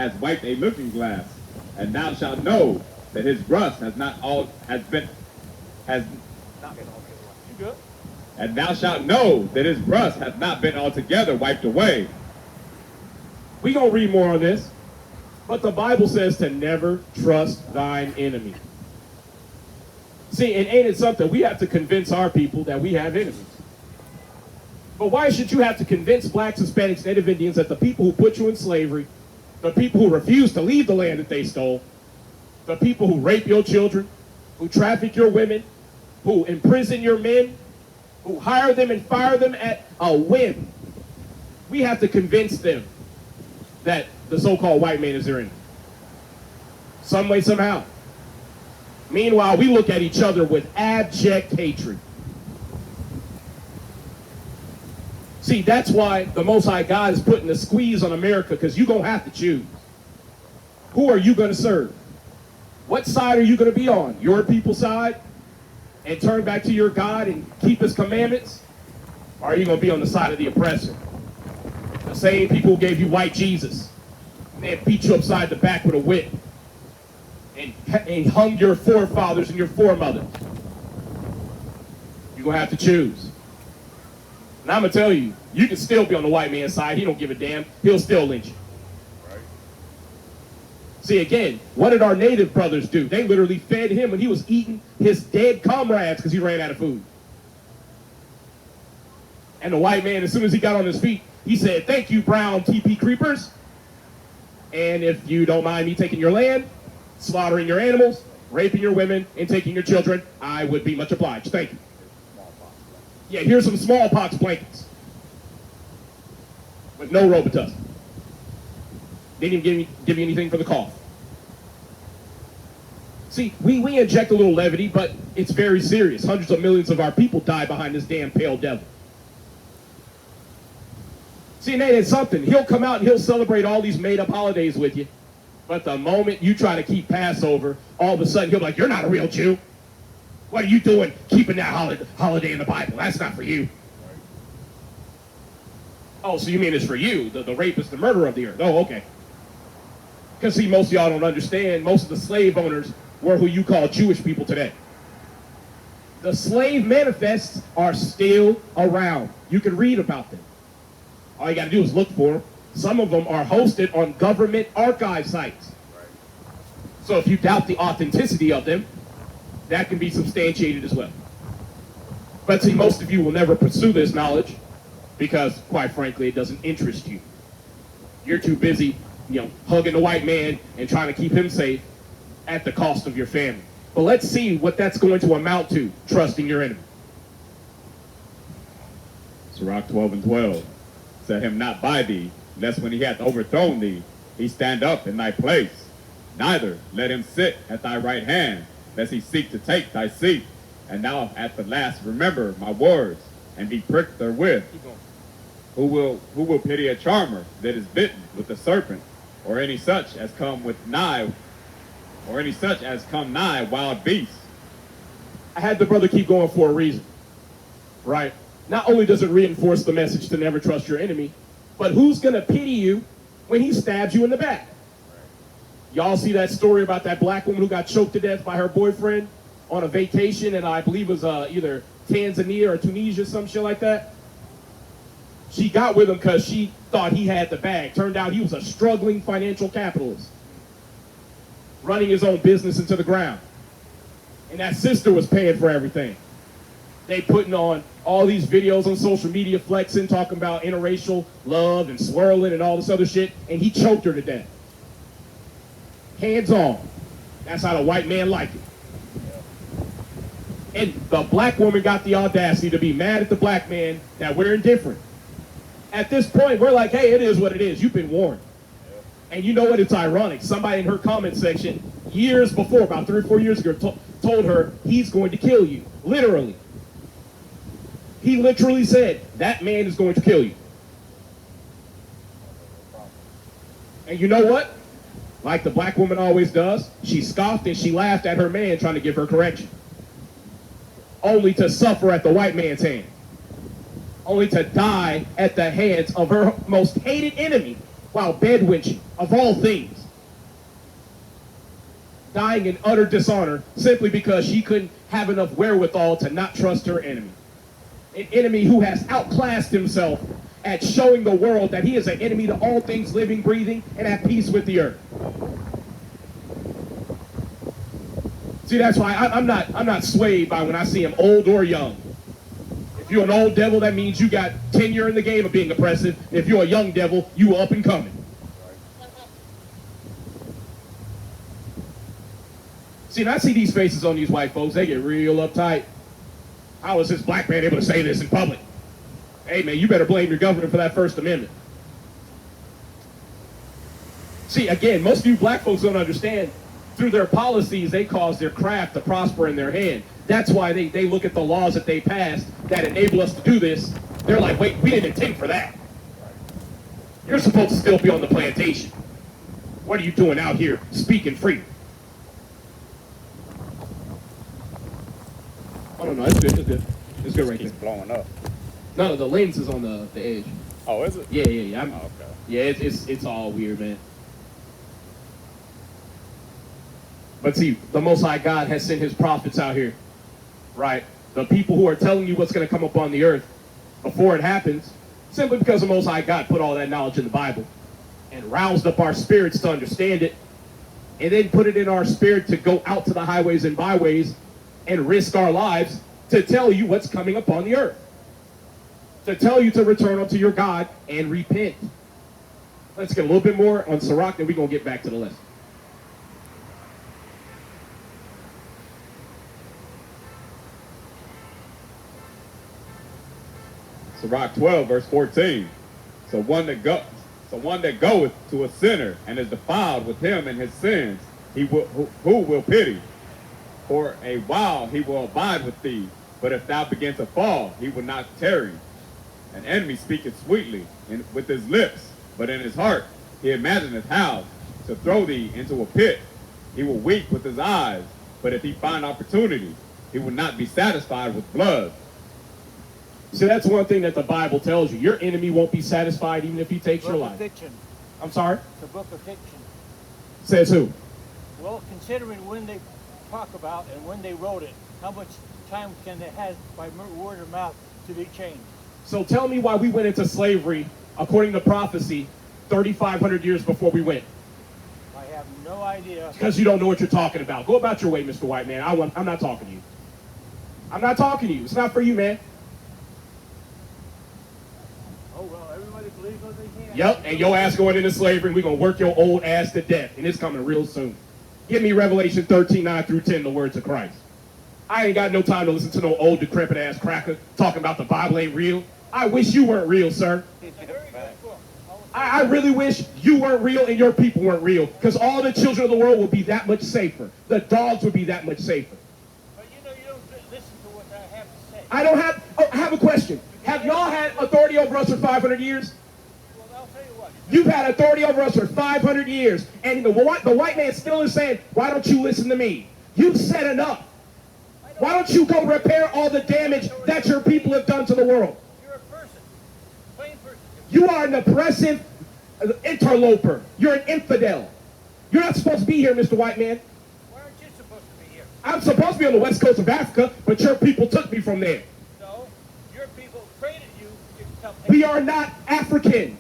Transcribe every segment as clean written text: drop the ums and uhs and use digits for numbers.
has wiped a looking glass, and thou shalt know that his rust has not all has been has You good? and thou shalt know that his rust hath not been altogether wiped away. We gonna read more on this, but the Bible says to never trust thine enemy. See, and ain't it something? We have to convince our people that we have enemies. But why should you have to convince blacks, Hispanics, Native Indians that the people who put you in slavery, the people who refuse to leave the land that they stole, the people who rape your children, who traffic your women, who imprison your men, who hire them and fire them at a whim, we have to convince them that the so-called white man is their enemy. Some way, somehow. Meanwhile, we look at each other with abject hatred. See, that's why the Most High God is putting the squeeze on America, because you're going to have to choose. Who are you going to serve? What side are you going to be on? Your people's side and turn back to your God and keep his commandments? Or are you going to be on the side of the oppressor? The same people who gave you white Jesus. They beat you upside the back with a whip and hung your forefathers and your foremothers. You're going to have to choose. And I'm going to tell you, you can still be on the white man's side. He don't give a damn. He'll still lynch you. Right. See, again, what did our native brothers do? They literally fed him when he was eating his dead comrades because he ran out of food. And the white man, as soon as he got on his feet, he said, "Thank you, brown TP creepers. And if you don't mind me taking your land, slaughtering your animals, raping your women, and taking your children, I would be much obliged. Thank you." Yeah, here's some smallpox blankets with no Robitussin. Didn't even give you anything for the cough. See, we inject a little levity, but it's very serious. Hundreds of millions of our people die behind this damn pale devil. See, and it's something. He'll come out and he'll celebrate all these made-up holidays with you. But the moment you try to keep Passover, all of a sudden he'll be like, "You're not a real Jew. What are you doing keeping that holiday in the Bible? That's not for you." Oh, so you mean it's for you, the rapist, the murderer of the earth. Oh, okay. Because see, most of y'all don't understand, most of the slave owners were who you call Jewish people today. The slave manifests are still around. You can read about them. All you got to do is look for them. Some of them are hosted on government archive sites. So if you doubt the authenticity of them, that can be substantiated as well. But see, most of you will never pursue this knowledge because, quite frankly, it doesn't interest you. You're too busy, hugging the white man and trying to keep him safe at the cost of your family. But let's see what that's going to amount to, trusting your enemy. Sirach 12:12. Set him not by thee, lest when he hath overthrown thee, he stand up in thy place. Neither let him sit at thy right hand, lest he seek to take thy seat. And now at the last remember my words, and be pricked therewith. Who will pity a charmer that is bitten with a serpent, or any such as come nigh wild beasts? I had the brother keep going for a reason, right? Not only does it reinforce the message to never trust your enemy, but who's going to pity you when he stabs you in the back? Y'all see that story about that black woman who got choked to death by her boyfriend on a vacation, and I believe it was either Tanzania or Tunisia, some shit like that? She got with him because she thought he had the bag. Turned out he was a struggling financial capitalist, running his own business into the ground. And that sister was paying for everything. They putting on all these videos on social media, flexing, talking about interracial love and swirling and all this other shit, and he choked her to death. Hands on. That's how the white man like it. And the black woman got the audacity to be mad at the black man that we're indifferent. At this point, we're like, hey, it is what it is. You've been warned. And you know what? It's ironic. Somebody in her comment section years before, about 3 or 4 years ago, told her he's going to kill you. Literally. He literally said, that man is going to kill you. And you know what? Like the black woman always does, she scoffed and she laughed at her man trying to give her correction. Only to suffer at the white man's hand. Only to die at the hands of her most hated enemy while bedwitching of all things, dying in utter dishonor simply because she couldn't have enough wherewithal to not trust her enemy. An enemy who has outclassed himself at showing the world that he is an enemy to all things living, breathing, and at peace with the earth. See, that's why I'm not swayed by when I see him old or young. If you're an old devil, that means you got tenure in the game of being oppressive. If you're a young devil, you up and coming. See, and I see these faces on these white folks, they get real uptight. How is this black man able to say this in public? Hey, man, you better blame your governor for that First Amendment. See, again, most of you black folks don't understand. Through their policies, they cause their craft to prosper in their hand. That's why they look at the laws that they passed that enable us to do this. They're like, wait, we didn't intend for that. You're supposed to still be on the plantation. What are you doing out here speaking free? Oh, no, it's good, it's good. It's good right there. It's blowing up. No, the lens is on the edge. Oh, is it? Yeah. Oh, okay. Yeah, it's all weird, man. But see, the Most High God has sent his prophets out here, right? The people who are telling you what's going to come upon the earth before it happens, simply because the Most High God put all that knowledge in the Bible and roused up our spirits to understand it, and then put it in our spirit to go out to the highways and byways and risk our lives to tell you what's coming upon the earth, to tell you to return unto your God and repent. Let's get a little bit more on Sirach, then we're going to get back to the lesson. Sirach 12, verse 14. So one that goeth to a sinner and is defiled with him and his sins, who will pity? For a while he will abide with thee, but if thou begin to fall, he will not tarry. An enemy speaketh sweetly with his lips, but in his heart he imagineth how to throw thee into a pit. He will weep with his eyes, but if he find opportunity, he will not be satisfied with blood. So that's one thing that the Bible tells you. Your enemy won't be satisfied even if he takes your Book of life. fiction. I'm sorry? It's a book of fiction. Says who? Well, considering when they talk about and when they wrote it, how much time can they have by word of mouth to be changed? So tell me why we went into slavery, according to prophecy, 3,500 years before we went. I have no idea. Because you don't know what you're talking about. Go about your way, Mr. White Man. I'm not talking to you. I'm not talking to you. It's not for you, man. Oh, well, everybody believes what they can. Yep, and your ass going into slavery, and we're going to work your old ass to death, and it's coming real soon. Give me Revelation 13, 9 through 10, the words of Christ. I ain't got no time to listen to no old decrepit ass cracker talking about the Bible ain't real. I wish you weren't real, sir. It's a very good book. I really wish you weren't real and your people weren't real, because all the children of the world would be that much safer. The dogs would be that much safer. But you know, you don't listen to what I have to say. I have a question. Have y'all had authority over us for 500 years? Well, I'll tell you what. You've had authority over us for 500 years, and the white man still is saying, why don't you listen to me? You've said enough. Why don't you go repair all the damage that your people have done to the world? You're a person. Plain person. You are an oppressive interloper. You're an infidel. You're not supposed to be here, Mr. White Man. Why aren't you supposed to be here? I'm supposed to be on the west coast of Africa, but your people took me from there. No, your people traded you to come. We are not African.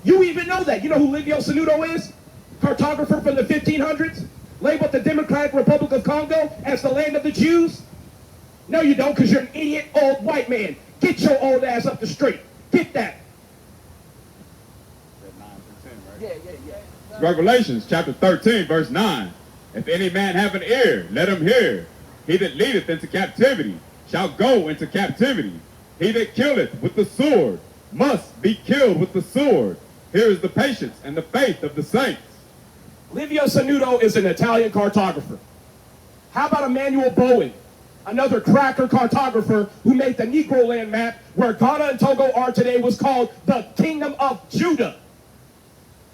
You even know that. You know who Livio Sanudo is? Cartographer from the 1500s? Labeled the Democratic Republic of Congo as the land of the Jews? No, you don't, because you're an idiot old white man. Get your old ass up the street. Get that. That 9 through 10, right? Yeah. Revelations chapter 13, verse 9. If any man have an ear, let him hear. He that leadeth into captivity shall go into captivity. He that killeth with the sword must be killed with the sword. Here is the patience and the faith of the saints. Livio Sanudo is an Italian cartographer. How about Emmanuel Bowen, another cracker cartographer who made the Negro land map where Ghana and Togo are today was called the Kingdom of Judah.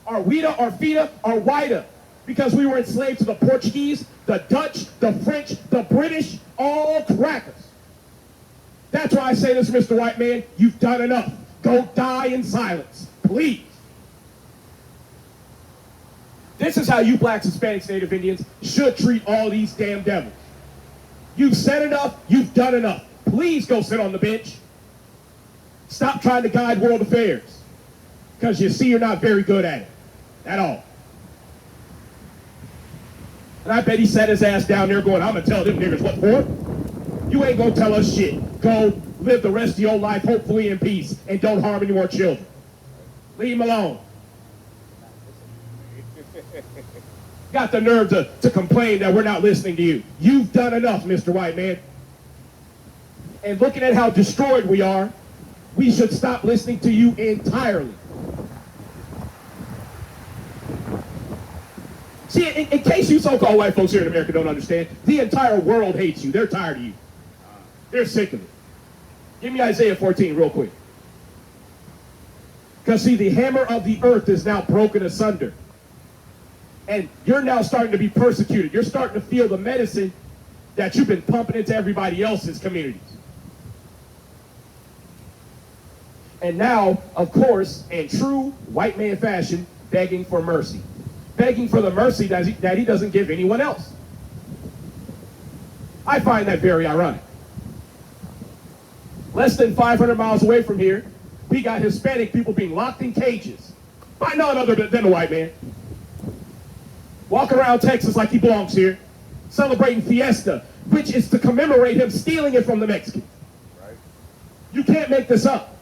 Or Wida, or Fida, or Wida, because we were enslaved to the Portuguese, the Dutch, the French, the British, all crackers. That's why I say this, Mr. White Man, you've done enough. Go die in silence, please. This is how you blacks, Hispanics, Native Indians should treat all these damn devils. You've said enough. You've done enough. Please go sit on the bench. Stop trying to guide world affairs. Because you see you're not very good at it. At all. And I bet he sat his ass down there going, I'm going to tell them niggers what for. You ain't going to tell us shit. Go live the rest of your life, hopefully in peace, and don't harm any more children. Leave him alone. Got the nerve to complain that we're not listening to you. You've done enough, Mr. White Man. And looking at how destroyed we are, we should stop listening to you entirely. See, in case you so-called white folks here in America don't understand, the entire world hates you. They're tired of you. They're sick of it. Give me Isaiah 14 real quick. Because see, the hammer of the earth is now broken asunder. And you're now starting to be persecuted. You're starting to feel the medicine that you've been pumping into everybody else's communities. And now, of course, in true white man fashion, begging for mercy. Begging for the mercy that he doesn't give anyone else. I find that very ironic. Less than 500 miles away from here, we got Hispanic people being locked in cages by none other than a white man. Walking around Texas like he belongs here, celebrating Fiesta, which is to commemorate him stealing it from the Mexicans. Right. You can't make this up.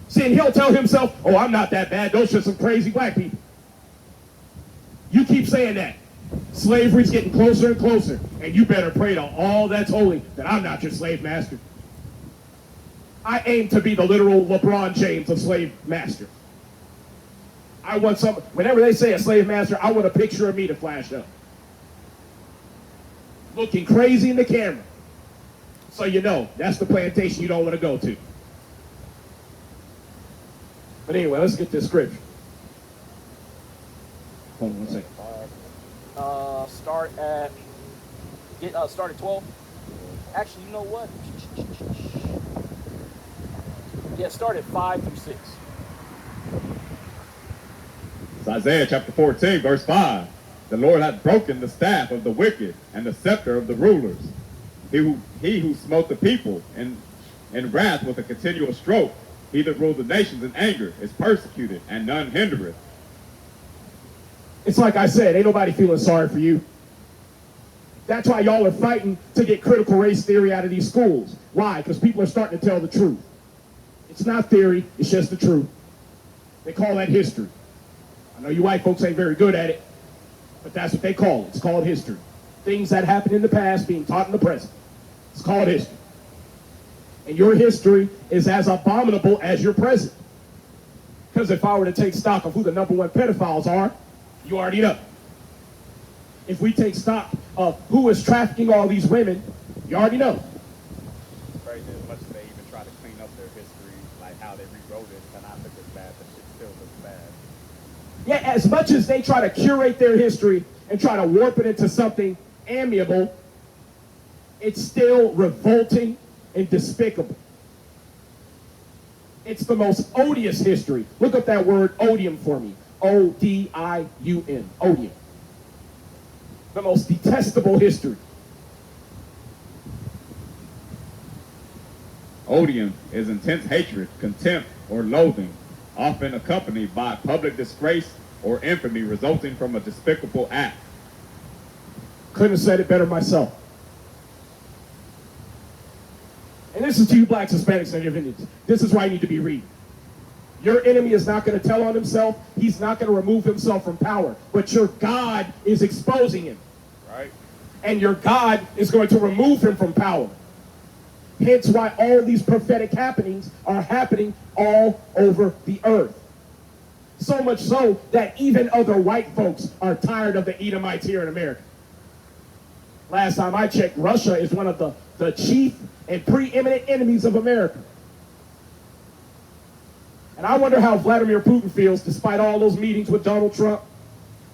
See, and he'll tell himself, oh, I'm not that bad. Those are some crazy black people. You keep saying that. Slavery's getting closer and closer, and you better pray to all that's holy that I'm not your slave master. I aim to be the literal LeBron James of slave master. I want some, whenever they say a slave master, I want a picture of me to flash up. Looking crazy in the camera. So you know, that's the plantation you don't want to go to. But anyway, let's get this scripture. Hold on one second. Start at 12. Actually, you know what? Yeah, start at 5 through 6. It's Isaiah chapter 14, verse 5. The Lord hath broken the staff of the wicked and the scepter of the rulers. He who smote the people in wrath with a continual stroke, he that ruled the nations in anger is persecuted, and none hindereth. It's like I said, ain't nobody feeling sorry for you. That's why y'all are fighting to get critical race theory out of these schools. Why? Because people are starting to tell the truth. It's not theory, it's just the truth. They call that history. I know you white folks ain't very good at it, but that's what they call it. It's called history. Things that happened in the past being taught in the present. It's called history. And your history is as abominable as your present. Because if I were to take stock of who the #1 pedophiles are, you already know. If we take stock of who is trafficking all these women, you already know. It's crazy as much as they even try to clean up their history, like how they rewrote it, and not look as bad, but shit still looks bad. Yeah, as much as they try to curate their history and try to warp it into something amiable, it's still revolting and despicable. It's the most odious history. Look up that word odium for me. O-D-I-U-M. Odium. The most detestable history. Odium is intense hatred, contempt, or loathing, often accompanied by public disgrace or infamy resulting from a despicable act. Couldn't have said it better myself. And this is to you blacks, Hispanics, and Native Indians. This is why you need to be reading. Your enemy is not going to tell on himself. He's not going to remove himself from power. But your God is exposing him. Right? And your God is going to remove him from power. Hence why all these prophetic happenings are happening all over the earth. So much so that even other white folks are tired of the Edomites here in America. Last time I checked, Russia is one of the chief and preeminent enemies of America. And I wonder how Vladimir Putin feels despite all those meetings with Donald Trump,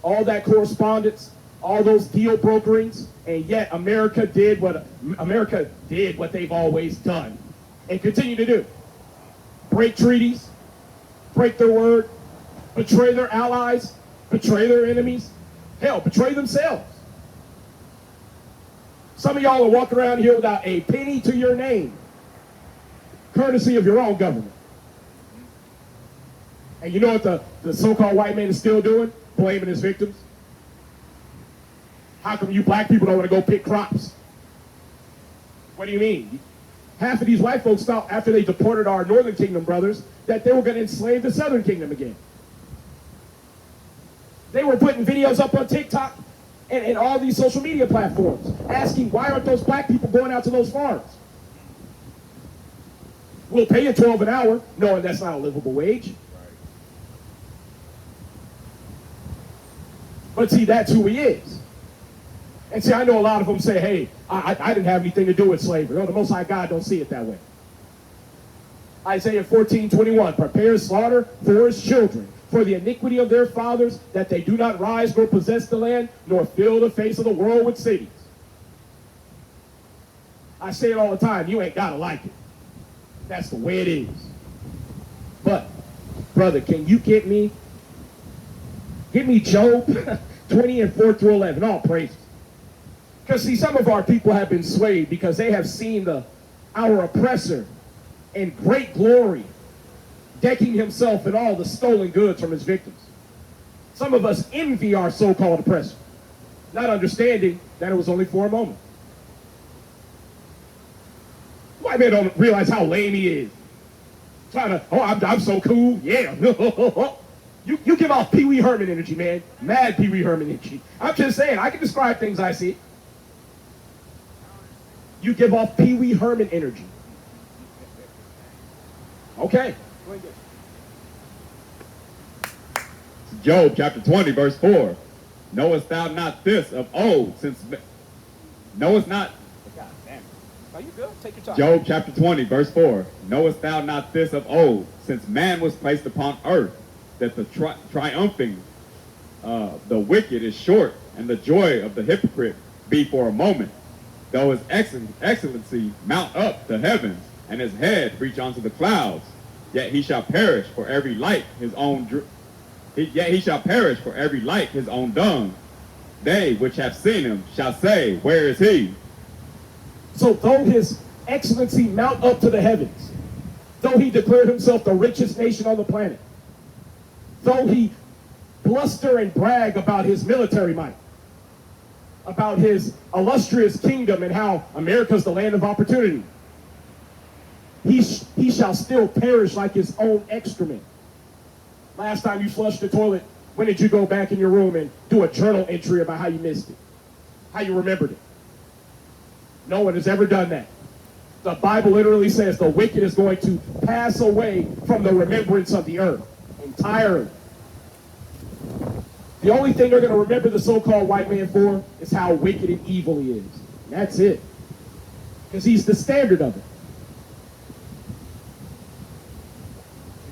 all that correspondence, all those deal brokerings, and yet America did what they've always done and continue to do. Break treaties, break their word, betray their allies, Betray their enemies? Hell, betray themselves. Some of y'all are walking around here without a penny to your name, courtesy of your own government. And you know what the so-called white man is still doing? Blaming his victims. How come you black people don't want to go pick crops? What do you mean? Half of these white folks thought after they deported our Northern Kingdom brothers that they were going to enslave the Southern Kingdom again. They were putting videos up on TikTok and all these social media platforms asking why aren't those black people going out to those farms? We'll pay you $12 an hour, knowing that's not a livable wage. But see, that's who he is. And see, I know a lot of them say, hey, I didn't have anything to do with slavery. No, the Most High God don't see it that way. Isaiah 14:21, prepare slaughter for his children, for the iniquity of their fathers, that they do not rise nor possess the land, nor fill the face of the world with cities. I say it all the time, you ain't gotta like it. That's the way it is. But, brother, can you get me Job 20 and 4 through 11, all praises. Because see, some of our people have been swayed because they have seen our oppressor in great glory, decking himself in all the stolen goods from his victims. Some of us envy our so-called oppressor, not understanding that it was only for a moment. White men don't realize how lame he is. Trying to, I'm so cool, yeah. You give off Pee Wee Herman energy, man. Mad Pee Wee Herman energy. I'm just saying, I can describe things I see. You give off Pee Wee Herman energy. Okay. Job chapter 20, verse 4. Knowest thou not this of old, since knowest not. God damn it. Are you good? Take your time. Job chapter 20, verse 4. Knowest thou not this of old, since man was placed upon earth, that the triumphing the wicked is short, and the joy of the hypocrite be for a moment. Though his excellency mount up to heavens, and his head reach unto the clouds, yet he shall perish for every light his own. Yet he shall perish for every light his own dung. They which have seen him shall say, where is he? So though his excellency mount up to the heavens, though he declared himself the richest nation on the planet, though he bluster and brag about his military might, about his illustrious kingdom and how America's the land of opportunity, he shall still perish like his own excrement. Last time you flushed the toilet, when did you go back in your room and do a journal entry about how you missed it, how you remembered it? No one has ever done that. The Bible literally says the wicked is going to pass away from the remembrance of the earth entirely. The only thing they're going to remember the so-called white man for is how wicked and evil he is. And that's it. Because he's the standard of it.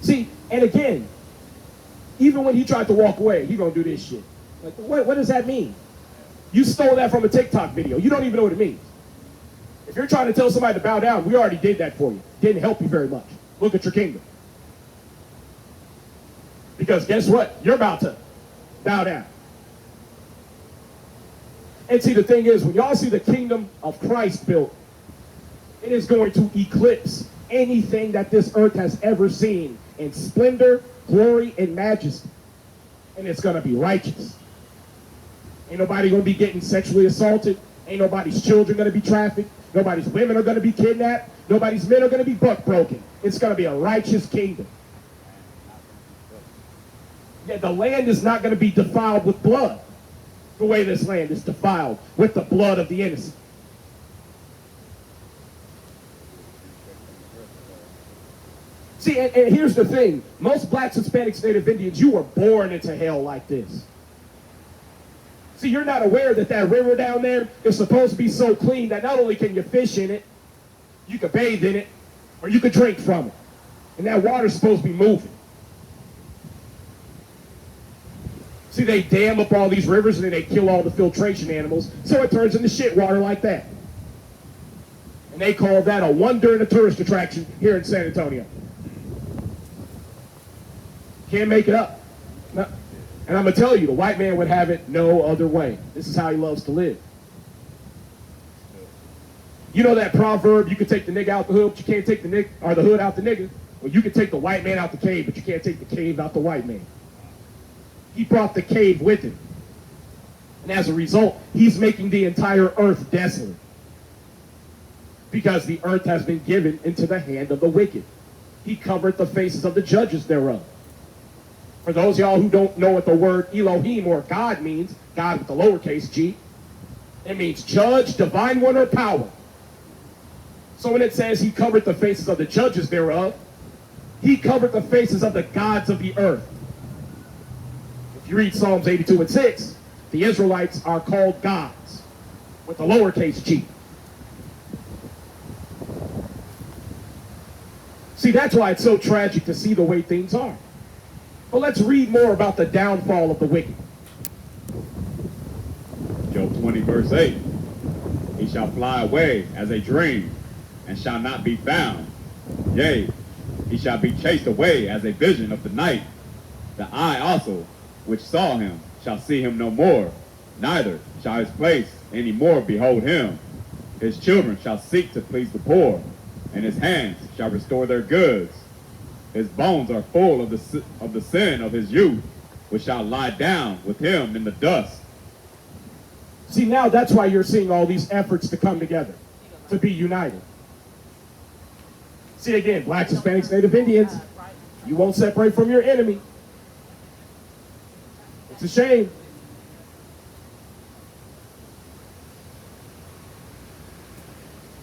See, and again, even when he tried to walk away, he's going to do this shit. Like, what does that mean? You stole that from a TikTok video. You don't even know what it means. If you're trying to tell somebody to bow down, we already did that for you. Didn't help you very much. Look at your kingdom. Because guess what? You're about to bow down. And see, the thing is, when y'all see the kingdom of Christ built, it is going to eclipse anything that this earth has ever seen in splendor, glory, and majesty. And it's going to be righteous. Ain't nobody going to be getting sexually assaulted. Ain't nobody's children going to be trafficked. Nobody's women are going to be kidnapped. Nobody's men are going to be buck broken. It's going to be a righteous kingdom. Yeah, the land is not going to be defiled with blood the way this land is defiled with the blood of the innocent. See, and here's the thing. Most blacks, Hispanics, Native Indians, you were born into hell like this. See, you're not aware that that river down there is supposed to be so clean that not only can you fish in it, you can bathe in it, or you can drink from it. And that water's supposed to be moving. See, they dam up all these rivers and then they kill all the filtration animals, so it turns into shit water like that. And they call that a wonder and a tourist attraction here in San Antonio. Can't make it up. No. And I'm going to tell you, the white man would have it no other way. This is how he loves to live. You know that proverb, you can take the nigga out the hood, but you can't take the hood out the nigga? Well, you can take the white man out the cave, but you can't take the cave out the white man. He brought the cave with him. And as a result, he's making the entire earth desolate. Because the earth has been given into the hand of the wicked. He covered the faces of the judges thereof. For those of y'all who don't know what the word Elohim or God means, God with the lowercase g, it means judge, divine one, or power. So when it says he covered the faces of the judges thereof, he covered the faces of the gods of the earth. If you read Psalms 82 and 6, the Israelites are called gods with a lowercase g. See, that's why it's so tragic to see the way things are. But let's read more about the downfall of the wicked. Job 20, verse 8. He shall fly away as a dream, and shall not be found. Yea, he shall be chased away as a vision of the night. The eye also, which saw him, shall see him no more, neither shall his place any more behold him. His children shall seek to please the poor, and his hands shall restore their goods. His bones are full of the sin of his youth, which shall lie down with him in the dust. See, now that's why you're seeing all these efforts to come together, to be united. See, again, blacks, Hispanics, Native Indians, you won't separate from your enemy. It's a shame.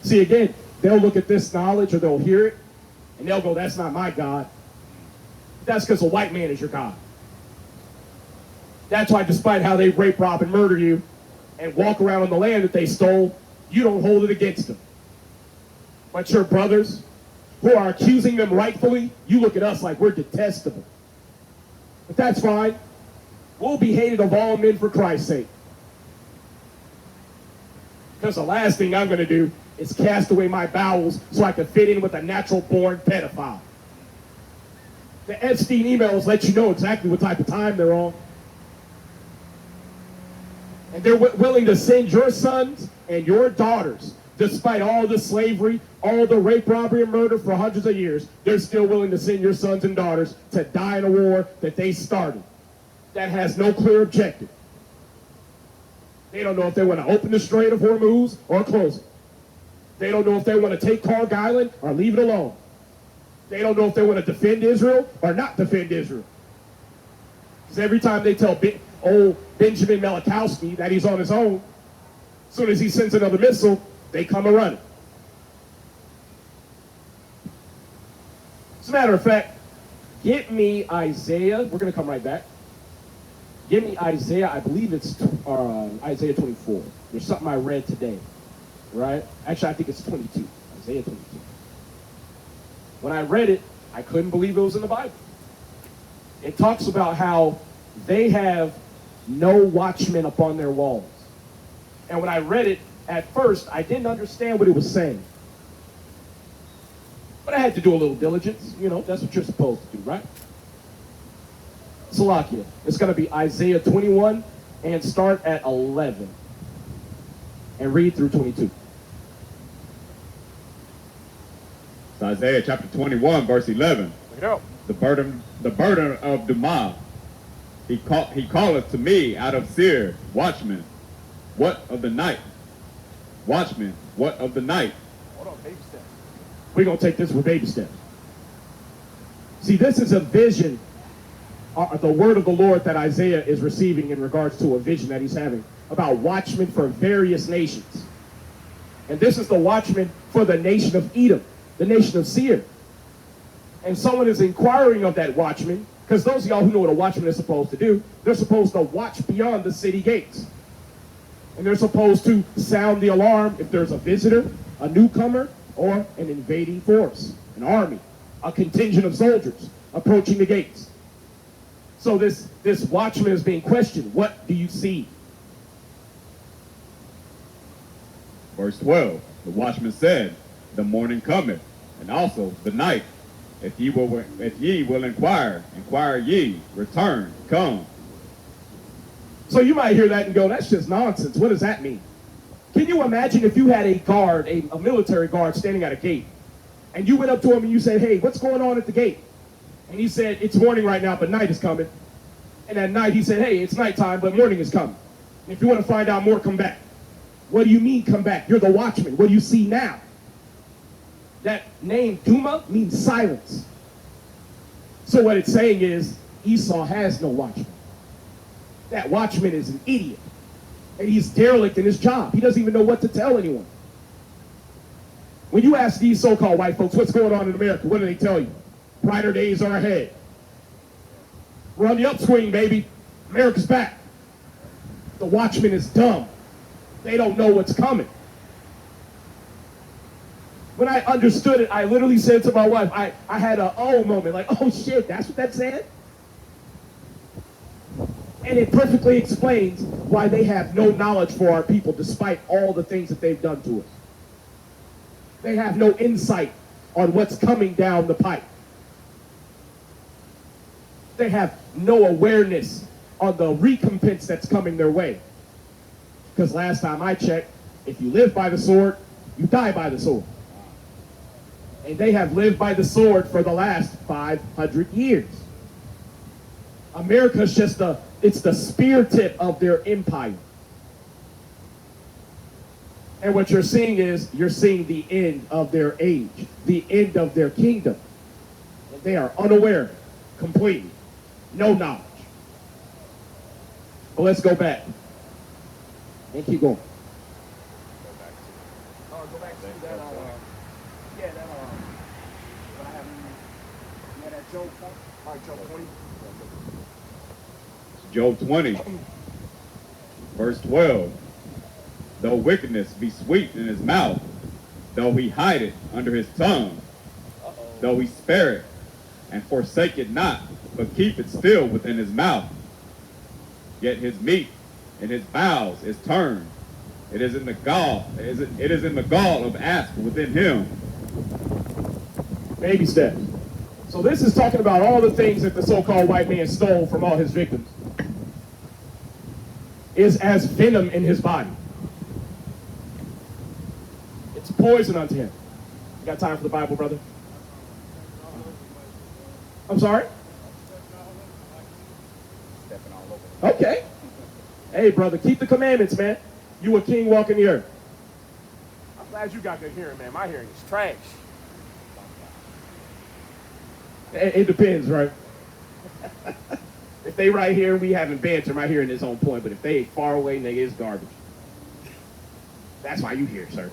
See, again, they'll look at this knowledge or they'll hear it, and they'll go, that's not my God. That's because a white man is your God. That's why despite how they rape, rob, and murder you, and walk around on the land that they stole, you don't hold it against them. But your brothers, who are accusing them rightfully, you look at us like we're detestable. But that's fine. We'll be hated of all men for Christ's sake. Because the last thing I'm going to do is cast away my bowels so I can fit in with a natural-born pedophile. The Epstein emails let you know exactly what type of time they're on. And they're willing to send your sons and your daughters, despite all the slavery, all the rape, robbery, and murder for hundreds of years, they're still willing to send your sons and daughters to die in a war that they started, that has no clear objective. They don't know if they want to open the Strait of Hormuz or close it. They don't know if they want to take Carg Island or leave it alone. They don't know if they want to defend Israel or not defend Israel. Because every time they tell old Benjamin Malachowski that he's on his own, as soon as he sends another missile, they come a running. As a matter of fact, get me Isaiah. We're going to come right back. Give me Isaiah, I believe it's Isaiah 24. There's something I read today, right? Actually, I think it's 22. Isaiah 22. When I read it, I couldn't believe it was in the Bible. It talks about how they have no watchmen upon their walls. And when I read it, at first, I didn't understand what it was saying. But I had to do a little diligence. You know, that's what you're supposed to do, right? Salakia. It's going to be Isaiah 21 and start at 11. And read through 22. It's Isaiah chapter 21, verse 11. Look it up. The burden of Dumah. He calleth to me out of Seir, watchman, what of the night? Watchman, what of the night? Hold on, baby steps. We're going to take this with baby steps. See, this is a vision, the word of the Lord that Isaiah is receiving in regards to a vision that he's having about watchmen for various nations. And this is the watchman for the nation of Edom, the nation of Seir. And someone is inquiring of that watchman, because those of y'all who know what a watchman is supposed to do, they're supposed to watch beyond the city gates. And they're supposed to sound the alarm if there's a visitor, a newcomer, or an invading force, an army, a contingent of soldiers approaching the gates. So this watchman is being questioned. What do you see? Verse 12. The watchman said, the morning cometh, and also the night. If ye will inquire ye, return, come. So you might hear that and go, that's just nonsense. What does that mean? Can you imagine if you had a guard, a military guard standing at a gate, and you went up to him and you said, hey, what's going on at the gate? And he said, it's morning right now, but night is coming. And at night he said, hey, it's nighttime, but morning is coming. And if you want to find out more, come back. What do you mean come back? You're the watchman. What do you see now? That name, Duma, means silence. So what it's saying is, Esau has no watchman. That watchman is an idiot. And he's derelict in his job. He doesn't even know what to tell anyone. When you ask these so-called white folks, what's going on in America, what do they tell you? Brighter days are ahead. We're on the upswing, baby. America's back. The watchman is dumb. They don't know what's coming. When I understood it, I literally said to my wife, I had a oh moment, like, oh shit, that's what that said? And it perfectly explains why they have no knowledge for our people despite all the things that they've done to us. They have no insight on what's coming down the pipe. They have no awareness on the recompense that's coming their way. Because last time I checked, if you live by the sword, you die by the sword. And they have lived by the sword for the last 500 years. America's just it's the spear tip of their empire. And what you're seeing is, you're seeing the end of their age, the end of their kingdom. And they are unaware, completely, no knowledge. But let's go back and keep going. Go back to that, yeah, that, what I have in, yeah, that Job 20. All right, Job 20. Job 20, verse 12. Though wickedness be sweet in his mouth, though he hide it under his tongue, though he spare it and forsake it not, but keep it still within his mouth, yet his meat and his bowels is turned. It is in the gall. It is in the gall of asp within him. Baby steps. So this is talking about all the things that the so-called white man stole from all his victims. Is as venom in his body. It's poison unto him. You got time for the Bible, brother? I'm sorry? Stepping all over. Okay. Hey, brother, keep the commandments, man. You a king walking the earth. I'm glad you got good hearing, man. My hearing is trash. It depends, right? If they right here, we having banter, my hearing is on point. But if they far away, nigga, it's garbage. That's why you here, sir.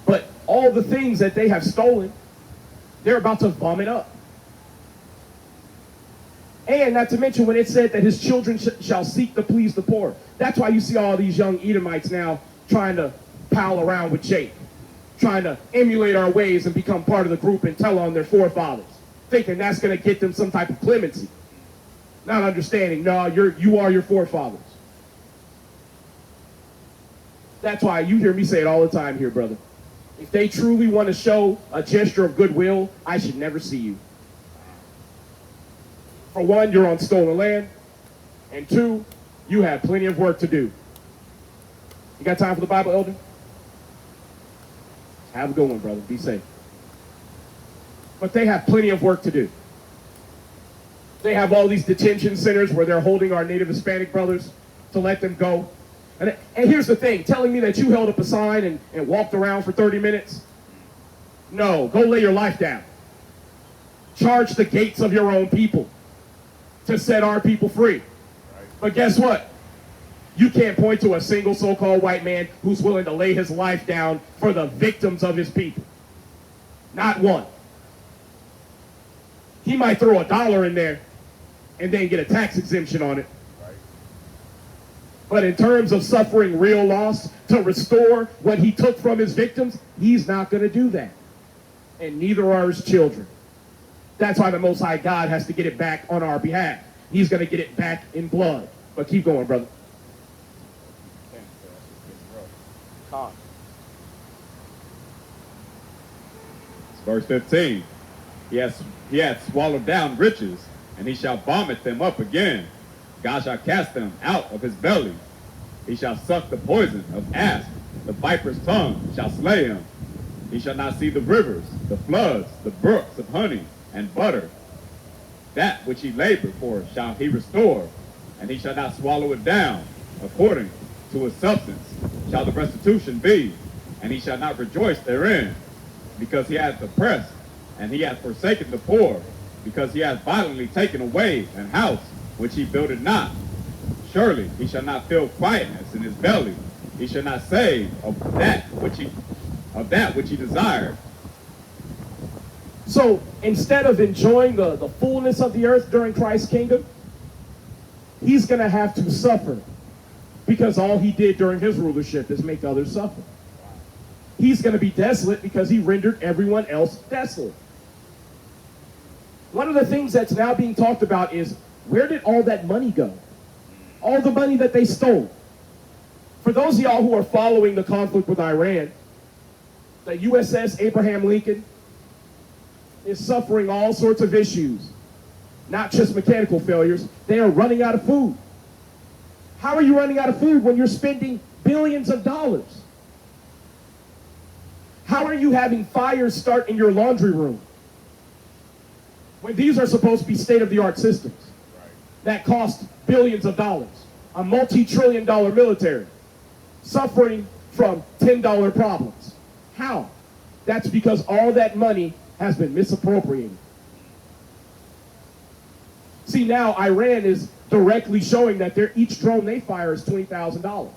But all the things that they have stolen, they're about to vomit up. And not to mention when it said that his children shall seek to please the poor. That's why you see all these young Edomites now trying to pal around with Jake, trying to emulate our ways and become part of the group and tell on their forefathers, thinking that's going to get them some type of clemency. Not understanding, no, you are your forefathers. That's why you hear me say it all the time here, brother. If they truly want to show a gesture of goodwill, I should never see you. For one, you're on stolen land. And two, you have plenty of work to do. You got time for the Bible, Elder? Have a good one, brother. Be safe. But they have plenty of work to do. They have all these detention centers where they're holding our Native Hispanic brothers to let them go. And here's the thing, telling me that you held up a sign and walked around for 30 minutes? No, go lay your life down. Charge the gates of your own people to set our people free. But guess what? You can't point to a single so-called white man who's willing to lay his life down for the victims of his people. Not one. He might throw $1 in there and then get a tax exemption on it. But in terms of suffering real loss to restore what he took from his victims, he's not going to do that. And neither are his children. That's why the Most High God has to get it back on our behalf. He's going to get it back in blood. But keep going, brother. Con. Verse 15. He hath swallowed down riches, and he shall vomit them up again. God shall cast them out of his belly. He shall suck the poison of asp. The viper's tongue shall slay him. He shall not see the rivers, the floods, the brooks of honey and butter. That which he labored for shall he restore, and he shall not swallow it down. According to his substance shall the restitution be, and he shall not rejoice therein, because he hath oppressed, and he hath forsaken the poor, because he hath violently taken away an house which he builded not. Surely he shall not feel quietness in his belly. He shall not save of that which he desired. So instead of enjoying the fullness of the earth during Christ's kingdom, he's going to have to suffer, because all he did during his rulership is make others suffer. He's going to be desolate because he rendered everyone else desolate. One of the things that's now being talked about is, where did all that money go? All the money that they stole. For those of y'all who are following the conflict with Iran, the USS Abraham Lincoln is suffering all sorts of issues, not just mechanical failures. They are running out of food. How are you running out of food when you're spending billions of dollars? How are you having fires start in your laundry room when these are supposed to be state-of-the-art systems that cost billions of dollars? A multi-trillion-dollar military suffering from $10 problems. How? That's because all that money has been misappropriated. See, now Iran is directly showing that each drone they fire is $20,000.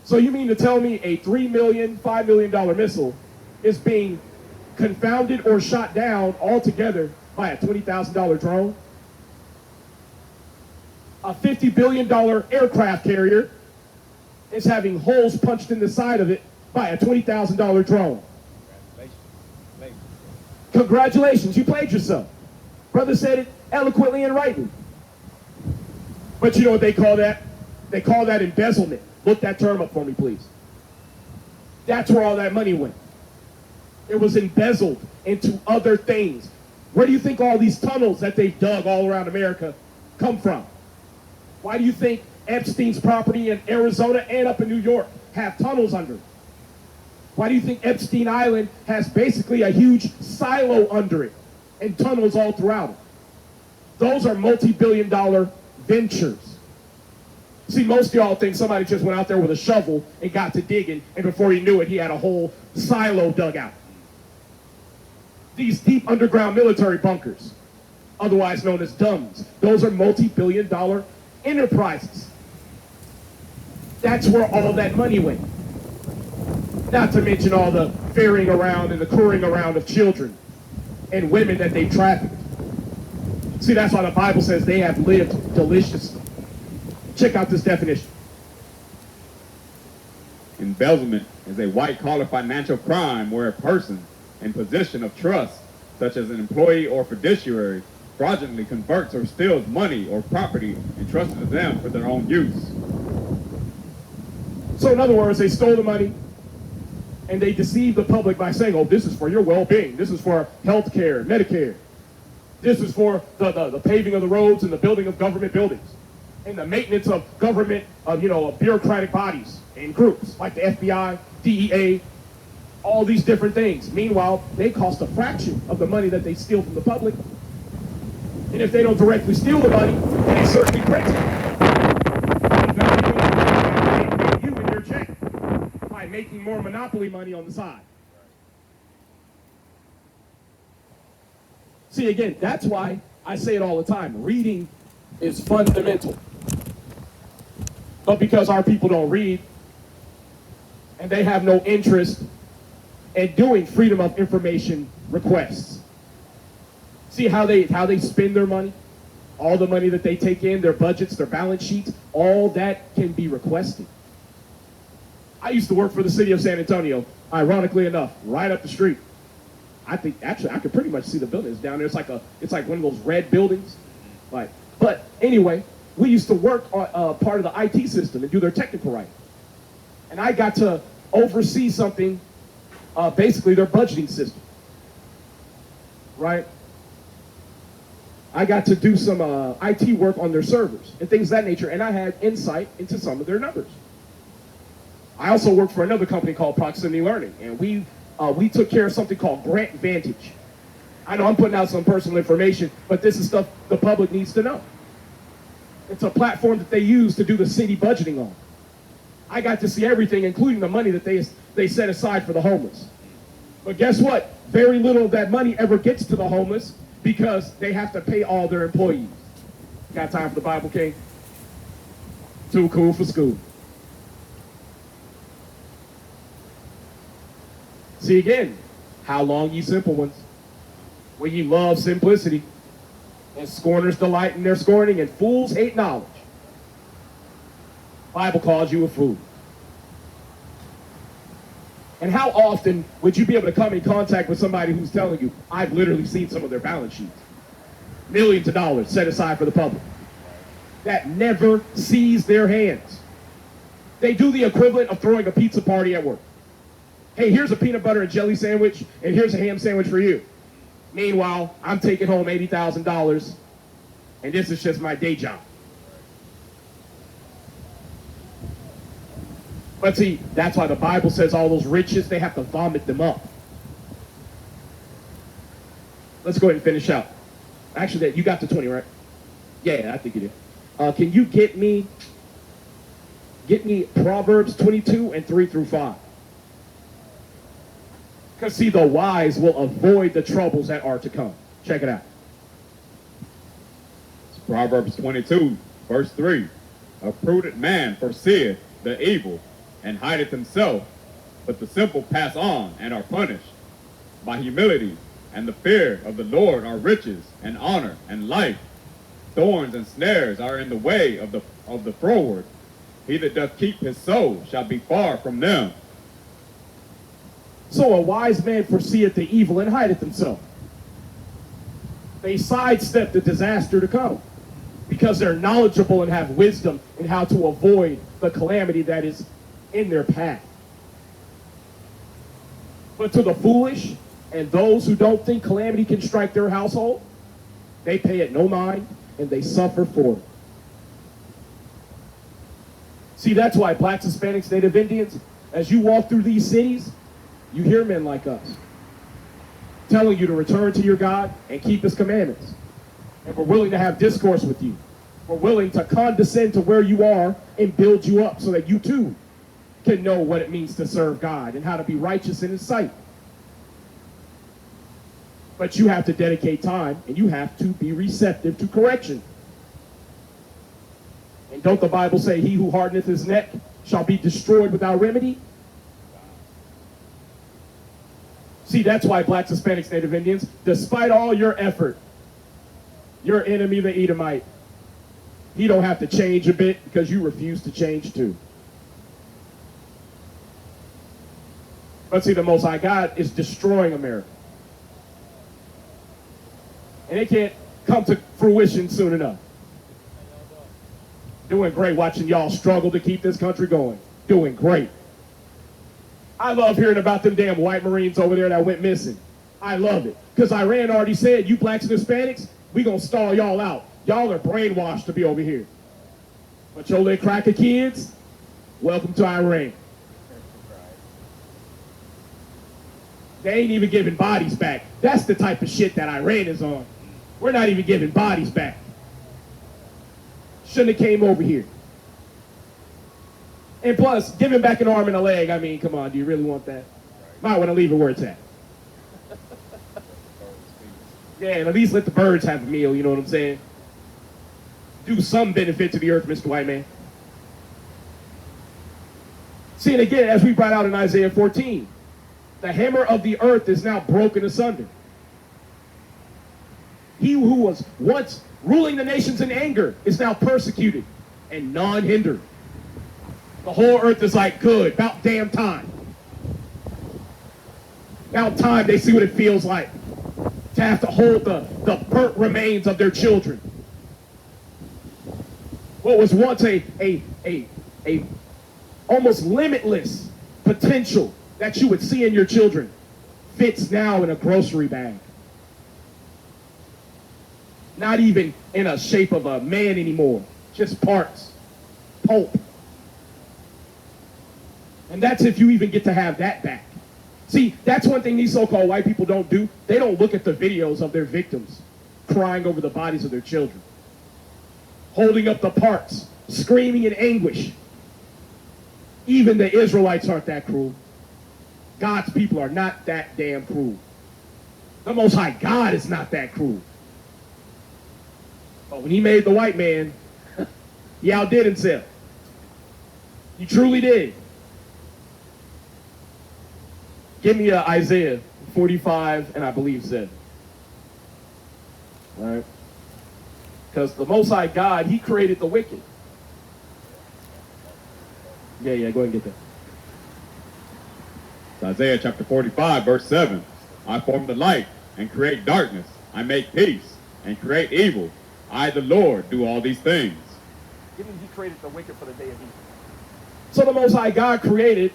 So you mean to tell me a $3 million, $5 million missile is being confounded or shot down altogether by a $20,000 drone? A $50 billion aircraft carrier is having holes punched in the side of it by a $20,000 drone. Congratulations, you played yourself. Brother said it eloquently and rightly. But you know what they call that? They call that embezzlement. Look that term up for me, please. That's where all that money went. It was embezzled into other things. Where do you think all these tunnels that they dug all around America come from? Why do you think Epstein's property in Arizona and up in New York have tunnels under it? Why do you think Epstein Island has basically a huge silo under it and tunnels all throughout it? Those are multi-billion-dollar ventures. See, most of y'all think somebody just went out there with a shovel and got to digging, and before he knew it, he had a whole silo dug out. These deep underground military bunkers, otherwise known as DUMBs, those are multi-billion-dollar enterprises. That's where all that money went. Not to mention all the ferrying around and the currying around of children and women that they trafficked. See, that's why the Bible says they have lived deliciously. Check out this definition. Embezzlement is a white-collar financial crime where a person in position of trust, such as an employee or fiduciary, fraudulently converts or steals money or property entrusted to them for their own use. So in other words, they stole the money and they deceived the public by saying, oh, this is for your well-being. This is for health care, Medicare. This is for the paving of the roads and the building of government buildings and the maintenance of government, of bureaucratic bodies and groups like the FBI, DEA, all these different things. Meanwhile, they cost a fraction of the money that they steal from the public. And if they don't directly steal the money, they certainly print it. You and your check by making more monopoly money on the side. See, again, that's why I say it all the time. Reading is fundamental. But because our people don't read, and they have no interest in doing freedom of information requests. See how they spend their money? All the money that they take in, their budgets, their balance sheets, all that can be requested. I used to work for the city of San Antonio, ironically enough, right up the street. I think, actually, I could pretty much see the buildings down there. It's like one of those red buildings. But anyway, we used to work on part of the IT system and do their technical writing. And I got to oversee something, basically their budgeting system, right? I got to do some IT work on their servers and things of that nature, and I had insight into some of their numbers. I also worked for another company called Proximity Learning, and we took care of something called Grant Vantage. I know I'm putting out some personal information, but this is stuff the public needs to know. It's a platform that they use to do the city budgeting on. I got to see everything, including the money that they set aside for the homeless. But guess what? Very little of that money ever gets to the homeless because they have to pay all their employees. Got time for the Bible King? Too cool for school. See again, how long ye simple ones, when ye love simplicity, and scorners delight in their scorning, and fools hate knowledge. Bible calls you a fool. And how often would you be able to come in contact with somebody who's telling you, I've literally seen some of their balance sheets, millions of dollars set aside for the public, that never sees their hands. They do the equivalent of throwing a pizza party at work. Hey, here's a peanut butter and jelly sandwich, and here's a ham sandwich for you. Meanwhile, I'm taking home $80,000, and this is just my day job. But see, that's why the Bible says all those riches, they have to vomit them up. Let's go ahead and finish out. Actually, you got to 20, right? Yeah, I think you did. Can you get me Proverbs 22 and 3 through 5? Because see, the wise will avoid the troubles that are to come. Check it out. It's Proverbs 22, verse 3. A prudent man foreseeth the evil and hideth himself, but the simple pass on and are punished. By humility and the fear of the Lord are riches and honor and life. Thorns and snares are in the way of the froward. He that doth keep his soul shall be far from them. So a wise man foreseeth the evil and hideth himself. They sidestep the disaster to come because they're knowledgeable and have wisdom in how to avoid the calamity that is in their path. But to the foolish and those who don't think calamity can strike their household, they pay it no mind and they suffer for it. See, that's why blacks, Hispanics, Native Indians, as you walk through these cities, you hear men like us telling you to return to your God and keep his commandments. And we're willing to have discourse with you. We're willing to condescend to where you are and build you up so that you too can know what it means to serve God and how to be righteous in his sight. But you have to dedicate time and you have to be receptive to correction. And don't the Bible say, he who hardeneth his neck shall be destroyed without remedy? See, that's why blacks, Hispanics, Native Indians, despite all your effort, your enemy, the Edomite, he don't have to change a bit because you refuse to change too. But see, the Most High God is destroying America. And it can't come to fruition soon enough. Doing great watching y'all struggle to keep this country going. Doing great. I love hearing about them damn white Marines over there that went missing. I love it. Because Iran already said, you blacks and Hispanics, we gonna stall y'all out. Y'all are brainwashed to be over here. But your little cracker kids, welcome to Iran. They ain't even giving bodies back. That's the type of shit that Iran is on. We're not even giving bodies back. Shouldn't have came over here. And plus, giving back an arm and a leg, I mean, come on, do you really want that? Might want to leave it where it's at. Yeah, and at least let the birds have a meal, you know what I'm saying? Do some benefit to the earth, Mr. White Man. See, and again, as we brought out in Isaiah 14, the hammer of the earth is now broken asunder. He who was once ruling the nations in anger is now persecuted and non-hindered. The whole earth is like, good, about damn time. About time they see what it feels like to have to hold the burnt remains of their children. What was once a almost limitless potential that you would see in your children fits now in a grocery bag. Not even in a shape of a man anymore. Just parts. Pulp. And that's if you even get to have that back. See, that's one thing these so-called white people don't do. They don't look at the videos of their victims crying over the bodies of their children, holding up the parts, screaming in anguish. Even the Israelites aren't that cruel. God's people are not that damn cruel. The Most High God is not that cruel. But when he made the white man, he outdid himself. He truly did. Give me Isaiah 45 and I believe 7. All right? Because the Most High God, he created the wicked. Yeah, go ahead and get that. It's Isaiah chapter 45, verse 7. I form the light and create darkness. I make peace and create evil. I, the Lord, do all these things. Given he created the wicked for the day of evil. So the Most High God created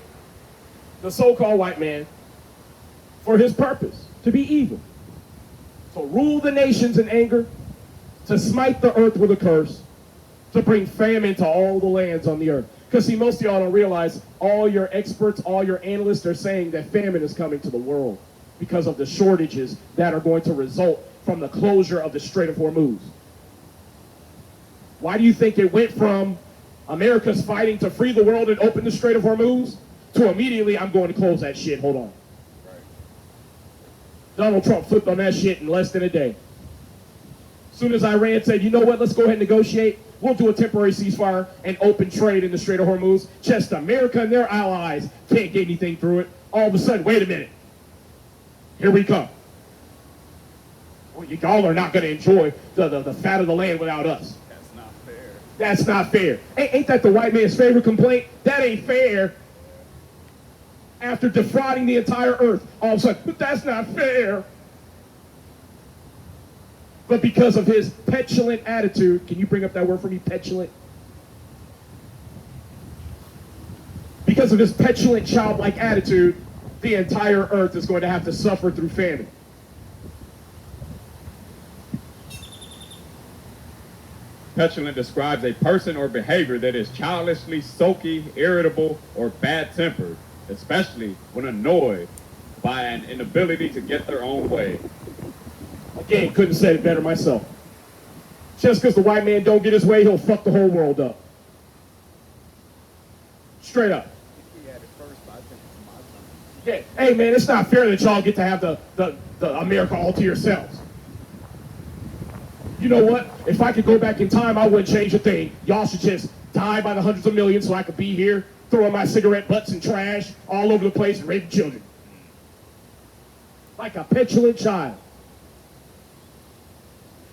the so-called white man for his purpose, to be evil. To rule the nations in anger, to smite the earth with a curse, to bring famine to all the lands on the earth. Because see, most of y'all don't realize all your experts, all your analysts are saying that famine is coming to the world because of the shortages that are going to result from the closure of the Strait of Hormuz. Why do you think it went from America's fighting to free the world and open the Strait of Hormuz to immediately, I'm going to close that shit, hold on. Donald Trump flipped on that shit in less than a day. As soon as Iran said, you know what, let's go ahead and negotiate. We'll do a temporary ceasefire and open trade in the Strait of Hormuz. Just America and their allies can't get anything through it. All of a sudden, wait a minute. Here we come. Well, y'all are not going to enjoy the fat of the land without us. That's not fair. That's not fair. Ain't that the white man's favorite complaint? That ain't fair. After defrauding the entire earth, all of a sudden, but that's not fair. But because of his petulant attitude, can you bring up that word for me, petulant? Because of his petulant, childlike attitude, the entire earth is going to have to suffer through famine. Petulant describes a person or behavior that is childishly sulky, irritable, or bad-tempered, especially when annoyed by an inability to get their own way. Again, couldn't have said it better myself. Just because the white man don't get his way, he'll fuck the whole world up. Straight up. He had it first, but I think it's my turn. Yeah. Hey man, it's not fair that y'all get to have the America all to yourselves. You know what? If I could go back in time, I wouldn't change a thing. Y'all should just die by the hundreds of millions so I could be here, throwing my cigarette butts and trash all over the place and raping children. Like a petulant child.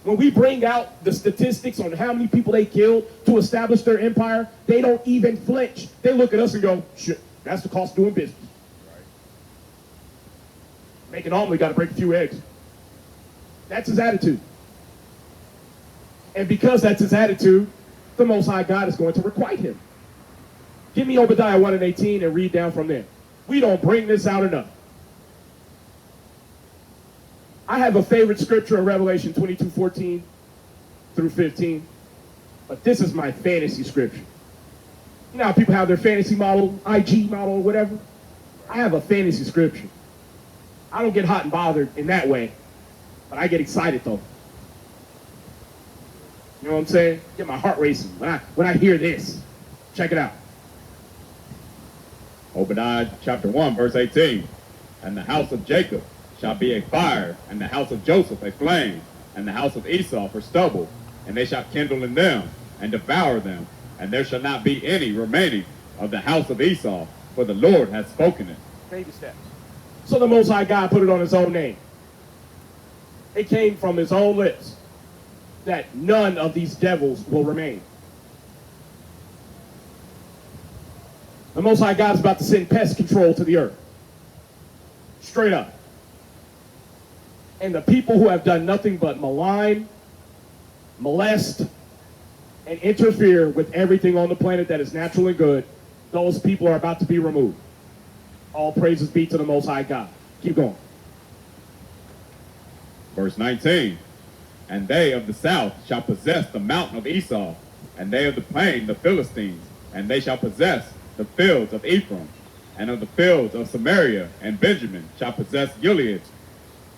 When we bring out the statistics on how many people they killed to establish their empire, they don't even flinch. They look at us and go, shit, that's the cost of doing business. Right. Make an omelet, got to break a few eggs. That's his attitude. And because that's his attitude, the Most High God is going to requite him. Give me Obadiah 1:18 and read down from there. We don't bring this out enough. I have a favorite scripture in Revelation 22:14 through 15, but this is my fantasy scripture. You know how people have their fantasy model, IG model, or whatever? I have a fantasy scripture. I don't get hot and bothered in that way, but I get excited though. You know what I'm saying? Get my heart racing when I hear this. Check it out. Obadiah chapter 1, verse 18. And the house of Jacob shall be a fire, and the house of Joseph a flame, and the house of Esau for stubble, and they shall kindle in them, and devour them, and there shall not be any remaining of the house of Esau, for the Lord hath spoken it. Baby steps. So the Most High God put it on his own name. It came from his own lips that none of these devils will remain. The Most High God is about to send pest control to the earth. Straight up. And the people who have done nothing but malign, molest, and interfere with everything on the planet that is natural and good, those people are about to be removed. All praises be to the Most High God. Keep going. Verse 19. And they of the south shall possess the mountain of Esau, and they of the plain the Philistines, and they shall possess the fields of Ephraim, and of the fields of Samaria and Benjamin shall possess Gilead,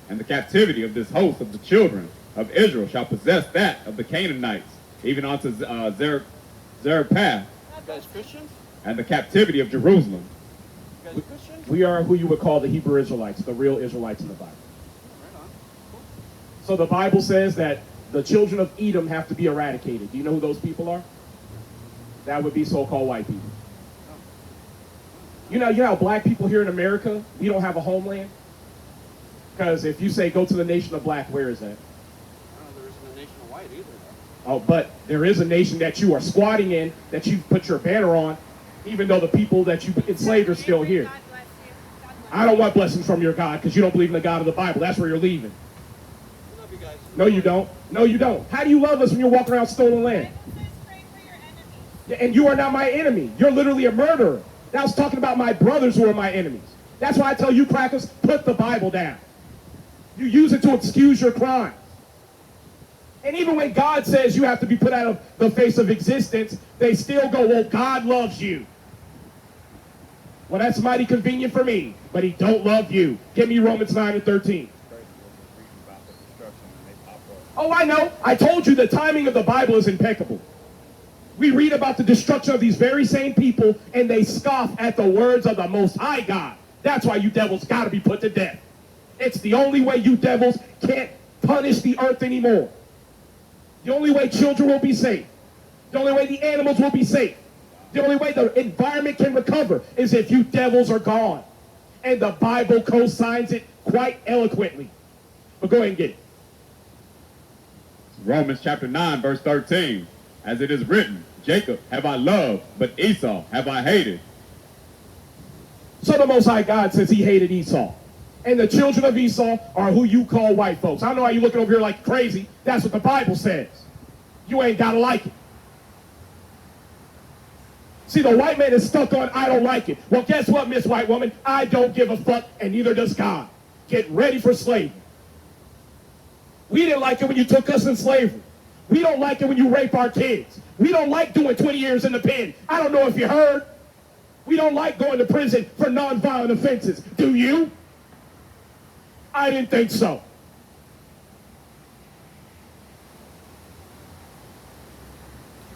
and the captivity of this host of the children of Israel shall possess that of the Canaanites, even unto Zarephath, You guys Christians? and the captivity of Jerusalem. You guys Christians? We are who you would call the Hebrew Israelites, the real Israelites in the Bible. Right on. Cool. So the Bible says that the children of Edom have to be eradicated. Do you know who those people are? That would be so-called white people. You know how black people here in America, we don't have a homeland? Because if you say go to the nation of black, where is that? I don't know, there isn't a nation of white either. Oh, but there is a nation that you are squatting in, that you put your banner on, even though the people that you enslaved are still here. God bless you. God bless I don't want blessings from your God because you don't believe in the God of the Bible. That's where you're leaving. I love you guys. No, you don't. No, you don't. How do you love us when you're walking around stolen you. land? Bible says pray for your enemies. Yeah, and you are not my enemy. You're literally a murderer. Now I was talking about my brothers who are my enemies. That's why I tell you crackers, put the Bible down. You use it to excuse your crimes. And even when God says you have to be put out of the face of existence, they still go, well, God loves you. Well, that's mighty convenient for me, but he don't love you. Give me Romans 9 and 13. Crazy when you're reading about the destruction and they pop up. Oh, I know. I told you the timing of the Bible is impeccable. We read about the destruction of these very same people, and they scoff at the words of the Most High God. That's why you devils got to be put to death. It's the only way you devils can't punish the earth anymore. The only way children will be safe. The only way the animals will be safe. The only way the environment can recover is if you devils are gone. And the Bible co-signs it quite eloquently. But go ahead and get it. Romans chapter 9, verse 13. As it is written, Jacob have I loved, but Esau have I hated. So the Most High God says he hated Esau. And the children of Esau are who you call white folks. I don't know why you're looking over here like crazy. That's what the Bible says. You ain't got to like it. See, the white man is stuck on, I don't like it. Well, guess what, Miss White Woman? I don't give a fuck, and neither does God. Get ready for slavery. We didn't like it when you took us in slavery. We don't like it when you rape our kids. We don't like doing 20 years in the pen. I don't know if you heard. We don't like going to prison for nonviolent offenses. Do you? I didn't think so.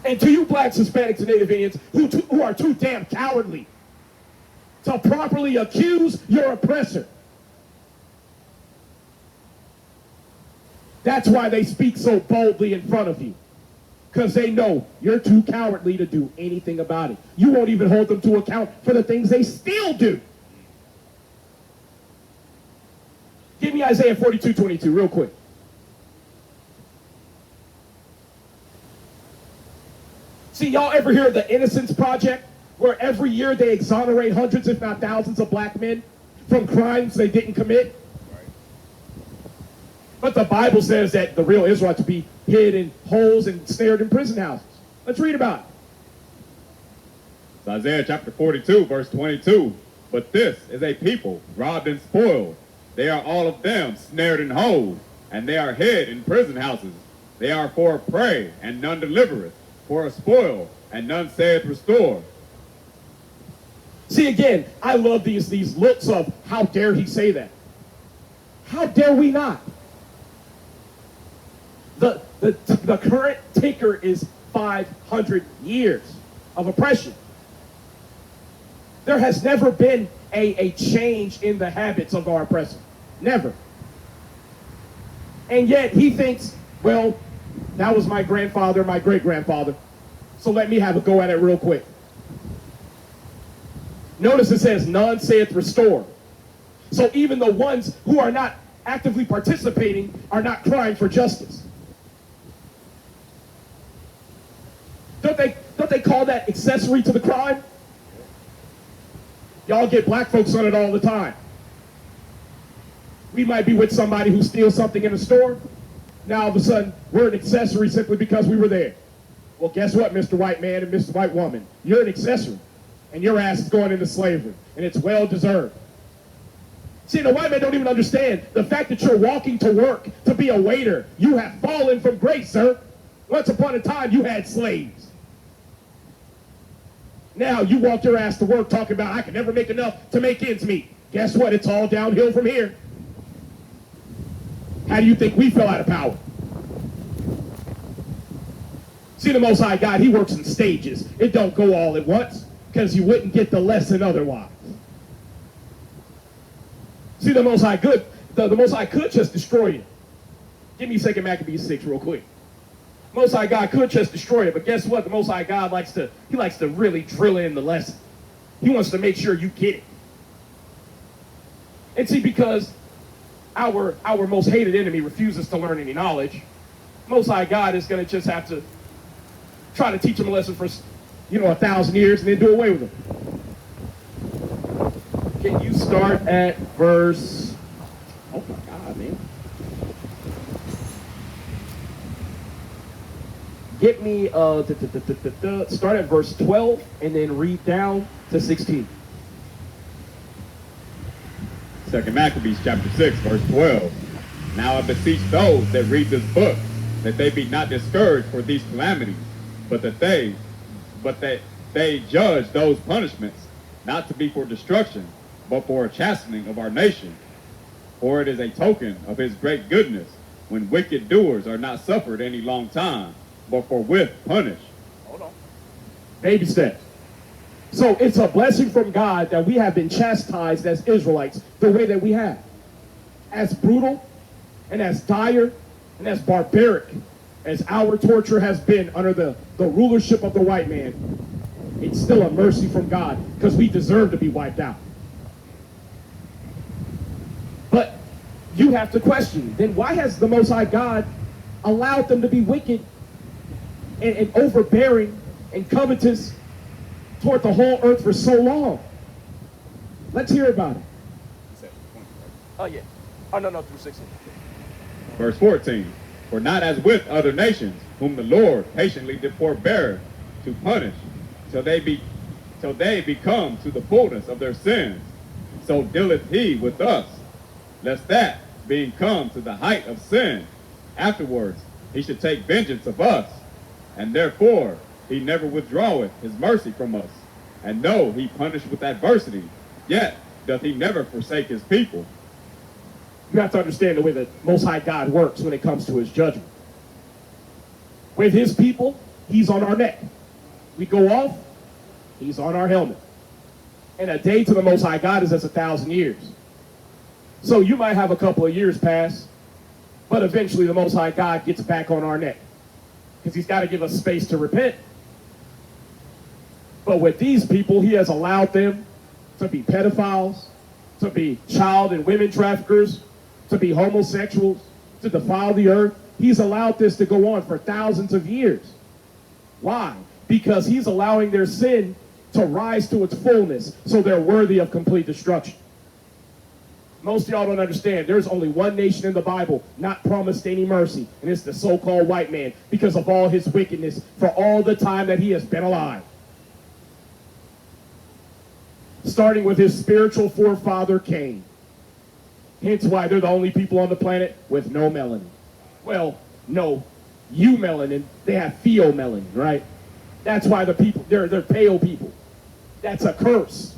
And to you blacks, Hispanics, and Native Indians who are too damn cowardly to properly accuse your oppressor. That's why they speak so boldly in front of you. Because they know you're too cowardly to do anything about it. You won't even hold them to account for the things they still do. Give me Isaiah 42:22 real quick. See, y'all ever hear of the Innocence Project? Where every year they exonerate hundreds, if not thousands, of black men from crimes they didn't commit? But the Bible says that the real Israelites will be hid in holes and snared in prison houses. Let's read about it. It's Isaiah chapter 42, verse 22. But this is a people robbed and spoiled. They are all of them snared in holes, and they are hid in prison houses. They are for a prey, and none delivereth, for a spoil, and none saith restore. See, again, I love these looks of how dare he say that. How dare we not? The current ticker is 500 years of oppression. There has never been a change in the habits of our oppressor. Never. And yet he thinks, well, that was my grandfather, my great-grandfather, so let me have a go at it real quick. Notice it says, none saith restore. So even the ones who are not actively participating are not crying for justice. Don't they call that accessory to the crime? Y'all get black folks on it all the time. We might be with somebody who steals something in a store. Now all of a sudden, we're an accessory simply because we were there. Well, guess what, Mr. White Man and Mr. White Woman? You're an accessory, and your ass is going into slavery, and it's well deserved. See, the white man don't even understand the fact that you're walking to work to be a waiter. You have fallen from grace, sir. Once upon a time, you had slaves. Now you walk your ass to work talking about, I can never make enough to make ends meet. Guess what? It's all downhill from here. How do you think we fell out of power? See, the Most High God, he works in stages. It don't go all at once because you wouldn't get the lesson otherwise. See, the Most High good, the Most High could just destroy you. Give me 2 Maccabees 6 real quick. Most High God could just destroy it, but guess what? The Most High God likes to really drill in the lesson. He wants to make sure you get it. And see, because our most hated enemy refuses to learn any knowledge, Most High God is going to just have to try to teach him a lesson for, 1,000 years and then do away with him. Can you start at verse, oh my God, man. Get me, start at verse 12 and then read down to 16. 2 Maccabees chapter 6, verse 12. Now I beseech those that read this book, that they be not discouraged for these calamities, but that they judge those punishments not to be for destruction, but for a chastening of our nation. For it is a token of his great goodness, when wicked doers are not suffered any long time, but forthwith punished. Hold on. Baby steps. So it's a blessing from God that we have been chastised as Israelites the way that we have. As brutal and as dire and as barbaric as our torture has been under the rulership of the white man, it's still a mercy from God because we deserve to be wiped out. But you have to question, then why has the Most High God allowed them to be wicked and overbearing and covetous toward the whole earth for so long? Let's hear about it. Oh, yeah. Oh, no, through 16. Verse 14. For not as with other nations, whom the Lord patiently did forbear to punish, till they become to the fullness of their sins, so dealeth he with us, lest that, being come to the height of sin, afterwards he should take vengeance of us. And therefore he never withdraweth his mercy from us. And though he punished with adversity, yet doth he never forsake his people. You have to understand the way that Most High God works when it comes to his judgment. With his people, he's on our neck. We go off, he's on our helmet. And a day to the Most High God is as 1,000 years. So you might have a couple of years pass, but eventually the Most High God gets back on our neck, because he's got to give us space to repent. But with these people, he has allowed them to be pedophiles, to be child and women traffickers, to be homosexuals, to defile the earth. He's allowed this to go on for thousands of years. Why? Because he's allowing their sin to rise to its fullness, so they're worthy of complete destruction. Most of y'all don't understand. There's only one nation in the Bible not promised any mercy, and it's the so-called white man, because of all his wickedness for all the time that he has been alive. Starting with his spiritual forefather, Cain. Hence why they're the only people on the planet with no melanin. Well, no, eumelanin, they have pheomelanin, right? That's why the people, they're pale people. That's a curse.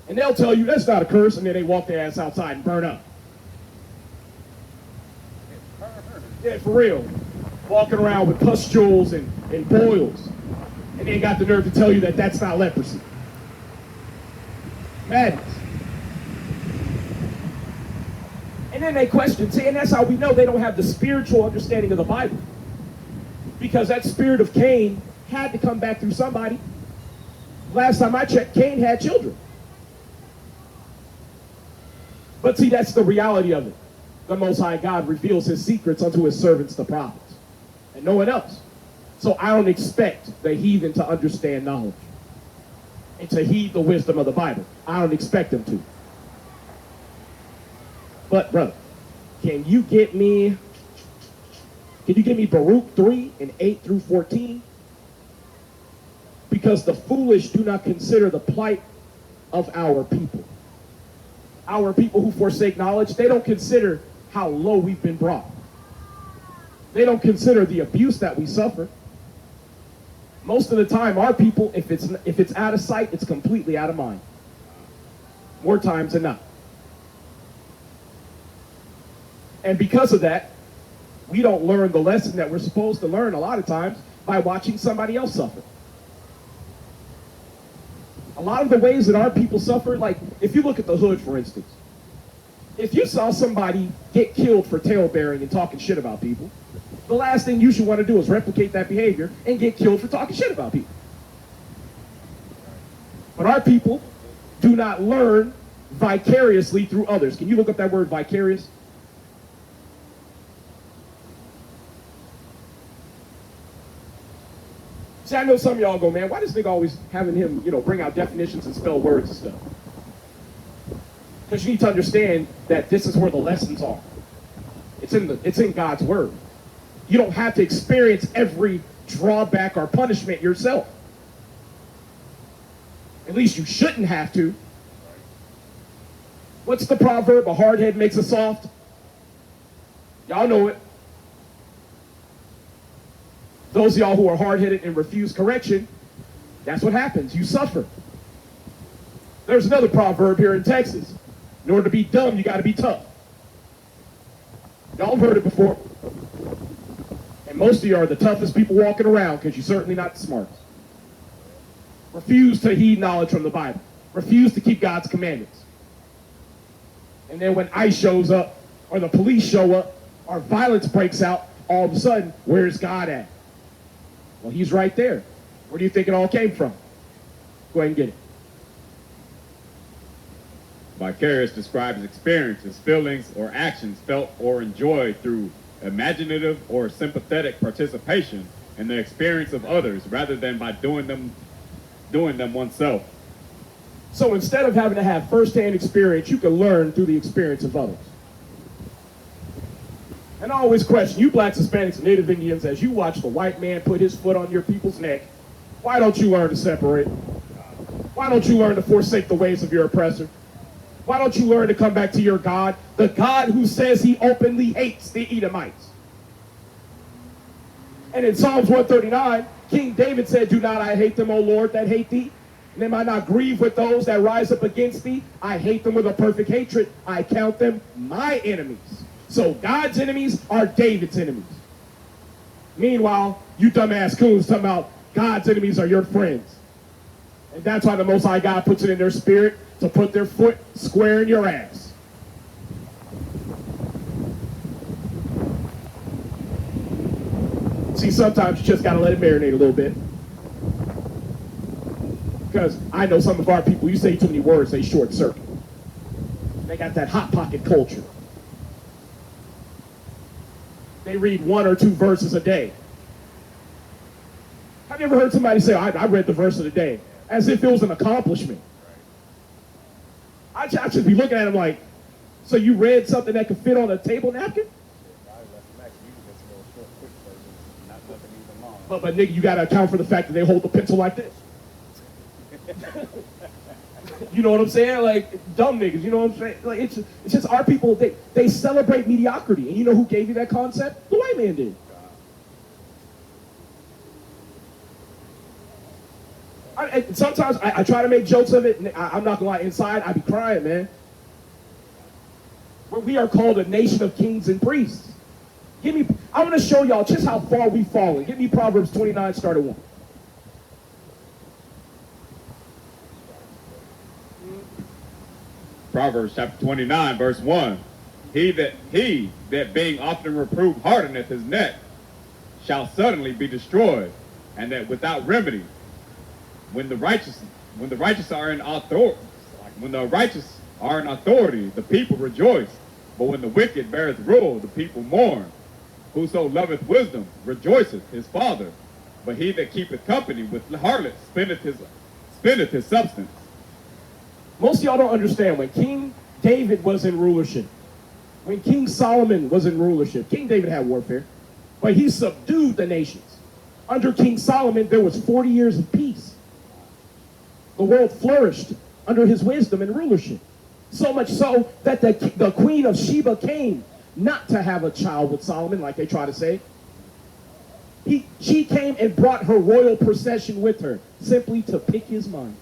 And they'll tell you that's not a curse, and then they walk their ass outside and burn up. Yeah, for real. Walking around with pustules and boils. And they got the nerve to tell you that that's not leprosy. Madness. And then they question, see, and that's how we know they don't have the spiritual understanding of the Bible. Because that spirit of Cain had to come back through somebody. Last time I checked, Cain had children. But see, that's the reality of it. The Most High God reveals his secrets unto his servants, the prophets, and no one else. So I don't expect the heathen to understand knowledge and to heed the wisdom of the Bible. I don't expect them to. But, brother, can you get me Baruch 3 and 8 through 14? Because the foolish do not consider the plight of our people. our people who forsake knowledge, they don't consider how low we've been brought. They don't consider the abuse that we suffer. Most of the time, our people, if it's out of sight, it's completely out of mind. More times than not. And because of that, we don't learn the lesson that we're supposed to learn a lot of times by watching somebody else suffer. A lot of the ways that our people suffer, like if you look at the hood, for instance, if you saw somebody get killed for tailbearing and talking shit about people, the last thing you should want to do is replicate that behavior and get killed for talking shit about people. But our people do not learn vicariously through others. Can you look up that word vicarious? See, I know some of y'all go, man, why does nigga always having him, bring out definitions and spell words and stuff? Because you need to understand that this is where the lessons are. It's in God's word. You don't have to experience every drawback or punishment yourself. At least you shouldn't have to. What's the proverb? A hard head makes a soft. Y'all know it. Those of y'all who are hard-headed and refuse correction, that's what happens. You suffer. There's another proverb here in Texas. In order to be dumb, you got to be tough. Y'all have heard it before. And most of you are the toughest people walking around because you're certainly not the smartest. Refuse to heed knowledge from the Bible. Refuse to keep God's commandments. And then when ICE shows up, or the police show up, or violence breaks out, all of a sudden, where's God at? Well, he's right there. Where do you think it all came from? Go ahead and get it. Vicarious describes experiences, feelings, or actions felt or enjoyed through imaginative or sympathetic participation in the experience of others rather than by doing them oneself. So instead of having to have firsthand experience, you can learn through the experience of others. And I always question you blacks, Hispanics, and Native Indians, as you watch the white man put his foot on your people's neck, why don't you learn to separate? Why don't you learn to forsake the ways of your oppressor? Why don't you learn to come back to your God, the God who says he openly hates the Edomites? And in Psalms 139, King David said, "Do not I hate them, O Lord, that hate thee? And am I not grieved with those that rise up against thee? I hate them with a perfect hatred. I count them my enemies." So God's enemies are David's enemies. Meanwhile, you dumbass coons talking about God's enemies are your friends. And that's why the Most High God puts it in their spirit to put their foot square in your ass. See, sometimes you just got to let it marinate a little bit. Because I know some of our people, you say too many words, they short circuit. They got that hot pocket culture. They read 1 or 2 verses a day. Have you ever heard somebody say, I read the verse of the day, as if it was an accomplishment? I should be looking at him like, so you read something that could fit on a table napkin? But nigga, you got to account for the fact that they hold the pencil like this. You know what I'm saying? Like, dumb niggas, you know what I'm saying? Like, it's just our people, they celebrate mediocrity. And you know who gave you that concept? The white man did. Sometimes I try to make jokes of it, and I'm not gonna lie, inside I be crying, man. We are called a nation of kings and priests. I'm gonna show y'all just how far we've fallen. Give me Proverbs 29, start at 1. Proverbs chapter 29, verse 1. He that being often reproved hardeneth his neck shall suddenly be destroyed, and that without remedy. When the righteous are in authority, the people rejoice. But when the wicked beareth rule, the people mourn. Whoso loveth wisdom rejoiceth his father, but he that keepeth company with harlots spendeth his substance. Most of y'all don't understand, when King David was in rulership, when King Solomon was in rulership, King David had warfare, but he subdued the nations. Under King Solomon, there was 40 years of peace. The world flourished under his wisdom and rulership. So much so that the queen of Sheba came not to have a child with Solomon, like they try to say. She came and brought her royal procession with her, simply to pick his mind,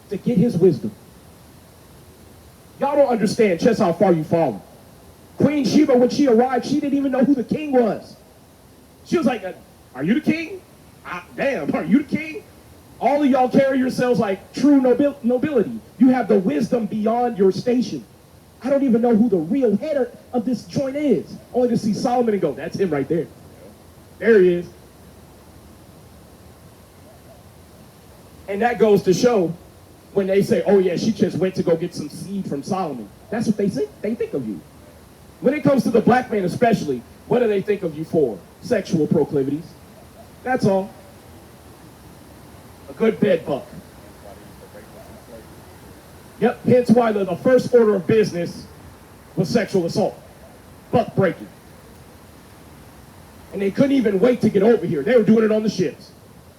to get his wisdom. Y'all don't understand just how far you've fallen. Queen Sheba, when she arrived, she didn't even know who the king was. She was like, are you the king? Damn, are you the king? All of y'all carry yourselves like true nobility. You have the wisdom beyond your station. I don't even know who the real head of this joint is. Only to see Solomon and go, that's him right there. There he is. And that goes to show when they say, oh yeah, she just went to go get some seed from Solomon. That's what they think of you. When it comes to the black man especially, what do they think of you for? Sexual proclivities. That's all. A good bed buck. Yep, hence why the first order of business was sexual assault. Buck breaking. And they couldn't even wait to get over here. They were doing it on the ships.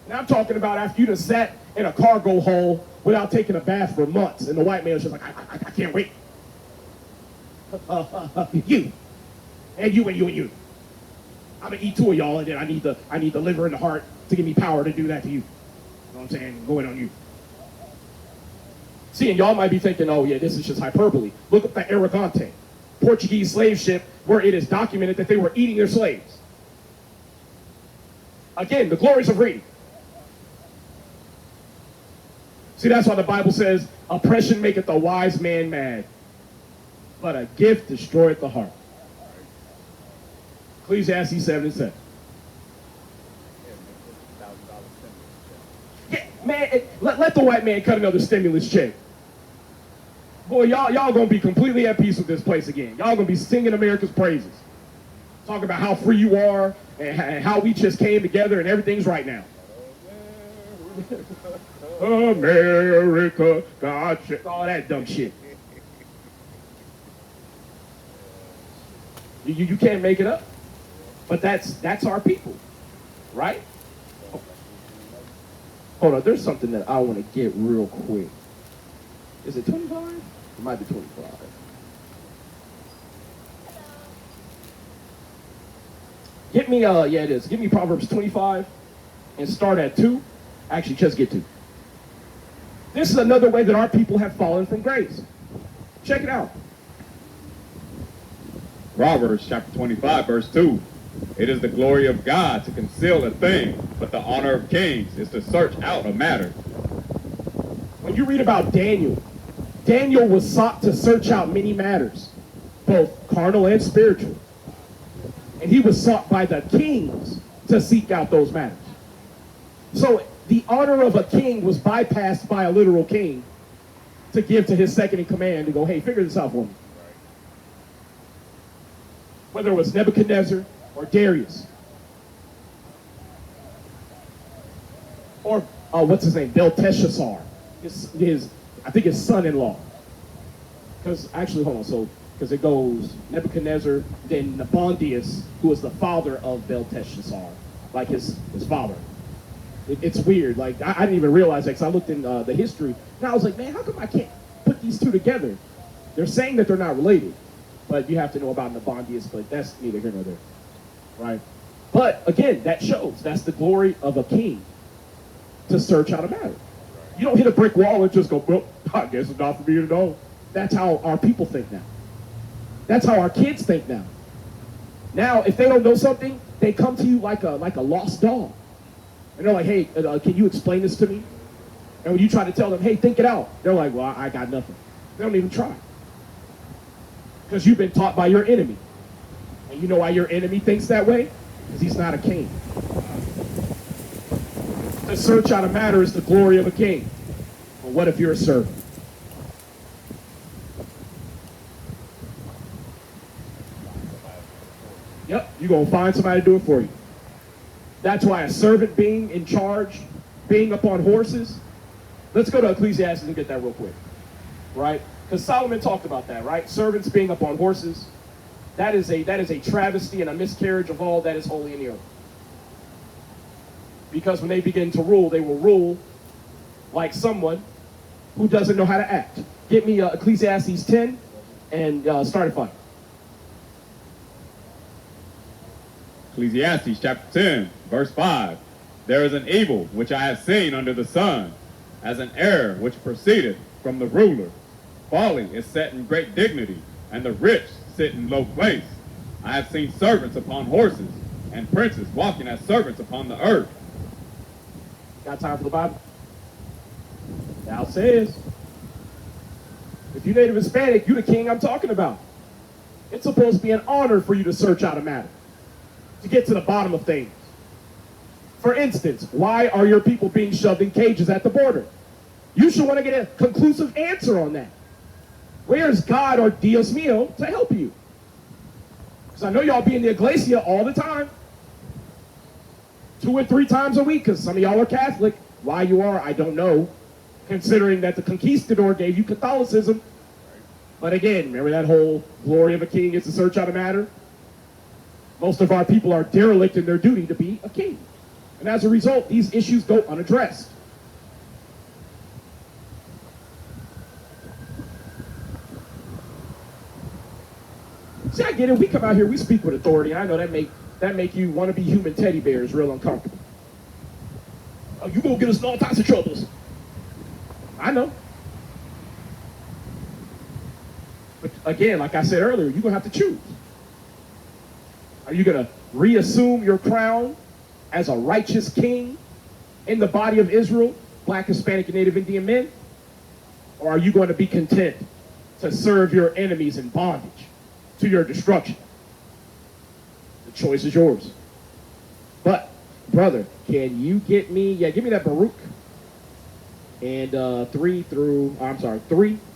And I'm talking about after you done sat in a cargo hold without taking a bath for months. And the white man was just like, I can't wait. You. And you and you and you. I'm gonna eat two of y'all, and then I need the liver and the heart to give me power to do that to you. You know what I'm saying? Going on you. See, and y'all might be thinking, oh yeah, this is just hyperbole. Look up the Aragante, Portuguese slave ship, where it is documented that they were eating their slaves. Again, the glories of reading. See, that's why the Bible says, oppression maketh a wise man mad, but a gift destroyeth the heart. Ecclesiastes 7:7. Yeah, man, let the white man cut another stimulus check. Boy, y'all gonna be completely at peace with this place again. Y'all gonna be singing America's praises. Talking about how free you are and how we just came together and everything's right now. America, God, all that dumb shit. You can't make it up. But that's our people, right? Hold on, there's something that I want to get real quick. Is it 25? It might be 25. Get me, yeah it is. Give me Proverbs 25 and start at 2. Actually, just get 2. This is another way that our people have fallen from grace. Check it out. Proverbs chapter 25, verse 2. It is the glory of God to conceal a thing, but the honor of kings is to search out a matter. When you read about Daniel, Daniel was sought to search out many matters, both carnal and spiritual. And he was sought by the kings to seek out those matters. So the honor of a king was bypassed by a literal king to give to his second in command to go, hey, figure this out for me. Whether it was Nebuchadnezzar or Darius. Or, what's his name? Belteshazzar. I think his son-in-law. Because, actually, hold on. So, because it goes Nebuchadnezzar, then Nabonidus, who was the father of Belteshazzar. Like his father. It's weird. Like, I didn't even realize that because I looked in the history. And I was like, man, how come I can't put these two together? They're saying that they're not related. But you have to know about Nabonidus, but that's neither here nor there. Right? But again, that shows that's the glory of a king to search out a matter. You don't hit a brick wall and just go, well, I guess it's not for me to know. That's how our people think now. That's how our kids think now. Now, if they don't know something, they come to you like a lost dog. And they're like, hey, can you explain this to me? And when you try to tell them, hey, think it out, they're like, well, I got nothing. They don't even try. Because you've been taught by your enemy. And you know why your enemy thinks that way? Because he's not a king. To search out a matter is the glory of a king. But what if you're a servant? Yep, you're going to find somebody to do it for you. That's why a servant being in charge, being upon horses. Let's go to Ecclesiastes and get that real quick. Right? Because Solomon talked about that, right? Servants being upon horses. That is a travesty and a miscarriage of all that is holy in the earth. Because when they begin to rule, they will rule like someone who doesn't know how to act. Get me Ecclesiastes 10 and start at 5. Ecclesiastes chapter 10, verse 5. There is an evil which I have seen under the sun, as an error which proceedeth from the ruler. Folly is set in great dignity, and the rich sit in low place. I have seen servants upon horses, and princes walking as servants upon the earth. Got time for the Bible? Thou says, if you Native Hispanic, you the king I'm talking about. It's supposed to be an honor for you to search out a matter, to get to the bottom of things. For instance, why are your people being shoved in cages at the border? You should want to get a conclusive answer on that. Where's God or Dios mío to help you? Because I know y'all be in the iglesia all the time. 2 or 3 times a week, because some of y'all are Catholic. Why you are, I don't know, considering that the conquistador gave you Catholicism. But again, remember that whole glory of a king is to search out a matter? Most of our people are derelict in their duty to be a king. And as a result, these issues go unaddressed. See, I get it. We come out here, we speak with authority. I know that make you want to be human teddy bears real uncomfortable. Oh, you gonna get us in all types of troubles. I know. But again, like I said earlier, you're gonna have to choose. Are you gonna reassume your crown as a righteous king in the body of Israel, Black, Hispanic, and Native Indian men? Or are you going to be content to serve your enemies in bondage to your destruction? The choice is yours. But, brother, can you get me, give me that Baruch and 3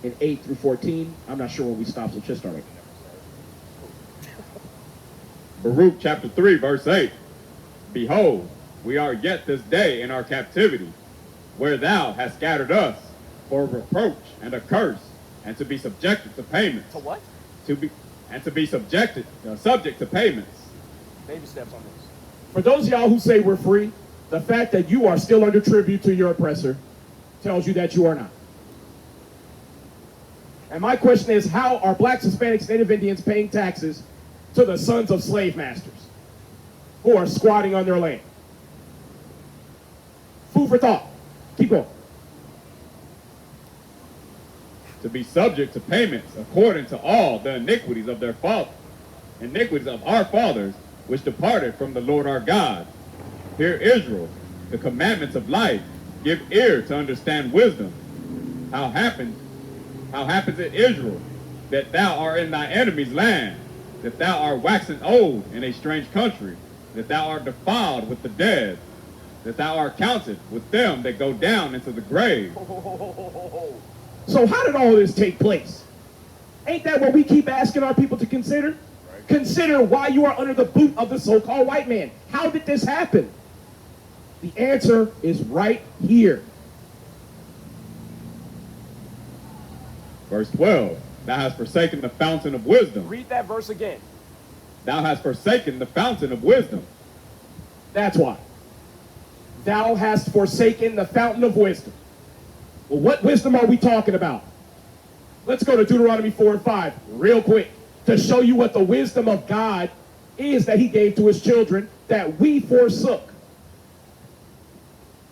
and 8 through 14. I'm not sure when we stop, so just start right now. Baruch chapter 3, verse 8. Behold, we are yet this day in our captivity, where thou hast scattered us for a reproach and a curse, and to be subjected to payments. To what? To be subject to payments. Baby steps on this. For those of y'all who say we're free, the fact that you are still under tribute to your oppressor tells you that you are not. And my question is, how are Blacks, Hispanics, Native Indians paying taxes to the sons of slave masters who are squatting on their land? Food for thought. Keep going. To be subject to payments according to all the iniquities of their fathers, iniquities of our fathers, which departed from the Lord our God. Hear Israel, the commandments of life, give ear to understand wisdom. How happens it, Israel, that thou art in thy enemy's land, that thou art waxen old in a strange country, that thou art defiled with the dead, that thou art counted with them that go down into the grave. So how did all this take place? Ain't that what we keep asking our people to consider? Right. Consider why you are under the boot of the so-called white man. How did this happen? The answer is right here. Verse 12, thou hast forsaken the fountain of wisdom. Read that verse again. Thou hast forsaken the fountain of wisdom. That's why. Thou hast forsaken the fountain of wisdom. Well, what wisdom are we talking about? Let's go to Deuteronomy 4 and 5 real quick to show you what the wisdom of God is that he gave to his children that we forsook.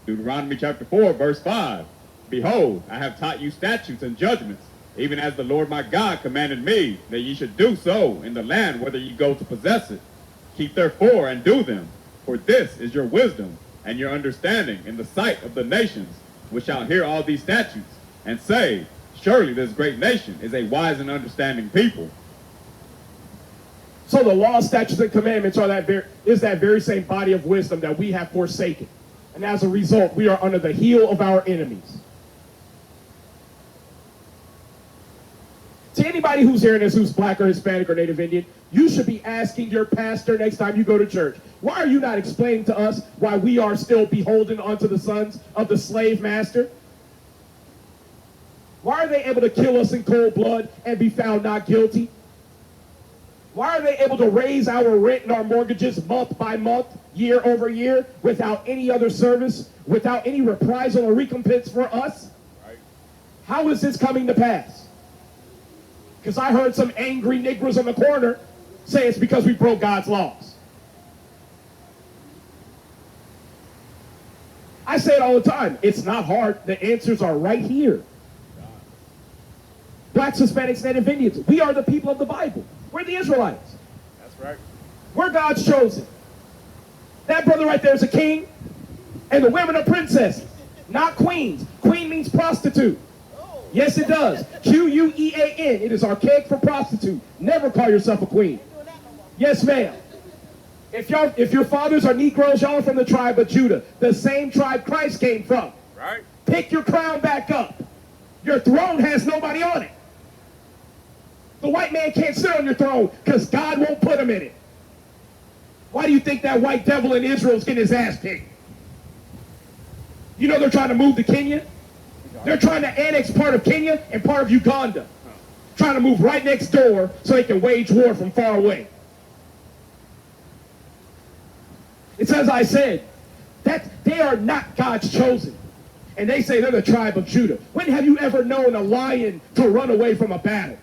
Deuteronomy chapter 4, verse 5. Behold, I have taught you statutes and judgments, even as the Lord my God commanded me, that ye should do so in the land whither ye go to possess it. Keep therefore and do them, for this is your wisdom and your understanding in the sight of the nations, which shall hear all these statutes, and say, surely this great nation is a wise and understanding people. So the law, statutes, and commandments are is that very same body of wisdom that we have forsaken. And as a result, we are under the heel of our enemies. To anybody who's hearing this, who's Black or Hispanic or Native Indian, you should be asking your pastor next time you go to church, why are you not explaining to us why we are still beholden unto the sons of the slave master? Why are they able to kill us in cold blood and be found not guilty? Why are they able to raise our rent and our mortgages month by month, year over year, without any other service, without any reprisal or recompense for us? Right. How is this coming to pass? Because I heard some angry Negroes on the corner say it's because we broke God's laws. I say it all the time. It's not hard. The answers are right here. Blacks, Hispanics, Native Indians. We are the people of the Bible. We're the Israelites. That's right. We're God's chosen. That brother right there is a king, and the women are princesses, not queens. Queen means prostitute. Yes, it does. Quean. It is archaic for prostitute. Never call yourself a queen. Yes, ma'am. If your fathers are Negroes, y'all are from the tribe of Judah, the same tribe Christ came from. Right. Pick your crown back up. Your throne has nobody on it. The white man can't sit on your throne because God won't put him in it. Why do you think that white devil in Israel is getting his ass kicked? You know they're trying to move to Kenya? They're trying to annex part of Kenya and part of Uganda. Trying to move right next door so they can wage war from far away. It's as I said, that they are not God's chosen. And they say they're the tribe of Judah. When have you ever known a lion to run away from a battle?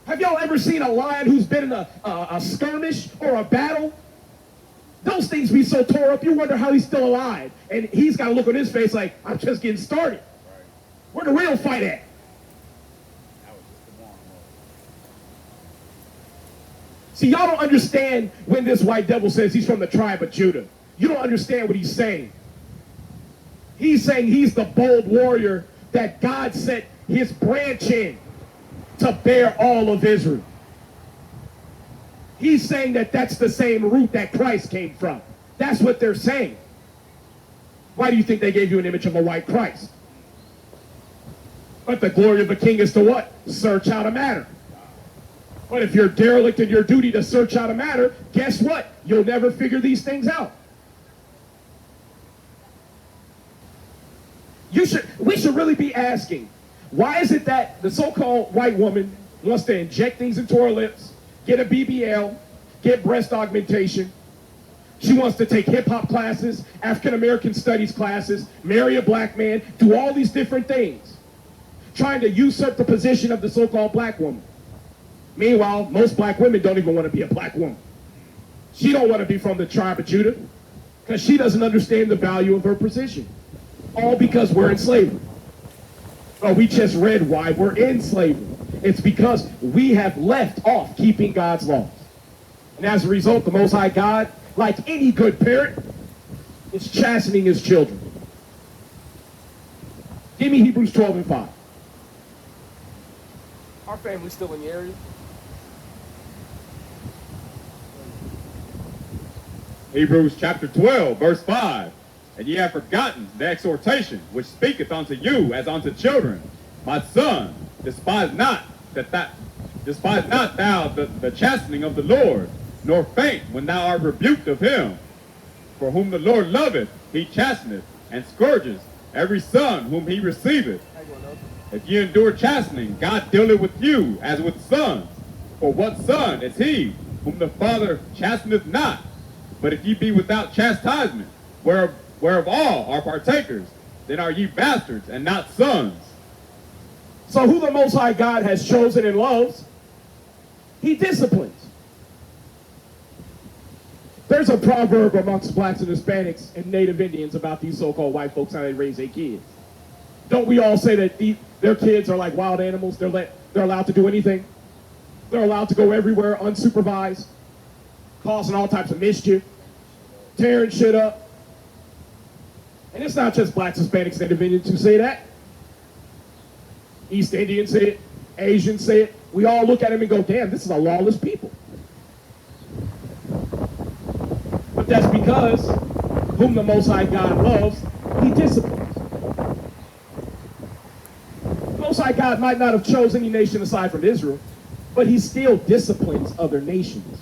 Have y'all ever seen a lion who's been in a skirmish or a battle? Those things be so tore up, you wonder how he's still alive. And he's got a look on his face like, I'm just getting started. Where the real fight at? That was just the warm up. See, y'all don't understand when this white devil says he's from the tribe of Judah. You don't understand what he's saying. He's saying he's the bold warrior that God set his branch in to bear all of Israel. He's saying that that's the same root that Christ came from. That's what they're saying. Why do you think they gave you an image of a white Christ? But the glory of the king is to what? Search out a matter. But if you're derelict in your duty to search out a matter, guess what? You'll never figure these things out. We should really be asking, why is it that the so-called white woman wants to inject things into her lips, get a BBL, get breast augmentation? She wants to take hip-hop classes, African-American studies classes, marry a black man, do all these different things, trying to usurp the position of the so-called black woman. Meanwhile, most black women don't even want to be a black woman. She don't want to be from the tribe of Judah because she doesn't understand the value of her position. All because we're in slavery. Well, we just read why we're in slavery. It's because we have left off keeping God's laws. And as a result, the Most High God, like any good parent, is chastening his children. Give me Hebrews 12:5. Our family's still in the area. Hebrews chapter 12, verse 5. And ye have forgotten the exhortation which speaketh unto you as unto children. My son, despise not thou the chastening of the Lord, nor faint when thou art rebuked of him. For whom the Lord loveth, he chasteneth, and scourges every son whom he receiveth. If ye endure chastening, God dealeth with you as with sons. For what son is he whom the Father chasteneth not? But if ye be without chastisement, whereof all are partakers, then are ye bastards and not sons. So who the Most High God has chosen and loves, he disciplines. There's a proverb amongst blacks and Hispanics and Native Indians about these so-called white folks, how they raise their kids. Don't we all say that their kids are like wild animals? They're allowed to do anything. They're allowed to go everywhere unsupervised, causing all types of mischief, tearing shit up. And it's not just blacks, Hispanics, Native Indians who say that. East Indians say it. Asians say it. We all look at them and go, damn, this is a lawless people. But that's because whom the Most High God loves, he disciplines. The Most High God might not have chosen any nation aside from Israel, but he still disciplines other nations.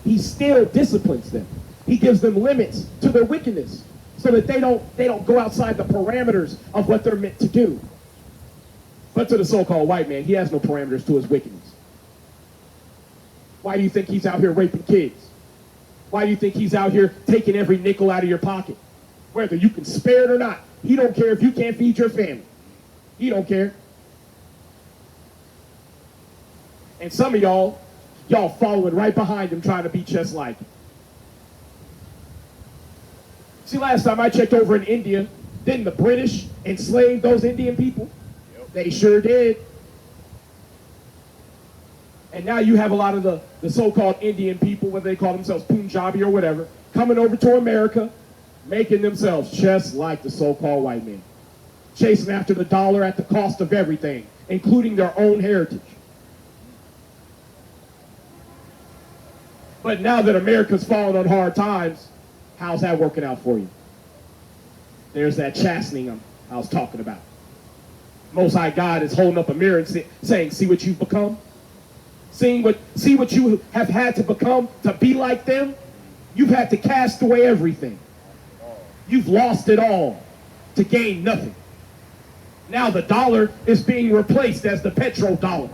He still disciplines them. He gives them limits to their wickedness so that they don't go outside the parameters of what they're meant to do. But to the so-called white man, he has no parameters to his wickedness. Why do you think he's out here raping kids? Why do you think he's out here taking every nickel out of your pocket? Whether you can spare it or not. He don't care if you can't feed your family. He don't care. And some of y'all following right behind him trying to be just like him. See, last time I checked over in India, didn't the British enslave those Indian people? Yep. They sure did. And now you have a lot of the so-called Indian people, whether they call themselves Punjabi or whatever, coming over to America, making themselves just like the so-called white men. Chasing after the dollar at the cost of everything, including their own heritage. But now that America's fallen on hard times, how's that working out for you? There's that chastening I was talking about. Most High God is holding up a mirror and saying, see what you've become? See what you have had to become to be like them? You've had to cast away everything. You've lost it all to gain nothing. Now the dollar is being replaced as the petrodollar.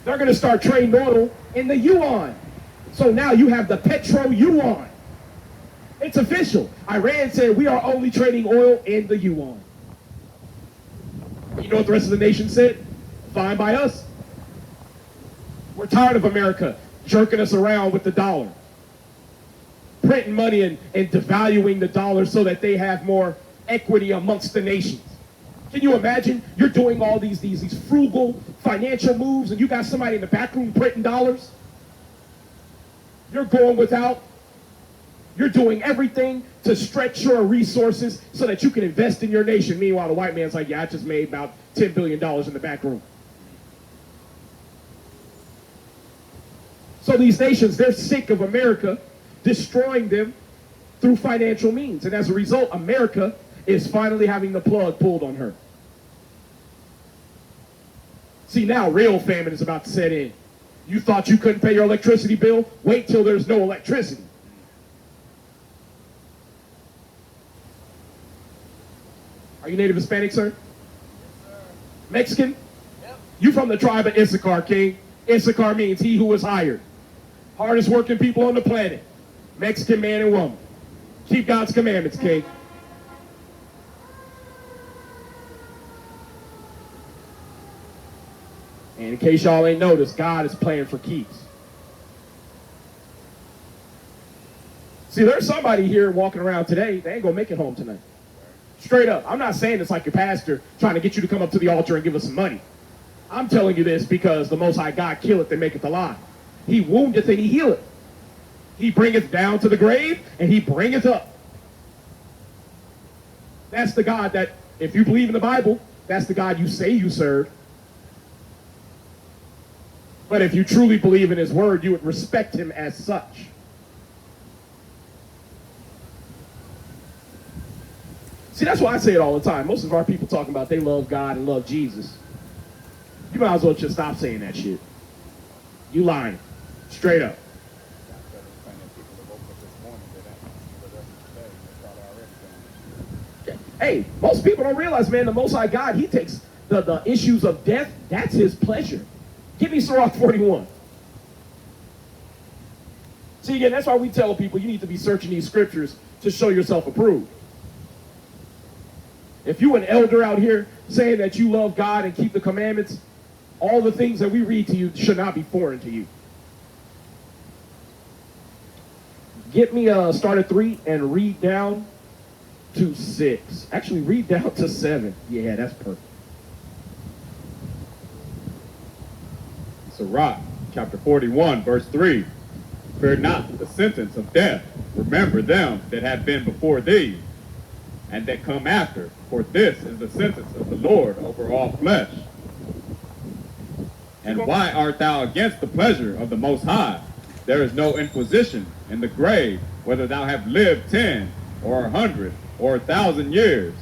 They're going to start trading oil in the yuan. So now you have the petro-yuan. It's official. Iran said we are only trading oil in the yuan. You know what the rest of the nation said? Fine by us. We're tired of America jerking us around with the dollar. Printing money and devaluing the dollar so that they have more equity amongst the nations. Can you imagine? You're doing all these frugal financial moves and you got somebody in the back room printing dollars? You're going without. You're doing everything to stretch your resources so that you can invest in your nation. Meanwhile, the white man's like, yeah, I just made about $10 billion in the back room. So these nations, they're sick of America destroying them through financial means. And as a result, America is finally having the plug pulled on her. See, now real famine is about to set in. You thought you couldn't pay your electricity bill? Wait till there's no electricity. Are you Native Hispanic, sir? Yes, sir. Mexican? Yep. You from the tribe of Issachar, King. Issachar means he who was hired. Hardest working people on the planet. Mexican man and woman. Keep God's commandments, King. And in case y'all ain't noticed, God is playing for keeps. See, there's somebody here walking around today, they ain't gonna make it home tonight. Straight up. I'm not saying it's like your pastor trying to get you to come up to the altar and give us some money. I'm telling you this because the Most High God killeth and maketh alive. He woundeth and he healeth. He bringeth down to the grave and he bringeth up. That's the God that, if you believe in the Bible, that's the God you say you serve. But if you truly believe in his word, you would respect him as such. See, that's why I say it all the time. Most of our people talking about they love God and love Jesus. You might as well just stop saying that shit. You lying. Straight up. Hey, most people don't realize, man, the Most High God, he takes the issues of death, that's his pleasure. Give me Sirach 41. See, again, that's why we tell people you need to be searching these scriptures to show yourself approved. If you an elder out here saying that you love God and keep the commandments, all the things that we read to you should not be foreign to you. Get me start at 3 and read down to 6. Actually, read down to 7. Yeah, that's perfect. Sirach, chapter 41, verse 3. Fear not the sentence of death. Remember them that have been before thee, and that come after. For this is the sentence of the Lord over all flesh. And why art thou against the pleasure of the Most High? There is no inquisition in the grave, whether thou have lived 10 or 100 or 1,000 years.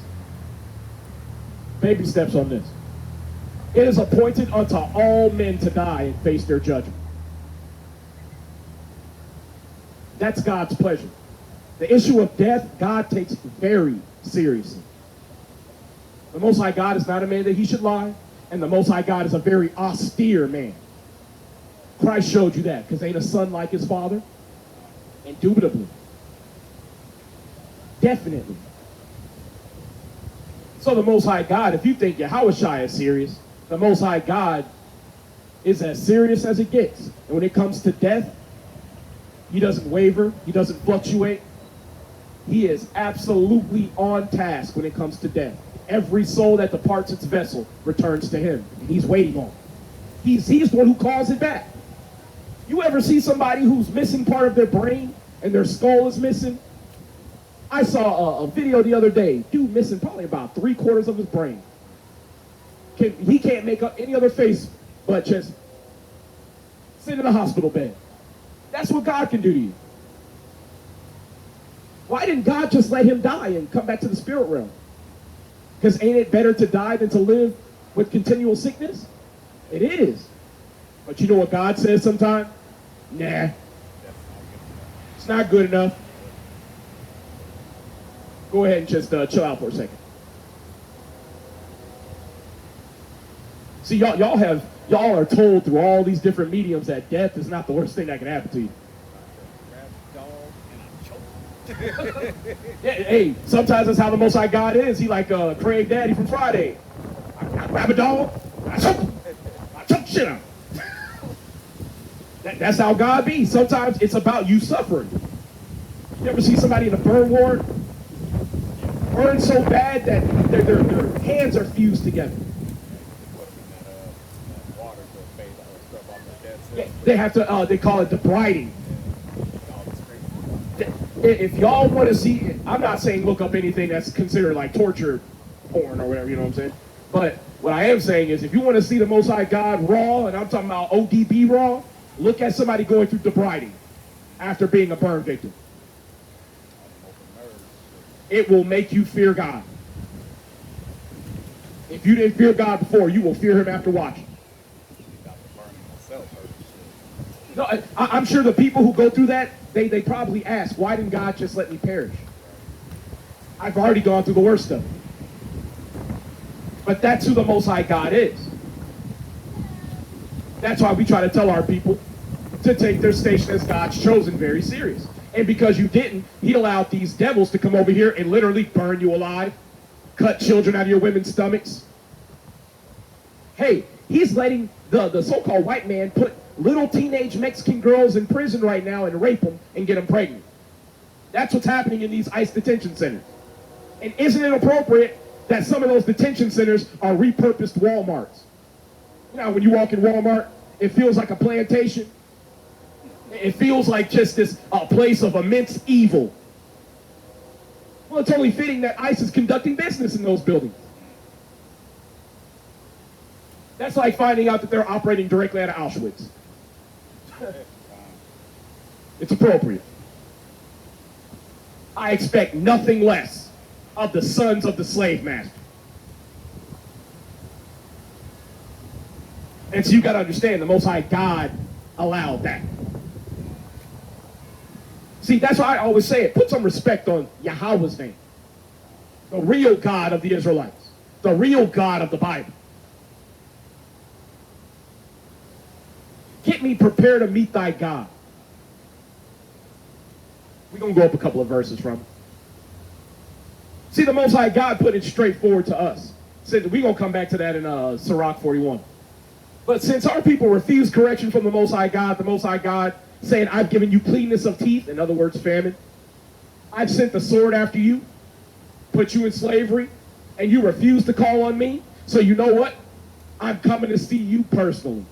Baby steps on this. It is appointed unto all men to die and face their judgment. That's God's pleasure. The issue of death, God takes very seriously. The Most High God is not a man that he should lie, and the Most High God is a very austere man. Christ showed you that, because ain't a son like his father? Indubitably. Definitely. So the Most High God, if you think Yahushua is serious, the Most High God is as serious as it gets. And when it comes to death, he doesn't waver, he doesn't fluctuate. He is absolutely on task when it comes to death. Every soul that departs its vessel returns to him, and he's waiting on it. He's the one who calls it back. You ever see somebody who's missing part of their brain and their skull is missing? I saw a video the other day. Dude missing probably about 3/4 of his brain. He can't make up any other face but just sit in a hospital bed. That's what God can do to you. Why didn't God just let him die and come back to the spirit realm? Because ain't it better to die than to live with continual sickness? It is. But you know what God says sometimes? Nah. It's not good enough. Go ahead and just chill out for a second. See, y'all are told through all these different mediums that death is not the worst thing that can happen to you. Yeah, hey, sometimes that's how the Most High God is. He like Craig Daddy from Friday. I grab a dog, I choke shit out. That's how God be. Sometimes it's about you suffering. You ever see somebody in a burn ward? Burn so bad that their hands are fused together. Yeah, they have to, they call it debriding. If y'all want to see, I'm not saying look up anything that's considered like torture porn or whatever, you know what I'm saying? But what I am saying is if you want to see the Most High God raw, and I'm talking about ODB raw, look at somebody going through debriding after being a burn victim. It will make you fear God. If you didn't fear God before, you will fear him after watching. No, I'm sure the people who go through that, they probably ask, why didn't God just let me perish? I've already gone through the worst stuff. But that's who the Most High God is. That's why we try to tell our people to take their station as God's chosen very serious. And because you didn't, he allowed these devils to come over here and literally burn you alive, cut children out of your women's stomachs. Hey, he's letting the so-called white man put little teenage Mexican girls in prison right now and rape them and get them pregnant. That's what's happening in these ICE detention centers. And isn't it appropriate that some of those detention centers are repurposed Walmarts? You know, when you walk in Walmart, it feels like a plantation. It feels like just this place of immense evil. Well, it's only fitting that ICE is conducting business in those buildings. That's like finding out that they're operating directly out of Auschwitz. It's appropriate. I expect nothing less of the sons of the slave master. And so you got to understand, the Most High God allowed that. See, that's why I always say it. Put some respect on Yahweh's name. The real God of the Israelites. The real God of the Bible. Get me prepared to meet thy God. We're going to go up a couple of verses from it. See, the Most High God put it straightforward to us. We're going to come back to that in Sirach 41. But since our people refuse correction from the Most High God saying, I've given you cleanness of teeth, in other words, famine. I've sent the sword after you, put you in slavery, and you refuse to call on me. So you know what? I'm coming to see you personally.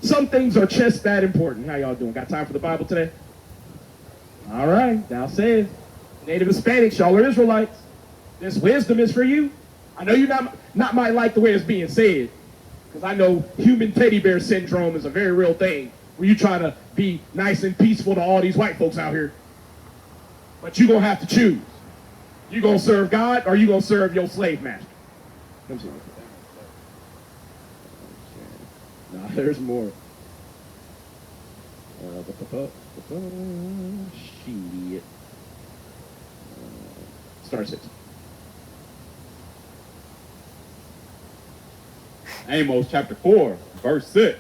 Some things are just that important. How y'all doing? Got time for the Bible today? All right, thou says. Native Hispanics, y'all are Israelites. This wisdom is for you. I know you not might like the way it's being said, because I know human teddy bear syndrome is a very real thing, where you try to be nice and peaceful to all these white folks out here. But you're going to have to choose. You going to serve God, or you going to serve your slave master? Let me see. Nah, there's more. Shit. Start 6. Amos chapter 4, verse 6.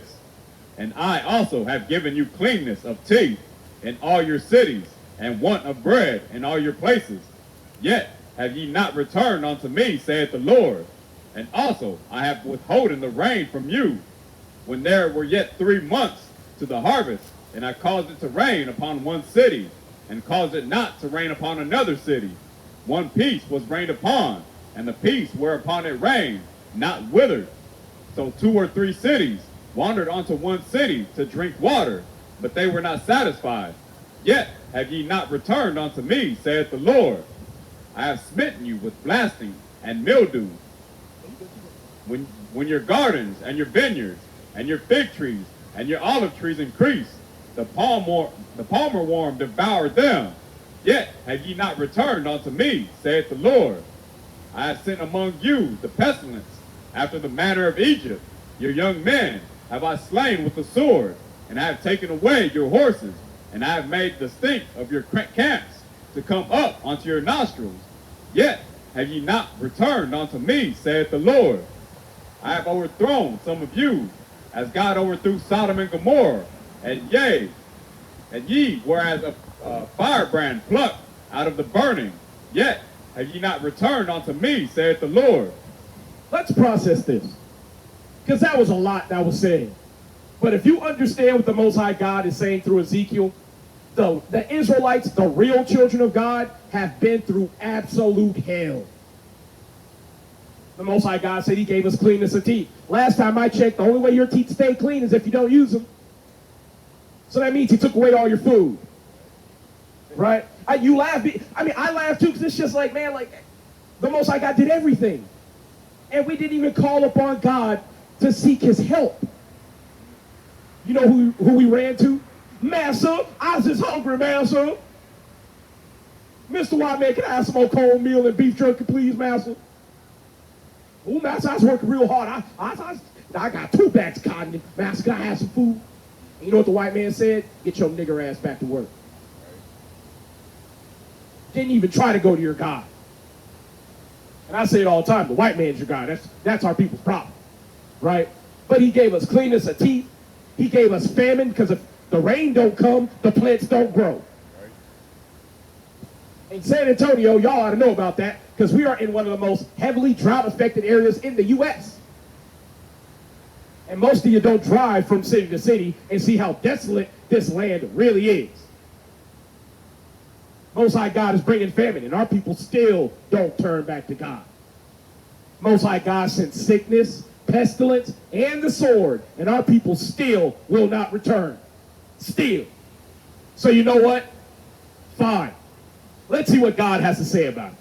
And I also have given you cleanness of teeth in all your cities, and want of bread in all your places. Yet have ye not returned unto me, saith the Lord. And also I have withholden the rain from you, when there were yet 3 months to the harvest, and I caused it to rain upon one city, and caused it not to rain upon another city. One piece was rained upon, and the piece whereupon it rained not withered. So 2 or 3 cities wandered unto one city to drink water, but they were not satisfied. Yet have ye not returned unto me, saith the Lord. I have smitten you with blasting and mildew. When your gardens and your vineyards and your fig trees and your olive trees increase, the palmer worm devoured them. Yet have ye not returned unto me, saith the Lord. I have sent among you the pestilence, after the manner of Egypt. Your young men have I slain with the sword, and I have taken away your horses, and I have made the stink of your camps to come up unto your nostrils. Yet have ye not returned unto me, saith the Lord. I have overthrown some of you, as God overthrew Sodom and Gomorrah, and ye were as a firebrand plucked out of the burning. Yet have ye not returned unto me, saith the Lord. Let's process this, because that was a lot that was said. But if you understand what the Most High God is saying through Ezekiel, the Israelites, the real children of God, have been through absolute hell. The Most High God said he gave us cleanness of teeth. Last time I checked, the only way your teeth stay clean is if you don't use them. So that means he took away all your food. Right? You laugh. I laugh too, because it's just like, man, like, the Most High God did everything. And we didn't even call upon God to seek his help. You know who we ran to? Master, I was just hungry, Master. Mr. White Man, can I have some more cold meal and beef jerky, please, Master? Oh, Master, I was working real hard. I got 2 bags of cotton. Master, can I have some food? And you know what the white man said? Get your nigger ass back to work. Didn't even try to go to your God. And I say it all the time, the white man's your God. That's our people's problem, right? But he gave us cleanness of teeth. He gave us famine, because if the rain don't come, the plants don't grow. In San Antonio, y'all ought to know about that, because we are in one of the most heavily drought-affected areas in the U.S. And most of you don't drive from city to city and see how desolate this land really is. Most High God is bringing famine, and our people still don't turn back to God. Most High God sent sickness, pestilence, and the sword, and our people still will not return. Still. So you know what? Fine. Let's see what God has to say about it.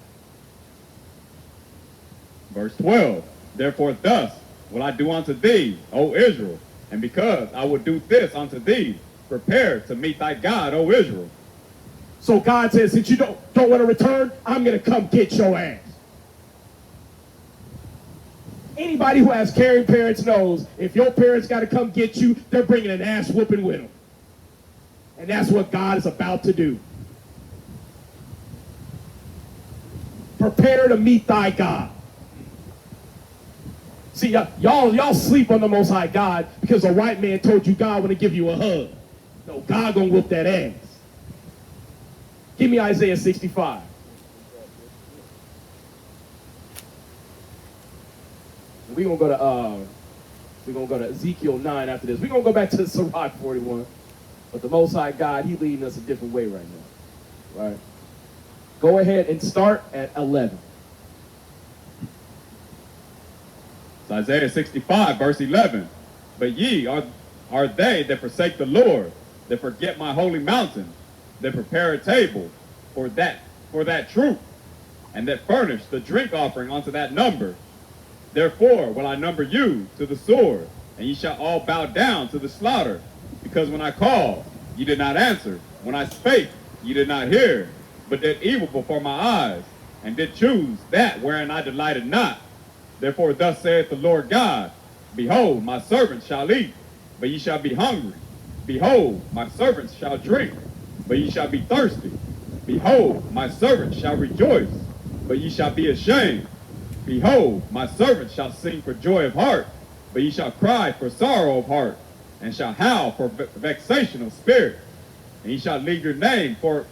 Verse 12, therefore thus will I do unto thee, O Israel, and because I will do this unto thee, prepare to meet thy God, O Israel. So God says, since you don't want to return, I'm going to come get your ass. Anybody who has caring parents knows if your parents got to come get you, they're bringing an ass whooping with them. And that's what God is about to do. Prepare to meet thy God. See, y'all sleep on the Most High God because a white man told you God want to give you a hug. No, God gonna whoop that ass. Give me Isaiah 65. We're gonna go to Ezekiel 9 after this. We're gonna go back to Sirach 41. But the Most High God, he leading us a different way right now. Right? Go ahead and start at 11. It's Isaiah 65, verse 11. But ye are they that forsake the Lord, that forget my holy mountain, that prepare a table for that troop, and that furnish the drink offering unto that number. Therefore will I number you to the sword, and ye shall all bow down to the slaughter. Because when I called, ye did not answer. When I spake, ye did not hear, but did evil before my eyes, and did choose that wherein I delighted not. Therefore thus saith the Lord God, behold, my servants shall eat, but ye shall be hungry. Behold, my servants shall drink, but ye shall be thirsty. Behold, my servants shall rejoice, but ye shall be ashamed. Behold, my servants shall sing for joy of heart, but ye shall cry for sorrow of heart, and shall howl for vexation of spirit. And ye shall leave your name for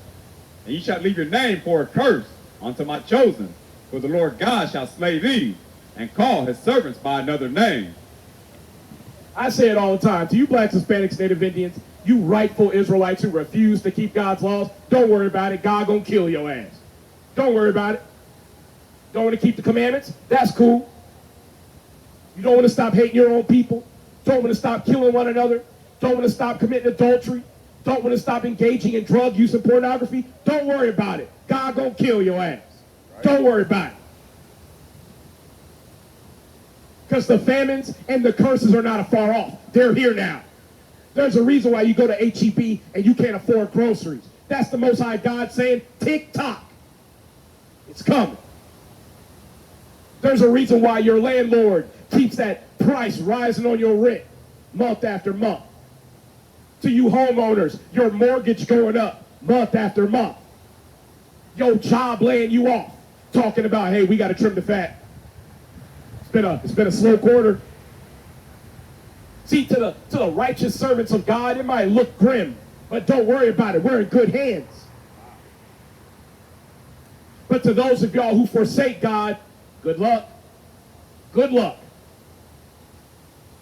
a curse unto my chosen, for the Lord God shall slay thee, and call his servants by another name. I say it all the time. To you blacks, Hispanics, Native Indians, you rightful Israelites who refuse to keep God's laws, don't worry about it. God gonna kill your ass. Don't worry about it. Don't want to keep the commandments? That's cool. You don't want to stop hating your own people. Don't want to stop killing one another. Don't want to stop committing adultery. Don't want to stop engaging in drug use and pornography. Don't worry about it. God gonna kill your ass. Right. Don't worry about it. Because the famines and the curses are not afar off. They're here now. There's a reason why you go to HEB and you can't afford groceries. That's the Most High God saying, tick-tock. It's coming. There's a reason why your landlord keeps that price rising on your rent month after month. To you homeowners, your mortgage going up month after month. Your job laying you off, talking about, hey, we got to trim the fat. It's been a slow quarter. See, to the righteous servants of God, it might look grim, but don't worry about it. We're in good hands. But to those of y'all who forsake God, good luck. Good luck.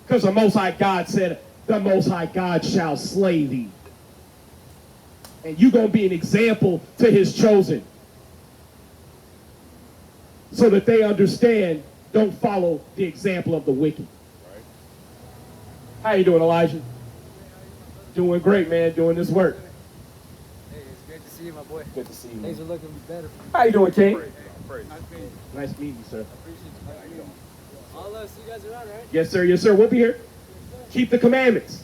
Because the Most High God said, the Most High God shall slay thee. And you're going to be an example to his chosen. So that they understand, don't follow the example of the wicked. Right. How you doing, Elijah? Doing great, man. Doing this work. Hey, it's great to see you, my boy. Good to see you. Things are looking better. How you doing, King? Praise. Nice meeting you, sir. I appreciate you. How you doing? I'll see you guys around, right? Yes, sir. Yes, sir. We'll be here. Keep the commandments.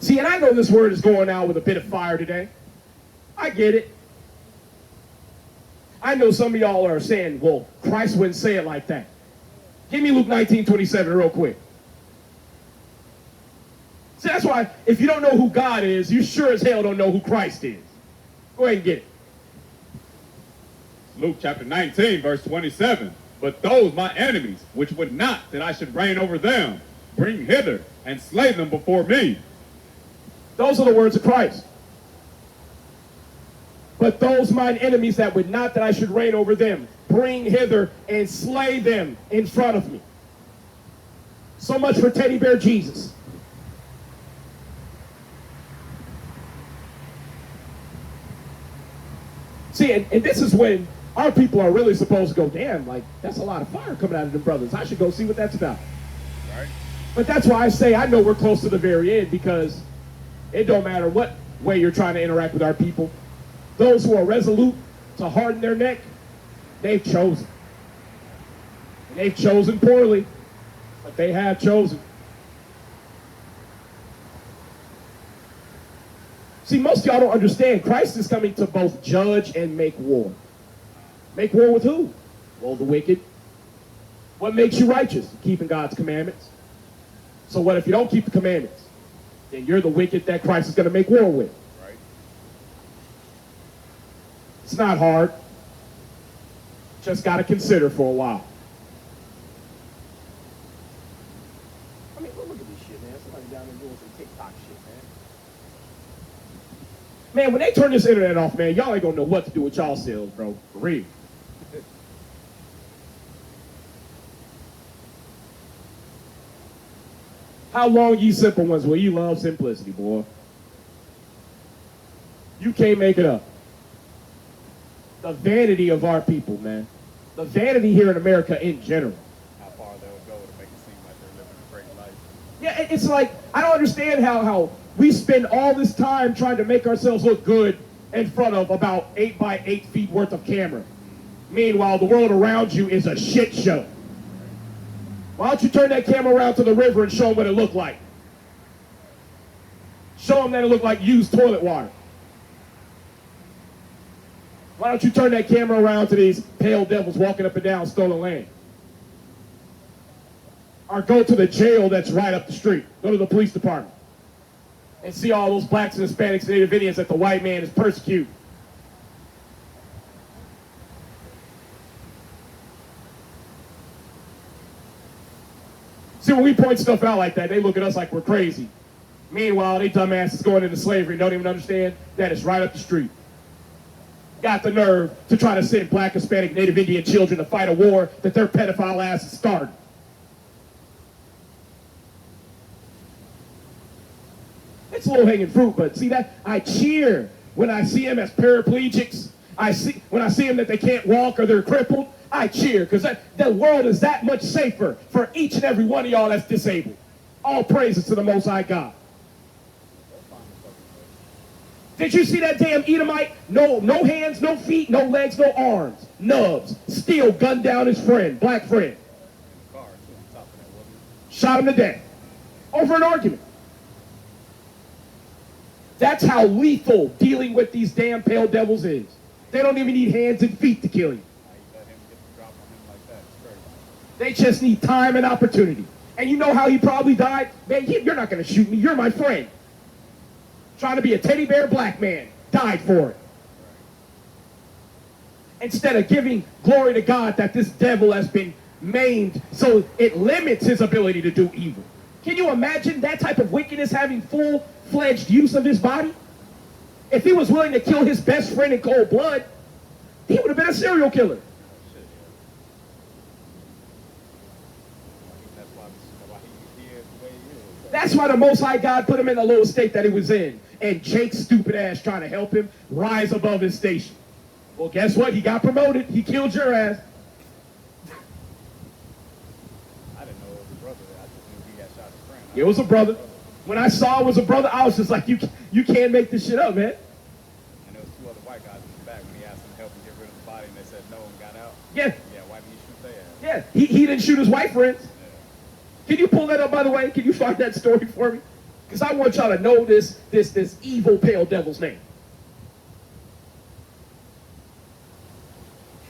See, and I know this word is going out with a bit of fire today. I get it. I know some of y'all are saying, well, Christ wouldn't say it like that. Give me Luke 19:27 real quick. See, that's why if you don't know who God is, you sure as hell don't know who Christ is. Go ahead and get it. Luke chapter 19, verse 27. But those my enemies, which would not that I should reign over them, bring hither and slay them before me. Those are the words of Christ. But those mine enemies that would not that I should reign over them, bring hither and slay them in front of me. So much for Teddy Bear Jesus. See, and this is when our people are really supposed to go, damn, like, that's a lot of fire coming out of them brothers. I should go see what that's about. Right. But that's why I say I know we're close to the very end, because it don't matter what way you're trying to interact with our people. Those who are resolute to harden their neck, they've chosen. And they've chosen poorly, but they have chosen. See, most of y'all don't understand. Christ is coming to both judge and make war. Make war with who? Well, the wicked. What makes you righteous? Keeping God's commandments. So what if you don't keep the commandments? Then you're the wicked that Christ is going to make war with. Right. It's not hard. Just got to consider for a while. I mean, look at this shit, man. Somebody down there doing some TikTok shit, man. Man, when they turn this internet off, man, y'all ain't going to know what to do with y'all selves, bro. For real. How long, ye simple ones, will you love simplicity, boy? You can't make it up. The vanity of our people, man. The vanity here in America in general. How far they'll go to make it seem like they're living a great life. Yeah, it's like, I don't understand how we spend all this time trying to make ourselves look good in front of about 8 by 8 feet worth of camera. Meanwhile, the world around you is a shit show. Why don't you turn that camera around to the river and show them what it looked like? Show them that it looked like used toilet water. Why don't you turn that camera around to these pale devils walking up and down stolen land? Or go to the jail that's right up the street. Go to the police department. And see all those blacks and Hispanics and Native Indians that the white man is persecuting. See, when we point stuff out like that, they look at us like we're crazy. Meanwhile, they dumbasses going into slavery and don't even understand that it's right up the street. Got the nerve to try to send black, Hispanic, Native Indian children to fight a war that their pedophile asses started. It's low-hanging fruit, but see that? I cheer when I see them as paraplegics. When I see them that they can't walk or they're crippled, I cheer because the world is that much safer for each and every one of y'all that's disabled. All praises to the Most High God. Did you see that damn Edomite? No hands, no feet, no legs, no arms. Nubs. Still gunned down his friend, black friend. Shot him to death. Over an argument. That's how lethal dealing with these damn pale devils is. They don't even need hands and feet to kill you. They just need time and opportunity. And you know how he probably died? Man, you're not going to shoot me. You're my friend. Trying to be a teddy bear black man. Died for it. Instead of giving glory to God that this devil has been maimed so it limits his ability to do evil. Can you imagine that type of wickedness having full-fledged use of his body? If he was willing to kill his best friend in cold blood, he would have been a serial killer. That's why the Most High God put him in the low state that he was in. And Jake's stupid ass trying to help him rise above his station. Well, guess what? He got promoted. He killed your ass. I didn't know it was a brother. I just knew he had shot his friend. It was a brother. When I saw it was a brother, I was just like, you can't make this shit up, man. And there was two other white guys in the back when he asked them to help him get rid of the body, and they said no and got out. Yeah. Yeah, why didn't he shoot their ass? Yeah, he didn't shoot his white friends. Can you pull that up, by the way? Can you find that story for me? Because I want y'all to know this evil pale devil's name.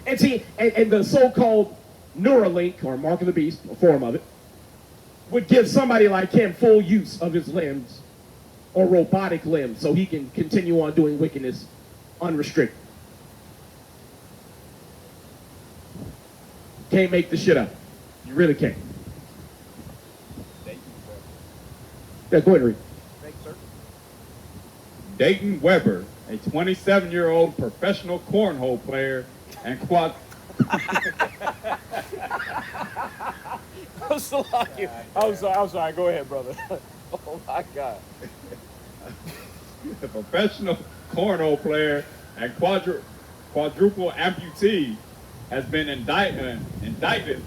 And see, and the so-called Neuralink, or Mark of the Beast, a form of it, would give somebody like him full use of his limbs, or robotic limbs, so he can continue on doing wickedness unrestricted. Can't make this shit up. You really can't. Yeah, go ahead and read. Dayton Weber, a 27-year-old professional cornhole player and quad. I'm sorry. Go ahead, brother. Oh my God. A professional cornhole player and quadruple amputee has been indicted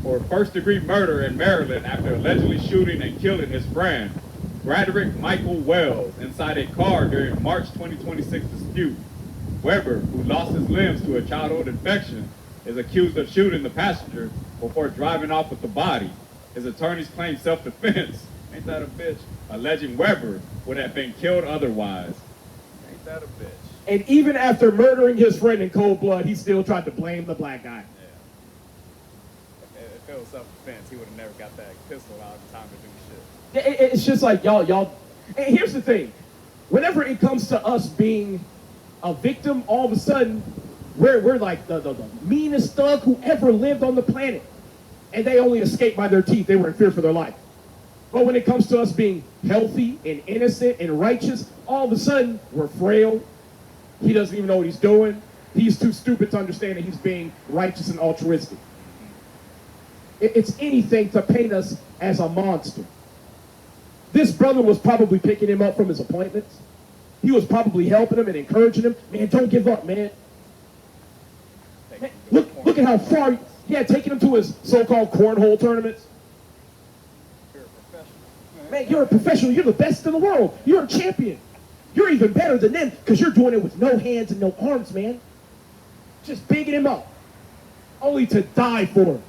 for first-degree murder in Maryland after allegedly shooting and killing his friend, Braderick Michael Wells, inside a car during a March 2026 dispute. Weber, who lost his limbs to a childhood infection, is accused of shooting the passenger before driving off with the body. His attorneys claim self-defense, ain't that a bitch, alleging Weber would have been killed otherwise. Ain't that a bitch? And even after murdering his friend in cold blood, he still tried to blame the black guy. If it was self-defense, he would have never got that pistol out in time to do shit. It's just like y'all. And here's the thing: whenever it comes to us being a victim, all of a sudden we're like the meanest thug who ever lived on the planet, and they only escaped by their teeth. They were in fear for their life. But when it comes to us being healthy and innocent and righteous, all of a sudden we're frail. He doesn't even know what he's doing. He's too stupid to understand that he's being righteous and altruistic. It's anything to paint us as a monster. This brother was probably picking him up from his appointments. He was probably helping him and encouraging him. Man, don't give up, man. Man, look at how far, taking him to his so-called cornhole tournaments. You're a professional. Man, you're a professional. You're the best in the world. You're a champion. You're even better than them because you're doing it with no hands and no arms, man. Just bigging him up. Only to die for him.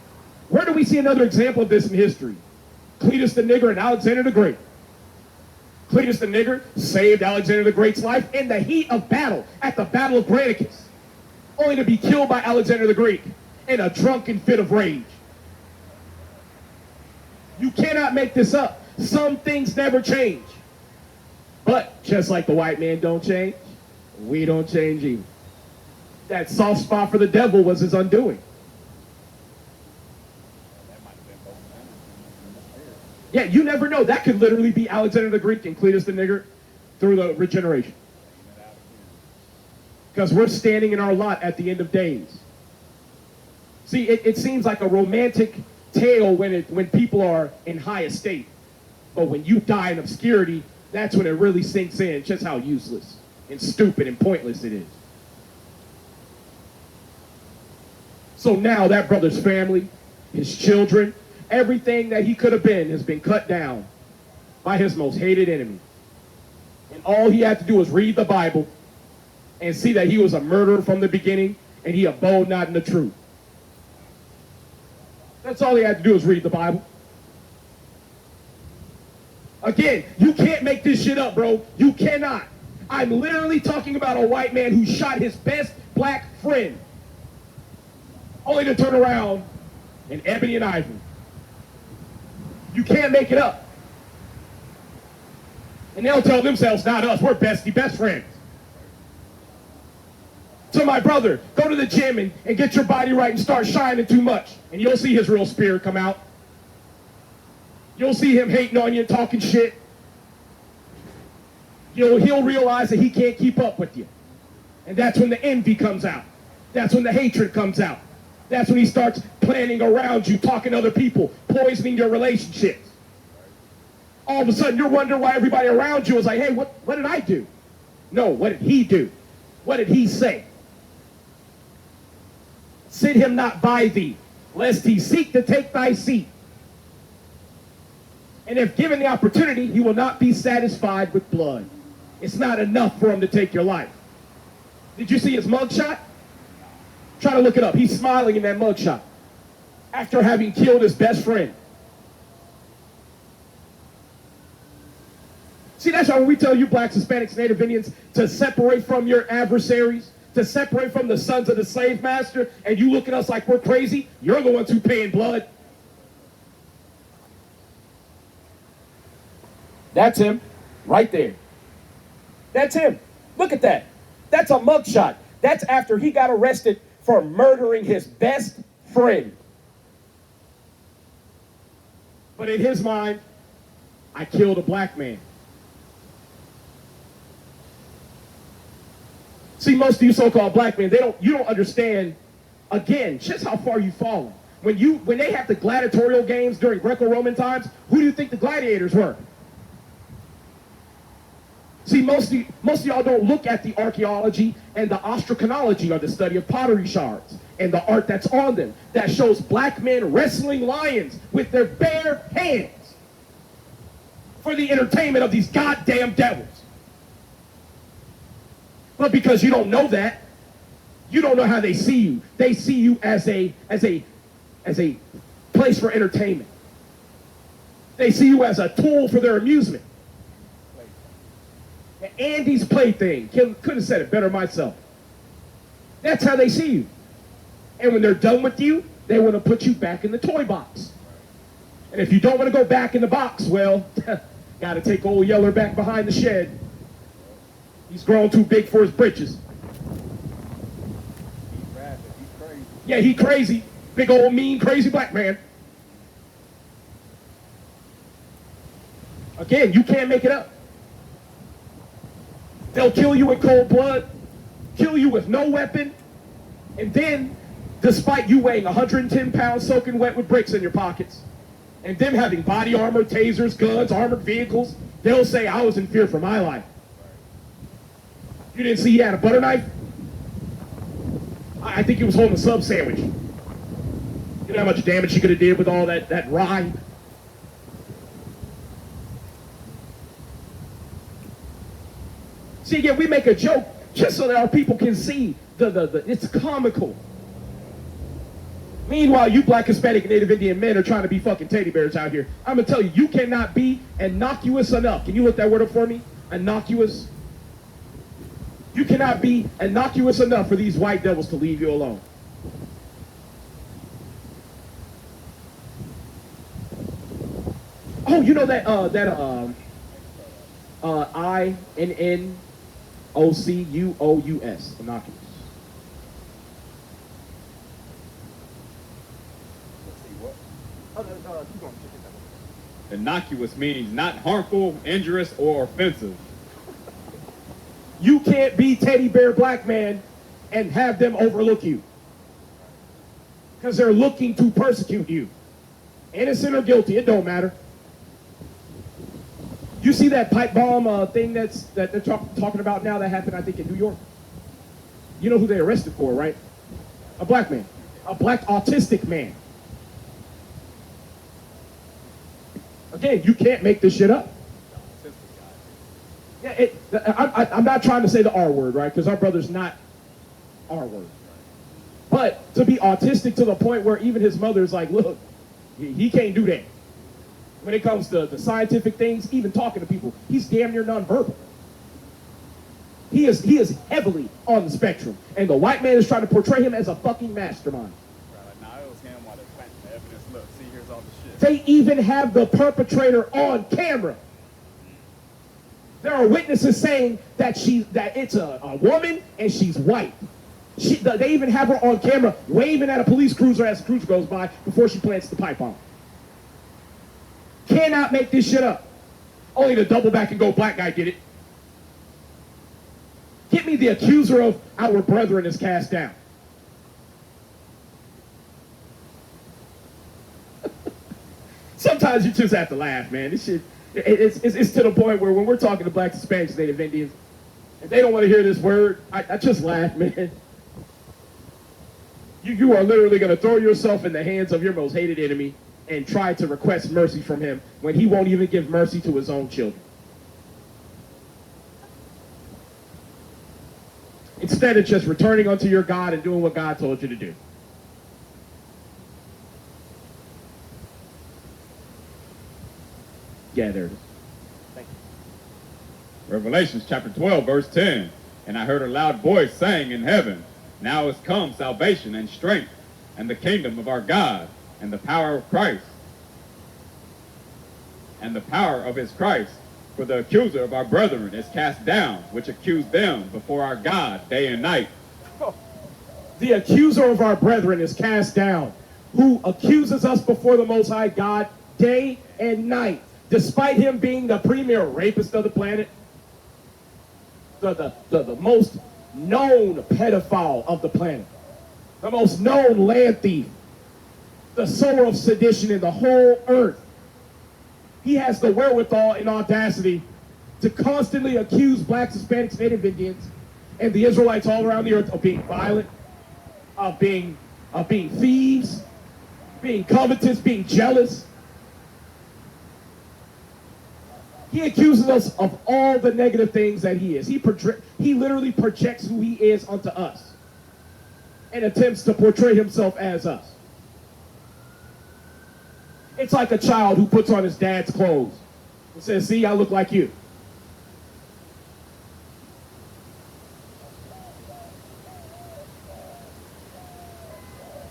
Where do we see another example of this in history? Cletus the Nigger and Alexander the Great. Cletus the Nigger saved Alexander the Great's life in the heat of battle at the Battle of Granicus, only to be killed by Alexander the Great in a drunken fit of rage. You cannot make this up. Some things never change. But just like the white man don't change, we don't change either. That soft spot for the devil was his undoing. Yeah, you never know. That could literally be Alexander the Greek and Cletus the nigger through the regeneration. Because we're standing in our lot at the end of days. See, it seems like a romantic tale when people are in high estate. But when you die in obscurity, that's when it really sinks in just how useless and stupid and pointless it is. So now that brother's family, his children, everything that he could have been has been cut down by his most hated enemy. And all he had to do was read the Bible and see that he was a murderer from the beginning and he abode not in the truth. That's all he had to do was read the Bible. Again, you can't make this shit up, bro. You cannot. I'm literally talking about a white man who shot his best black friend, only to turn around in ebony and ivory. You can't make it up. And they'll tell themselves, not us, we're best friends. To my brother, go to the gym and get your body right and start shining too much. And you'll see his real spirit come out. You'll see him hating on you and talking shit. He'll realize that he can't keep up with you. And that's when the envy comes out. That's when the hatred comes out. That's when he starts planning around you, talking to other people, poisoning your relationships. All of a sudden, you're wondering why everybody around you is like, hey, what did I do? No, what did he do? What did he say? Sit him not by thee, lest he seek to take thy seat. And if given the opportunity, he will not be satisfied with blood. It's not enough for him to take your life. Did you see his mugshot? Try to look it up. He's smiling in that mugshot after having killed his best friend. See, that's why when we tell you blacks, Hispanics, Native Indians to separate from your adversaries, to separate from the sons of the slave master, and you look at us like we're crazy, you're the ones who pay in blood. That's him, right there. That's him. Look at that. That's a mugshot. That's after he got arrested for murdering his best friend. But in his mind, I killed a black man. See, most of you so-called black men, you don't understand, again, just how far you've fallen. When they have the gladiatorial games during Greco-Roman times, who do you think the gladiators were? See, most of y'all don't look at the archaeology and the ostraconology, or the study of pottery shards, and the art that's on them, that shows black men wrestling lions with their bare hands for the entertainment of these goddamn devils. But because you don't know that, you don't know how they see you. They see you as a place for entertainment. They see you as a tool for their amusement. Andy's plaything. Couldn't have said it better myself. That's how they see you. And when they're done with you, they want to put you back in the toy box. And if you don't want to go back in the box, well, got to take old Yeller back behind the shed. He's grown too big for his britches. He's rapid. He's crazy. Yeah, he crazy. Big old mean, crazy black man. Again, you can't make it up. They'll kill you in cold blood, kill you with no weapon, and then, despite you weighing 110 pounds soaking wet with bricks in your pockets, and them having body armor, tasers, guns, armored vehicles, they'll say, I was in fear for my life. You didn't see he had a butter knife? I think he was holding a sub sandwich. You know how much damage he could have did with all that rye? See, again, we make a joke just so that our people can see it's comical. Meanwhile, you black, Hispanic, and Native Indian men are trying to be fucking teddy bears out here. I'm going to tell you, you cannot be innocuous enough. Can you look that word up for me? Innocuous? You cannot be innocuous enough for these white devils to leave you alone. Oh, you know that INNOCUOUS, innocuous. Let's see what. Keep going. Innocuous means not harmful, injurious, or offensive. You can't be teddy bear black man and have them overlook you. Because they're looking to persecute you. Innocent or guilty, it don't matter. You see that pipe bomb thing that they're talking about now that happened, I think, in New York? You know who they arrested for, right? A black man. A black autistic man. Again, you can't make this shit up. Yeah, I'm not trying to say the R word, right? Because our brother's not R word. But to be autistic to the point where even his mother's like, look, he can't do that. When it comes to the scientific things, even talking to people, he's damn near nonverbal. He is heavily on the spectrum. And the white man is trying to portray him as a fucking mastermind. Right, now it was him while they're planting the evidence. Look, see, here's all the shit. They even have the perpetrator on camera. There are witnesses saying that it's a woman and she's white. They even have her on camera waving at a police cruiser as the cruiser goes by before she plants the pipe bomb. Cannot make this shit up. Only to double back and go, black guy did it. Get me the accuser of our brethren is cast down. Sometimes you just have to laugh, man. This shit, it's to the point where when we're talking to blacks, Hispanics, Native Indians, if they don't want to hear this word, I just laugh, man. You are literally going to throw yourself in the hands of your most hated enemy and try to request mercy from him when he won't even give mercy to his own children. Instead of just returning unto your God and doing what God told you to do. Yeah, there it is. Thank you. Revelations chapter 12, verse 10. And I heard a loud voice saying in heaven, now is come salvation and strength, and the kingdom of our God, and the power of Christ, and the power of his Christ. For the accuser of our brethren is cast down, which accused them before our God day and night. The accuser of our brethren is cast down, who accuses us before the Most High God day and night, despite him being the premier rapist of the planet, the most known pedophile of the planet, the most known land thief, the sower of sedition in the whole earth. He has the wherewithal and audacity to constantly accuse blacks, Hispanics, Native Indians, and the Israelites all around the earth of being violent, of being thieves, being covetous, being jealous. He accuses us of all the negative things that he is. He literally projects who he is onto us and attempts to portray himself as us. It's like a child who puts on his dad's clothes and says, see, I look like you.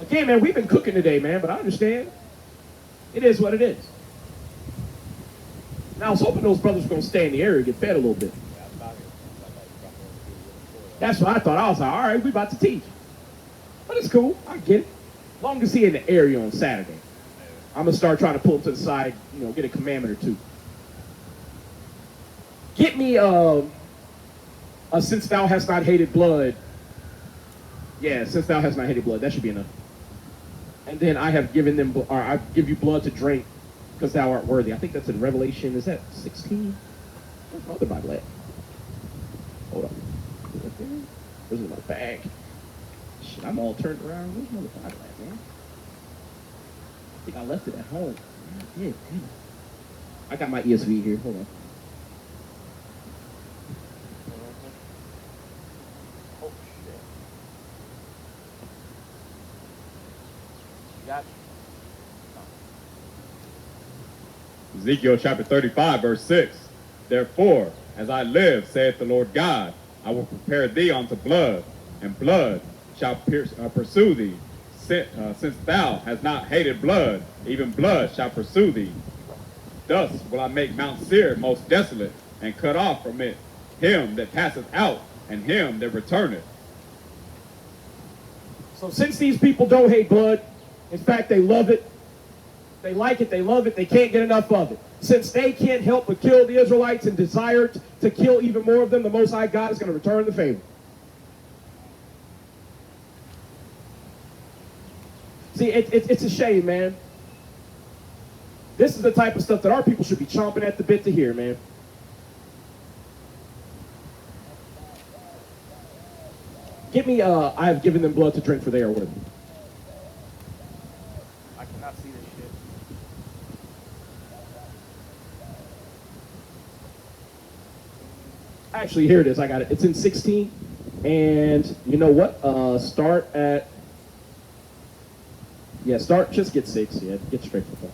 Again, man, we've been cooking today, man, but I understand. It is what it is. Now, I was hoping those brothers were going to stay in the area and get fed a little bit. That's what I thought. I was like, all right, we about to teach. But it's cool. I get it. As long as he in the area on Saturday. I'm going to start trying to pull him to the side, get a commandment or two. Get me since thou hast not hated blood. Yeah, since thou hast not hated blood. That should be enough. And then I have given them, or I give you blood to drink because thou art worthy. I think that's in Revelation. Is that 16? Where's my other Bible at? Hold on. Is that there? Where's my bag? Shit, I'm all turned around. Where's my other Bible at, man? I think I left it at home. Yeah, damn. I got my ESV here. Hold on. Oh, shit. You got it? Ezekiel chapter 35, verse 6. Therefore, as I live, saith the Lord God, I will prepare thee unto blood, and blood shall pursue thee. Since thou hast not hated blood, even blood shall pursue thee. Thus will I make Mount Seir most desolate, and cut off from it him that passeth out, and him that returneth. So since these people don't hate blood, in fact, they love it, They like it, they love it, they can't get enough of it. Since they can't help but kill the Israelites and desire to kill even more of them, the Most High God is going to return the favor. See, it's a shame, man. This is the type of stuff that our people should be chomping at the bit to hear, man. Give me, I have given them blood to drink for they are worthy. I cannot see this shit. Actually, here it is. I got it. It's in 16. And you know what? Start at... Yeah, just get 6. Yeah, get straight to the point.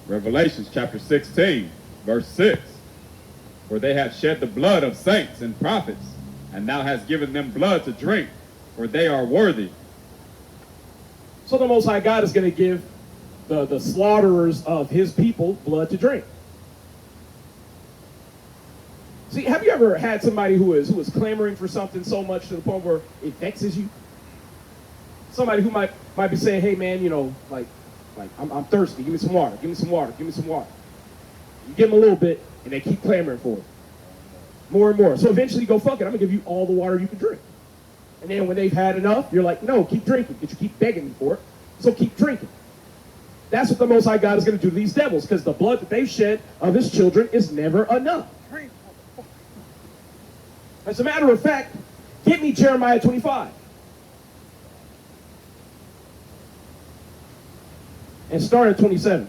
Revelations chapter 16, verse 6. For they have shed the blood of saints and prophets, and thou hast given them blood to drink, for they are worthy. So the Most High God is going to give the slaughterers of his people blood to drink. See, have you ever had somebody who is clamoring for something so much to the point where it vexes you? Somebody who might be saying, hey man, you know, like I'm thirsty, give me some water, give me some water, give me some water. You give them a little bit, and they keep clamoring for it. More and more. So eventually you go, fuck it, I'm going to give you all the water you can drink. And then when they've had enough, you're like, no, keep drinking, because you keep begging me for it. So keep drinking. That's what the Most High God is going to do to these devils, because the blood that they've shed of his children is never enough. As a matter of fact, get me Jeremiah 25. And start at 27.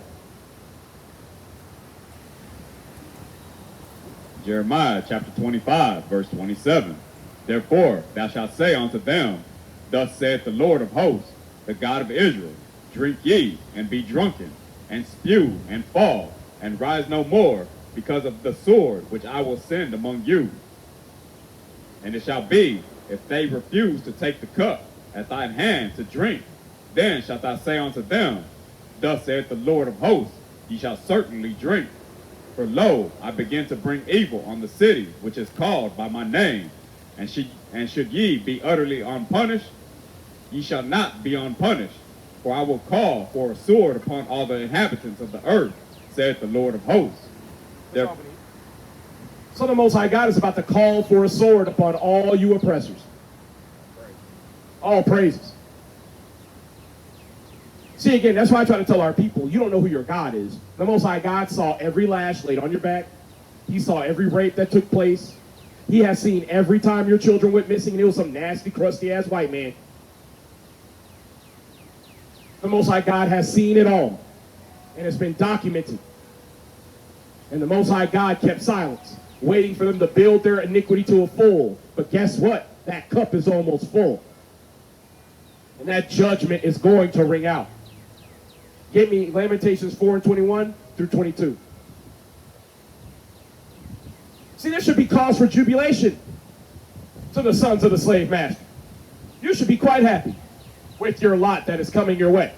Jeremiah chapter 25, verse 27. Therefore thou shalt say unto them, Thus saith the Lord of hosts, the God of Israel, Drink ye, and be drunken, and spew, and fall, and rise no more, because of the sword which I will send among you. And it shall be, if they refuse to take the cup at thine hand to drink, then shalt thou say unto them, Thus saith the Lord of hosts, Ye shall certainly drink. For lo, I begin to bring evil on the city which is called by my name. And should ye be utterly unpunished, ye shall not be unpunished. For I will call for a sword upon all the inhabitants of the earth, saith the Lord of hosts. So the Most High God is about to call for a sword upon all you oppressors. All praises. See, again, that's why I try to tell our people, you don't know who your God is. The Most High God saw every lash laid on your back. He saw every rape that took place. He has seen every time your children went missing and it was some nasty, crusty-ass white man. The Most High God has seen it all. And it's been documented. And the Most High God kept silence, waiting for them to build their iniquity to a full. But guess what? That cup is almost full. And that judgment is going to ring out. Give me Lamentations 4 and 21 through 22. See, there should be cause for jubilation to the sons of the slave master. You should be quite happy with your lot that is coming your way.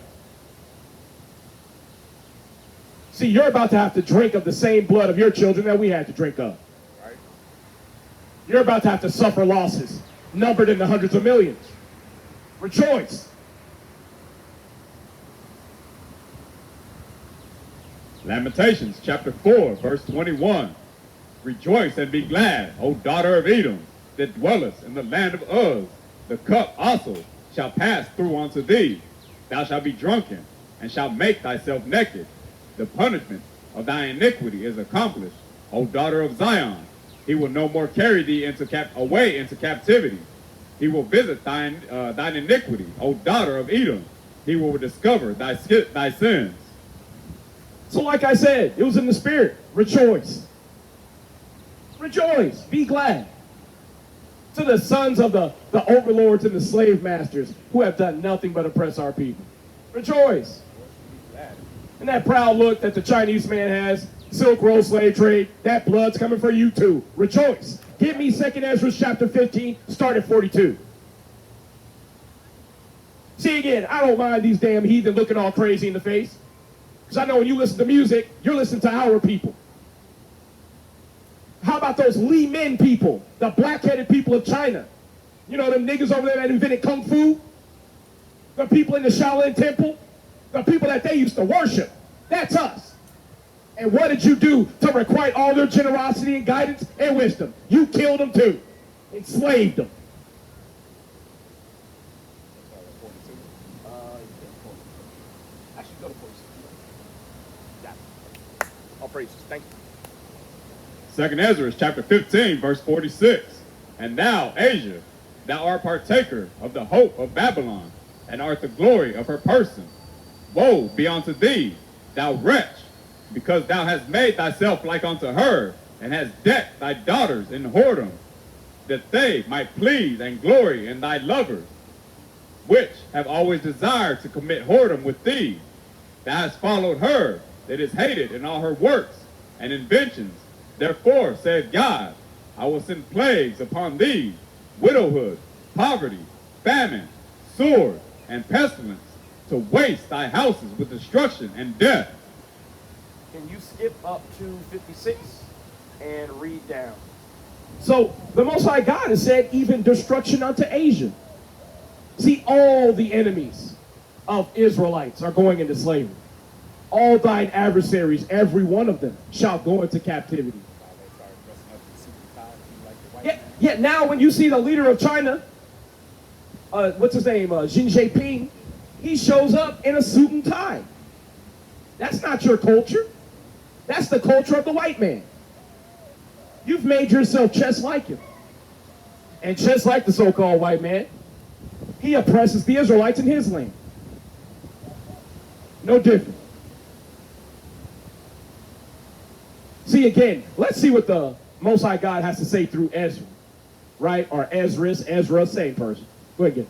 See, you're about to have to drink of the same blood of your children that we had to drink of. Right? You're about to have to suffer losses numbered in the hundreds of millions. Rejoice. Lamentations chapter 4, verse 21. Rejoice and be glad, O daughter of Edom, that dwellest in the land of Uz. The cup also shall pass through unto thee. Thou shalt be drunken, and shalt make thyself naked. The punishment of thy iniquity is accomplished, O daughter of Zion. He will no more carry thee away into captivity. He will visit thine iniquity, O daughter of Edom. He will discover thy sins. So like I said, it was in the spirit. Rejoice. Rejoice. Be glad. To the sons of the overlords and the slave masters who have done nothing but oppress our people. Rejoice. And that proud look that the Chinese man has, Silk Road slave trade, that blood's coming for you too. Rejoice. Give me 2 Ezra chapter 15, start at 42. See again, I don't mind these damn heathen looking all crazy in the face. Because I know when you listen to music, you're listening to our people. How about those Li Men people, the black-headed people of China? You know them niggas over there that invented Kung Fu? The people in the Shaolin Temple, the people that they used to worship, that's us. And what did you do to requite all their generosity and guidance and wisdom? You killed them too, enslaved them. Actually, go to 46. Got it. All praises. Thank you. Second Ezra chapter 15, verse 46. And thou, Asia, thou art partaker of the hope of Babylon, and art the glory of her person. Woe be unto thee, thou wretch, because thou hast made thyself like unto her, and hast decked thy daughters in whoredom, that they might please and glory in thy lovers, which have always desired to commit whoredom with thee. Thou hast followed her that is hated in all her works and inventions. Therefore, saith God, I will send plagues upon thee, widowhood, poverty, famine, sword, and pestilence, to waste thy houses with destruction and death. Can you skip up to 56 and read down? So the Most High God has said even destruction unto Asia. See, all the enemies of Israelites are going into slavery. All thine adversaries, every one of them, shall go into captivity. Yet now when you see the leader of China, what's his name, Xi Jinping, he shows up in a suit and tie. That's not your culture. That's the culture of the white man. You've made yourself just like him. And just like the so-called white man, he oppresses the Israelites in his land. No different. See again, let's see what the Most High God has to say through Ezra, right? Or Ezra, same person. Go ahead, get it.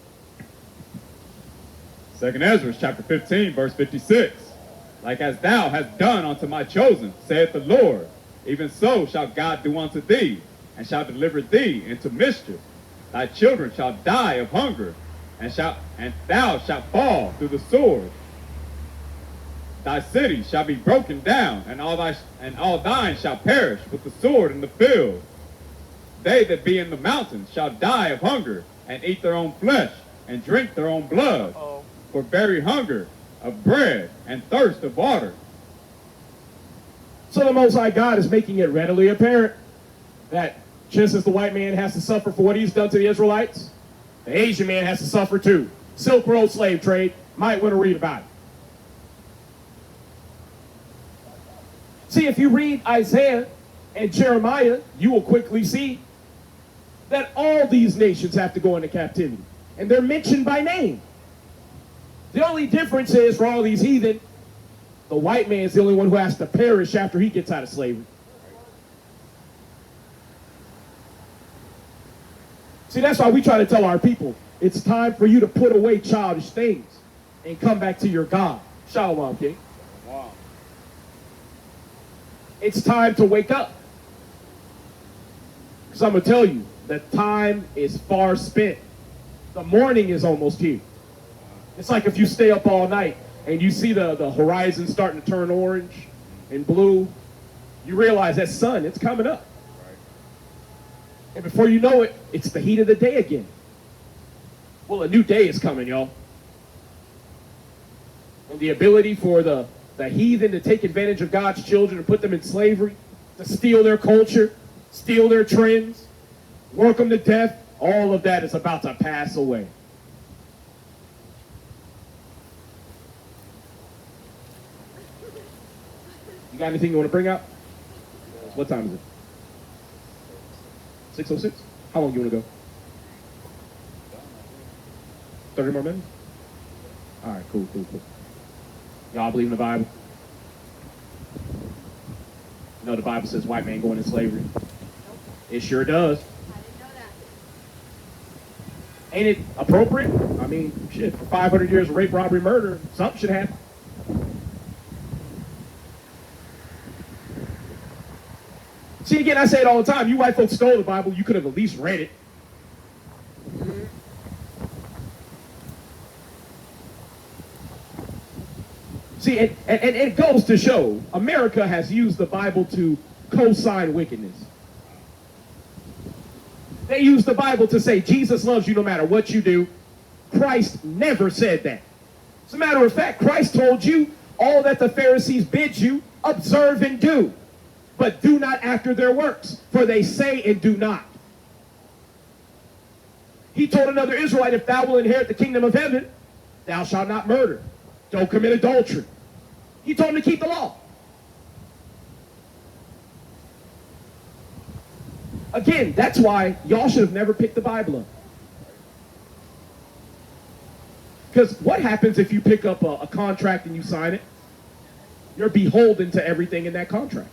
Second Ezra chapter 15, verse 56. Like as thou hast done unto my chosen, saith the Lord, even so shall God do unto thee, and shall deliver thee into mischief. Thy children shall die of hunger, and thou shalt fall through the sword. Thy cities shall be broken down, and all thine shall perish with the sword in the field. They that be in the mountains shall die of hunger, and eat their own flesh, and drink their own blood, for very hunger of bread and thirst of water. So the Most High God is making it readily apparent that just as the white man has to suffer for what he's done to the Israelites, the Asian man has to suffer too. Silk Road slave trade, might want to read about it. See, if you read Isaiah and Jeremiah, you will quickly see that all these nations have to go into captivity. And they're mentioned by name. The only difference is for all these heathen, the white man is the only one who has to perish after he gets out of slavery. See, that's why we try to tell our people, it's time for you to put away childish things and come back to your God. Shalom, King. Wow. It's time to wake up. Because I'm going to tell you, the time is far spent. The morning is almost here. It's like if you stay up all night and you see the horizon starting to turn orange and blue, you realize that sun, it's coming up. Right. And before you know it, it's the heat of the day again. Well, a new day is coming, y'all. And the ability for the heathen to take advantage of God's children and put them in slavery, to steal their culture, steal their trends, work them to death, all of that is about to pass away. You got anything you want to bring up? What time is it? 6:06? How long do you want to go? 30 more minutes? All right, cool. Y'all believe in the Bible? You know the Bible says white man going into slavery. It sure does. I didn't know that. Ain't it appropriate? I mean, shit, for 500 years of rape, robbery, murder, something should happen. See, again, I say it all the time. You white folks stole the Bible. You could have at least read it. See, and it goes to show America has used the Bible to co-sign wickedness. They use the Bible to say Jesus loves you no matter what you do. Christ never said that. As a matter of fact, Christ told you all that the Pharisees bid you, observe and do. But do not after their works, for they say and do not. He told another Israelite, if thou will inherit the kingdom of heaven, thou shalt not murder. Don't commit adultery. He told him to keep the law. Again, that's why y'all should have never picked the Bible up. Because what happens if you pick up a contract and you sign it? You're beholden to everything in that contract.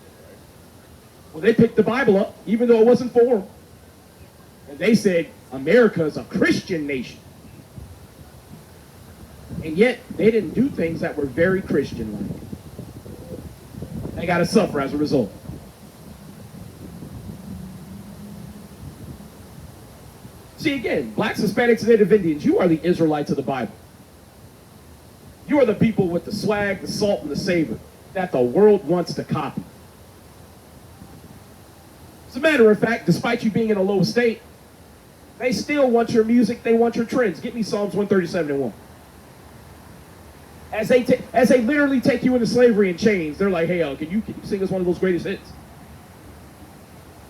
Well, they picked the Bible up, even though it wasn't for them. And they said, America is a Christian nation. And yet, they didn't do things that were very Christian-like. They got to suffer as a result. See, again, blacks, Hispanics, and Native Indians, you are the Israelites of the Bible. You are the people with the swag, the salt, and the savor that the world wants to copy. As a matter of fact, despite you being in a low state, they still want your music, they want your trends. Get me Psalms 137:1. As they literally take you into slavery in chains, they're like, hey, can you sing us one of those greatest hits?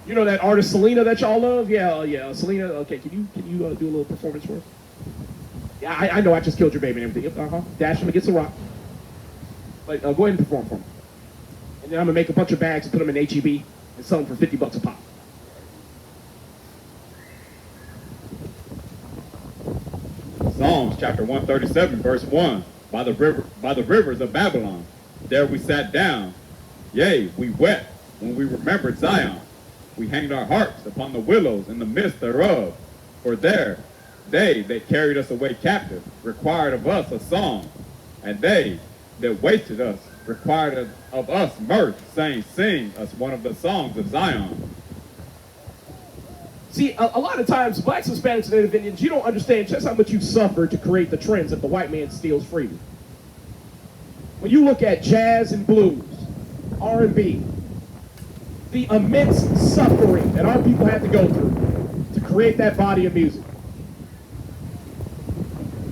You know that artist Selena that y'all love? Yeah, Selena. Okay, can you do a little performance for us? Yeah, I know I just killed your baby and everything. Dash him against the rock. But go ahead and perform for me. And then I'm gonna make a bunch of bags and put them in HEB and sell them for $50 a pop. Psalms chapter 137, verse 1. By the rivers of Babylon, there we sat down. Yea, we wept when we remembered Zion. We hanged our hearts upon the willows in the midst thereof. For there they that carried us away captive required of us a song, and they that wasted us required of us mirth, saying, sing us one of the songs of Zion. See, a lot of times, blacks, Hispanics, and Native Indians, you don't understand just how much you suffer to create the trends that the white man steals freely. When you look at jazz and blues, R&B, the immense suffering that our people had to go through to create that body of music.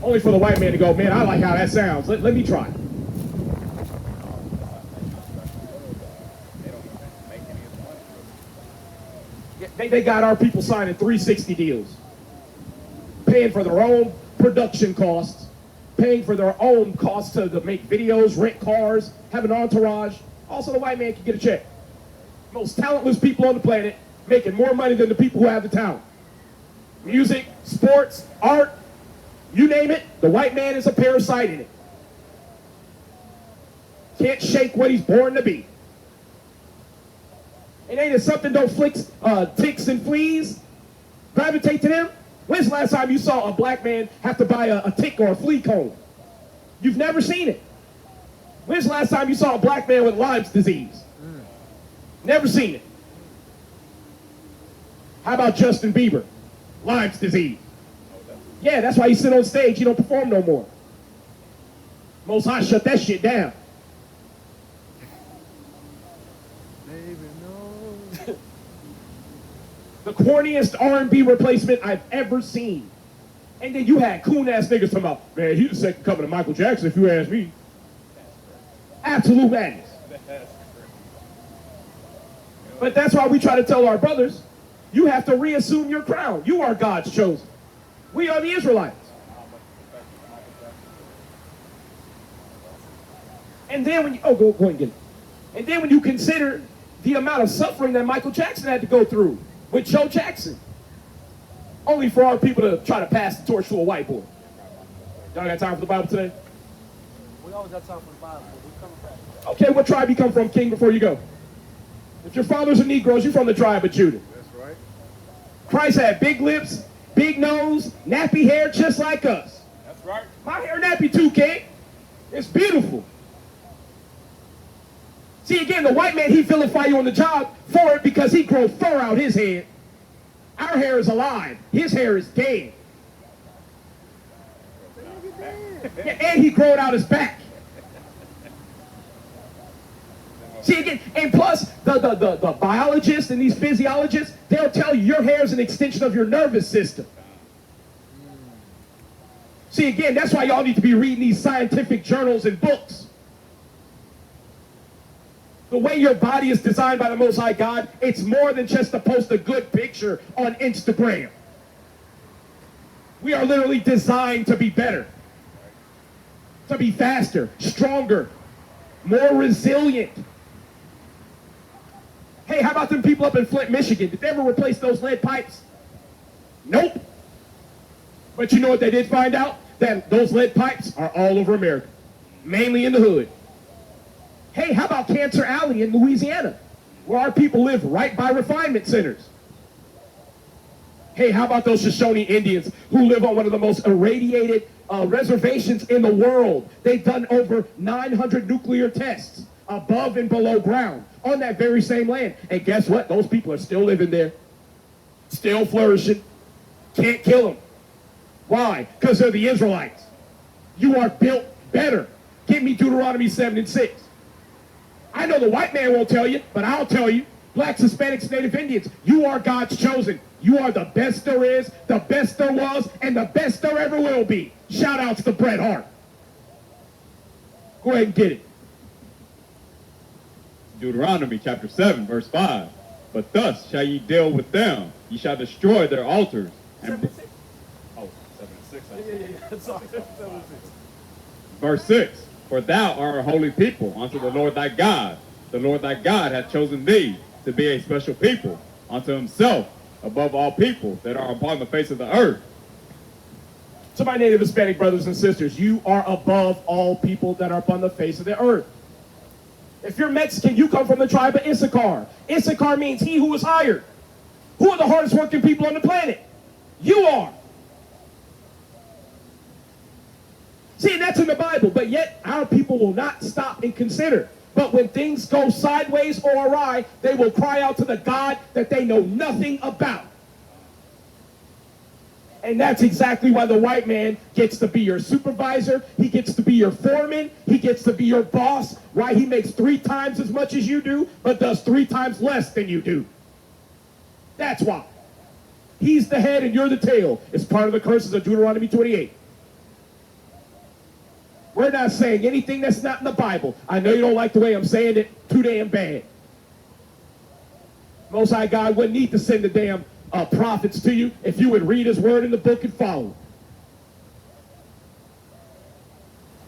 Only for the white man to go, man, I like how that sounds. Let me try it. They got our people signing 360 deals, paying for their own production costs, paying for their own costs to make videos, rent cars, have an entourage. Also, the white man can get a check. Most talentless people on the planet making more money than the people who have the talent. Music, sports, art, you name it, the white man is a parasite in it. Can't shake what he's born to be. And ain't it something don't ticks and fleas gravitate to them? When's the last time you saw a black man have to buy a tick or a flea comb? You've never seen it. When's the last time you saw a black man with Lyme's disease? Never seen it. How about Justin Bieber? Lyme's disease. Yeah, that's why he sit on stage, he don't perform no more. Most High shut that shit down. The corniest R&B replacement I've ever seen. And then you had coon-ass niggas talking about, man, he's the second coming to Michael Jackson, if you ask me. Absolute madness. But that's why we try to tell our brothers, you have to reassume your crown. You are God's chosen. We are the Israelites. And then when you, go ahead and get it. And then when you consider the amount of suffering that Michael Jackson had to go through with Joe Jackson, only for our people to try to pass the torch to a white boy. Y'all got time for the Bible today? We always got time for the Bible, but we're coming back. Okay, what tribe you come from, King, before you go? If your fathers are Negroes, you're from the tribe of Judah. That's right. Christ had big lips, big nose, nappy hair, just like us. That's right. My hair nappy too, King. It's beautiful. See, again, the white man, he vilify you on the job for it because he grows fur out his head. Our hair is alive. His hair is dead. Yeah, and he growed out his back. See, again, and plus, the biologists and these physiologists, they'll tell you your hair is an extension of your nervous system. See, again, that's why y'all need to be reading these scientific journals and books. The way your body is designed by the Most High God, it's more than just to post a good picture on Instagram. We are literally designed to be better, to be faster, stronger, more resilient. Hey, how about them people up in Flint, Michigan? Did they ever replace those lead pipes? Nope. But you know what they did find out? That those lead pipes are all over America, mainly in the hood. Hey, how about Cancer Alley in Louisiana, where our people live right by refinement centers? Hey, how about those Shoshone Indians who live on one of the most irradiated reservations in the world? They've done over 900 nuclear tests above and below ground on that very same land. And guess what? Those people are still living there, still flourishing. Can't kill them. Why? Because they're the Israelites. You are built better. Give me Deuteronomy 7 and 6. I know the white man won't tell you, but I'll tell you. Blacks, Hispanics, Native Indians, you are God's chosen. You are the best there is, the best there was, and the best there ever will be. Shout outs to Bret Hart. Go ahead and get it. Deuteronomy chapter 7, verse 5. But thus shall ye deal with them. Ye shall destroy their altars. And oh, 7 and 6. Verse 6. For thou art a holy people unto the Lord thy God. The Lord thy God hath chosen thee to be a special people unto himself above all people that are upon the face of the earth. To my Native Hispanic brothers and sisters, you are above all people that are upon the face of the earth. If you're Mexican, you come from the tribe of Issachar. Issachar means he who is hired. Who are the hardest working people on the planet? You are. See, that's in the Bible, but yet our people will not stop and consider. But when things go sideways or awry, they will cry out to the God that they know nothing about. And that's exactly why the white man gets to be your supervisor. He gets to be your foreman. He gets to be your boss. Why? He makes 3 times as much as you do, but does 3 times less than you do. That's why. He's the head and you're the tail. It's part of the curses of Deuteronomy 28. We're not saying anything that's not in the Bible. I know you don't like the way I'm saying it. Too damn bad. Most High God wouldn't need to send the damn prophets to you if you would read his word in the book and follow.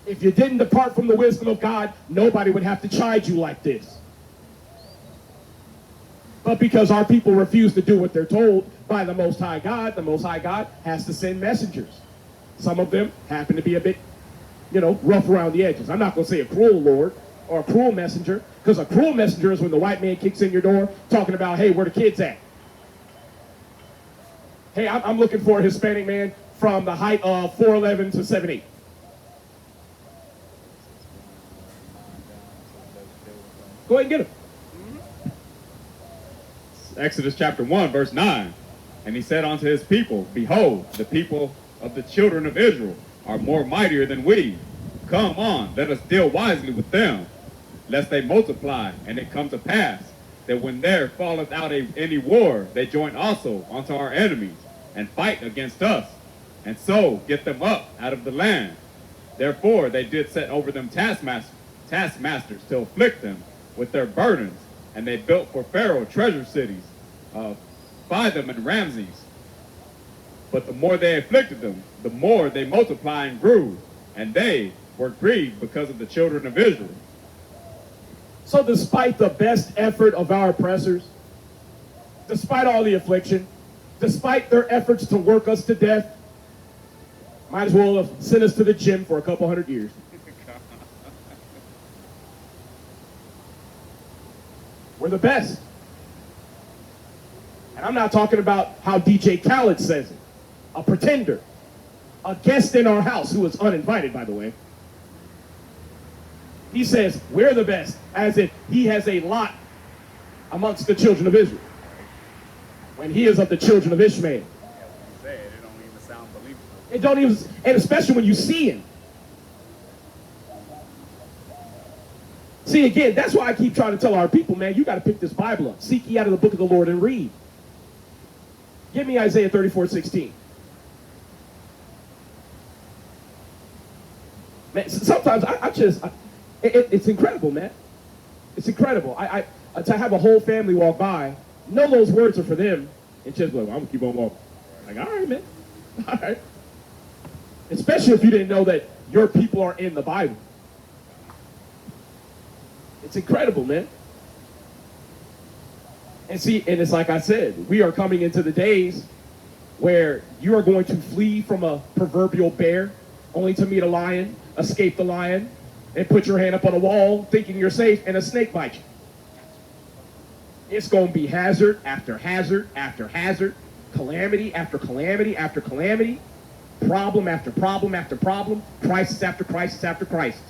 If you didn't depart from the wisdom of God, nobody would have to chide you like this. But because our people refuse to do what they're told by the Most High God has to send messengers. Some of them happen to be a bit, rough around the edges. I'm not going to say a cruel Lord or a cruel messenger, because a cruel messenger is when the white man kicks in your door talking about, hey, where the kids at? Hey, I'm looking for a Hispanic man from the height of 4'11" to 7'8". Go ahead and get him. Exodus chapter 1, verse 9. And he said unto his people, Behold, the people of the children of Israel are more mightier than we. Come on, let us deal wisely with them, lest they multiply, and it come to pass that when there falleth out any war, they join also unto our enemies, and fight against us, and so get them up out of the land. Therefore they did set over them taskmasters to afflict them with their burdens, and they built for Pharaoh treasure cities, Pithom and Ramses. But the more they afflicted them, the more they multiplied and grew, and they were grieved because of the children of Israel. So despite the best effort of our oppressors, despite all the affliction, despite their efforts to work us to death, might as well have sent us to the gym for a couple 100 years. We're the best. And I'm not talking about how DJ Khaled says it. A pretender. A guest in our house who was uninvited, by the way. He says, we're the best, as if he has a lot amongst the children of Israel, when he is of the children of Ishmael. Yeah, when you say it, it don't even sound believable. It don't even, and especially when you see him. See, again, that's why I keep trying to tell our people, man, you got to pick this Bible up. Seek ye out of the book of the Lord and read. Give me Isaiah 34:16. Man, sometimes it's incredible, man. It's incredible. To have a whole family walk by, know those words are for them, and just like, I'm gonna keep on walking. Like, all right, man, all right. Especially if you didn't know that your people are in the Bible. It's incredible, man. And see, and it's like I said, we are coming into the days where you are going to flee from a proverbial bear only to meet a lion, escape the lion, and put your hand up on a wall thinking you're safe, and a snake bites you. It's going to be hazard after hazard after hazard, calamity after calamity after calamity, problem after problem after problem, crisis after crisis after crisis.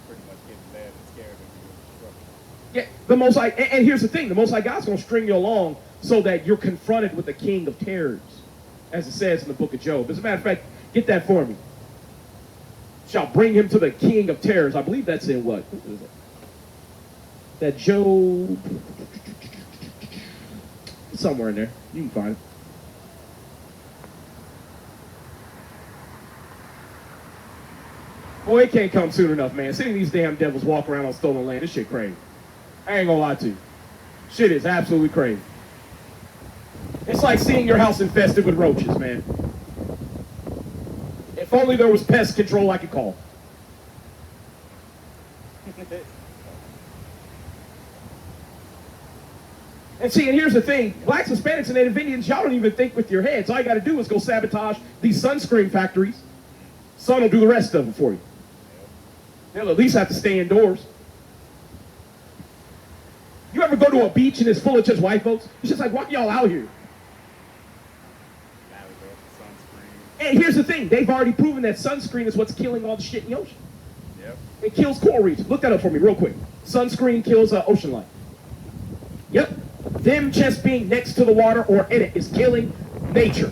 Pretty much getting bad and scared of your destruction. Yeah, the Most High, and here's the thing, the Most High God's going to string you along so that you're confronted with the king of terrors, as it says in the book of Job. As a matter of fact, get that for me. Shall bring him to the king of terrors. I believe that's in what? What is it? That Job, somewhere in there. You can find it. Boy, it can't come soon enough, man. Seeing these damn devils walk around on stolen land, this shit crazy. I ain't gonna lie to you. Shit is absolutely crazy. It's like seeing your house infested with roaches, man. If only there was pest control I could call. And see, and here's the thing. Blacks, Hispanics, and Native Indians, y'all don't even think with your heads. All you got to do is go sabotage these sunscreen factories. Sun will do the rest of it for you. They'll at least have to stay indoors. You ever go to a beach and it's full of just white folks? It's just like, what y'all out here? And here's the thing. They've already proven that sunscreen is what's killing all the shit in the ocean. Yep. It kills coral reefs. Look that up for me real quick. Sunscreen kills ocean life. Yep. Them just being next to the water or in it is killing nature.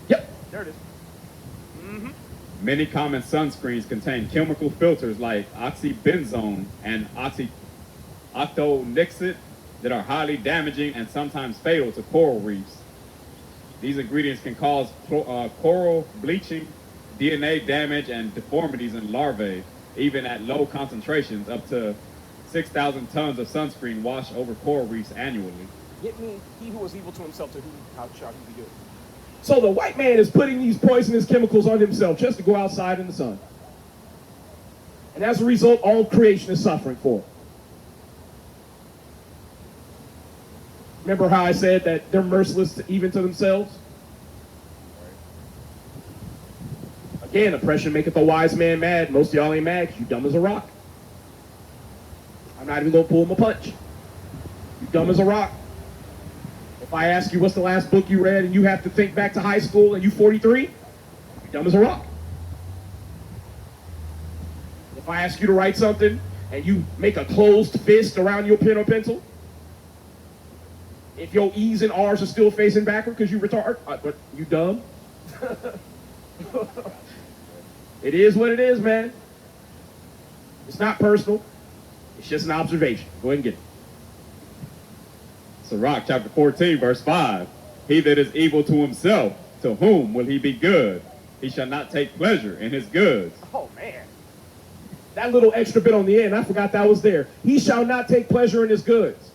Yep. There it is. Many common sunscreens contain chemical filters like oxybenzone and octonixid that are highly damaging and sometimes fatal to coral reefs. These ingredients can cause coral bleaching, DNA damage, and deformities in larvae, even at low concentrations. Up to 6,000 tons of sunscreen wash over coral reefs annually. Get me, he who was evil to himself, to whom how shall he be good? So the white man is putting these poisonous chemicals on himself just to go outside in the sun. And as a result, all creation is suffering for it. Remember how I said that they're merciless even to themselves? Again, oppression maketh a wise man mad. Most of y'all ain't mad because you dumb as a rock. I'm not even going to pull him a punch. You dumb as a rock. If I ask you what's the last book you read and you have to think back to high school and you 43, you're dumb as a rock. If I ask you to write something and you make a closed fist around your pen or pencil, if your E's and R's are still facing backward because you retard, but you dumb. It is what it is, man. It's not personal. It's just an observation. Go ahead and get it. Sirach chapter 14, verse 5. He that is evil to himself, to whom will he be good? He shall not take pleasure in his goods. Oh, man. That little extra bit on the end, I forgot that was there. He shall not take pleasure in his goods.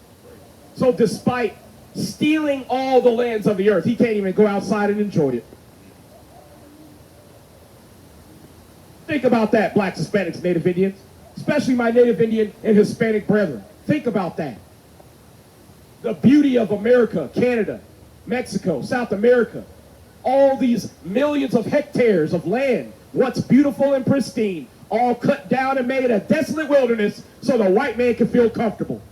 So despite stealing all the lands of the earth, he can't even go outside and enjoy it. Think about that, blacks, Hispanics, Native Indians, especially my Native Indian and Hispanic brethren. Think about that. The beauty of America, Canada, Mexico, South America, all these millions of hectares of land, what's beautiful and pristine, all cut down and made a desolate wilderness so the white man can feel comfortable.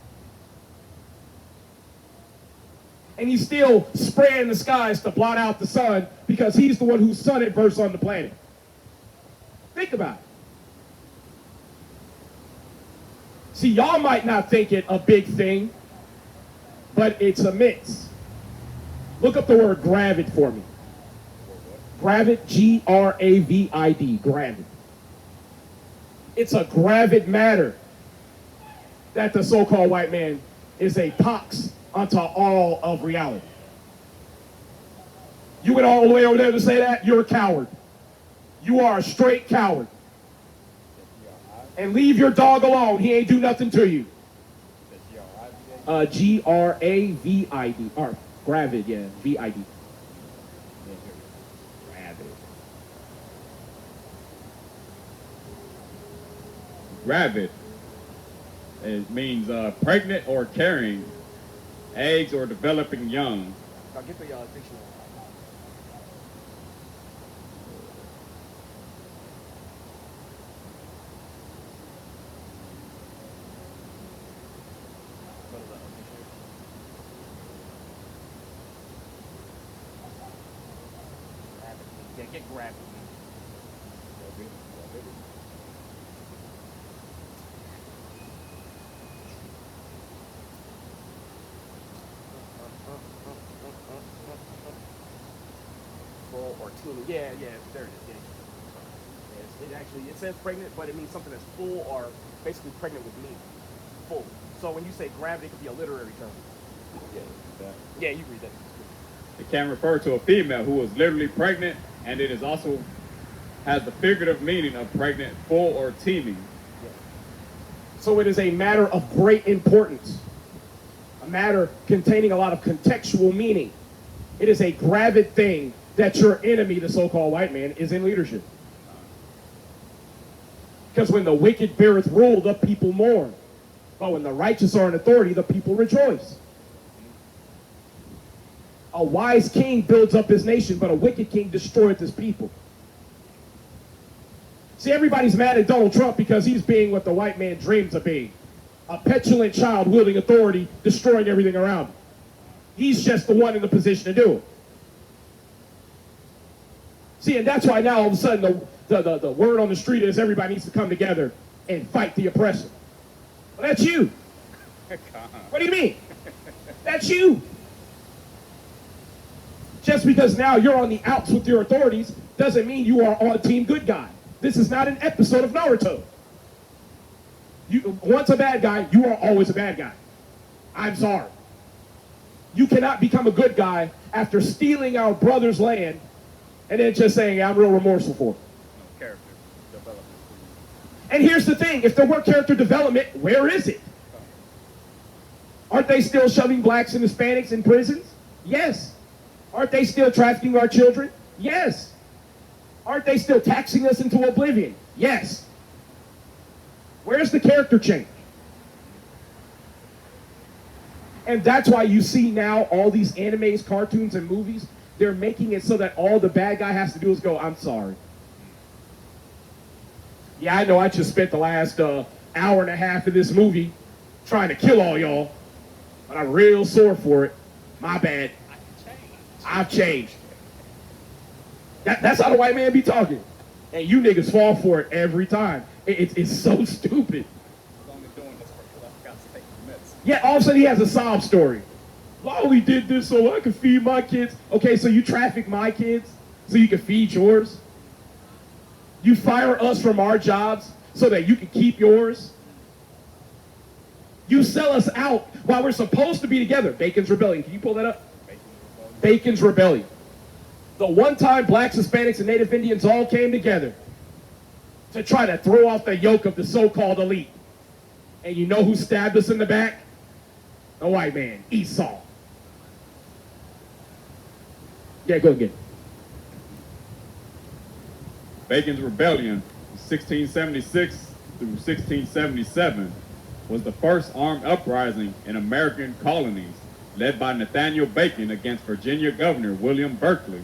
And he's still spraying the skies to blot out the sun because he's the one whose sun it bursts on the planet. Think about it. See, y'all might not think it a big thing, but it's immense. Look up the word gravid for me. Gravid, G-R-A-V-I-D, gravid. It's a gravid matter that the so-called white man is a pox unto all of reality. You went all the way over there to say that? You're a coward. You are a straight coward. And leave your dog alone. He ain't do nothing to you. Gravid. Or gravid, yeah. VID. Gravid. It means pregnant or carrying eggs or developing young. Now get the dictionary. Yeah, get grabbed. Full or teeny. Yeah, there it is. Yeah. It actually, it says pregnant, but it means something that's full or basically pregnant with meat. Full. So when you say gravid, it could be a literary term. Yeah, you read that. It can refer to a female who is literally pregnant, and it is also has the figurative meaning of pregnant, full, or teeming. So it is a matter of great importance. A matter containing a lot of contextual meaning. It is a gravid thing that your enemy, the so-called white man, is in leadership. Because when the wicked beareth rule, the people mourn. But when the righteous are in authority, the people rejoice. A wise king builds up his nation, but a wicked king destroyeth his people. See, everybody's mad at Donald Trump because he's being what the white man dreams of being. A petulant child wielding authority, destroying everything around him. He's just the one in the position to do it. See, and that's why now all of a sudden the word on the street is everybody needs to come together and fight the oppressor. Well, that's you. What do you mean? That's you. Just because now you're on the outs with your authorities doesn't mean you are on team good guy. This is not an episode of Naruto. You once a bad guy, you are always a bad guy. I'm sorry. You cannot become a good guy after stealing our brother's land and then just saying, I'm real remorseful for it. Character development. And here's the thing, if there were character development, where is it? Aren't they still shoving blacks and Hispanics in prisons? Yes. Aren't they still trafficking our children? Yes. Aren't they still taxing us into oblivion? Yes. Where's the character change? And that's why you see now all these animes, cartoons, and movies, they're making it so that all the bad guy has to do is go, I'm sorry. Yeah, I know I just spent the last hour and a half of this movie trying to kill all y'all, but I'm real sore for it. My bad. I've changed. That's how the white man be talking. And you niggas fall for it every time. It's so stupid. I'm only doing this because I forgot to take the meds. Yeah, all of a sudden he has a sob story. I only did this so I could feed my kids. Okay, so you traffic my kids so you can feed yours? You fire us from our jobs so that you can keep yours? You sell us out while we're supposed to be together. Bacon's Rebellion. Can you pull that up? Bacon's Rebellion. The one time blacks, Hispanics, and Native Indians all came together to try to throw off the yoke of the so-called elite. And you know who stabbed us in the back? The white man, Esau. Yeah, go again. Bacon's Rebellion, 1676 through 1677, was the first armed uprising in American colonies led by Nathaniel Bacon against Virginia Governor William Berkeley,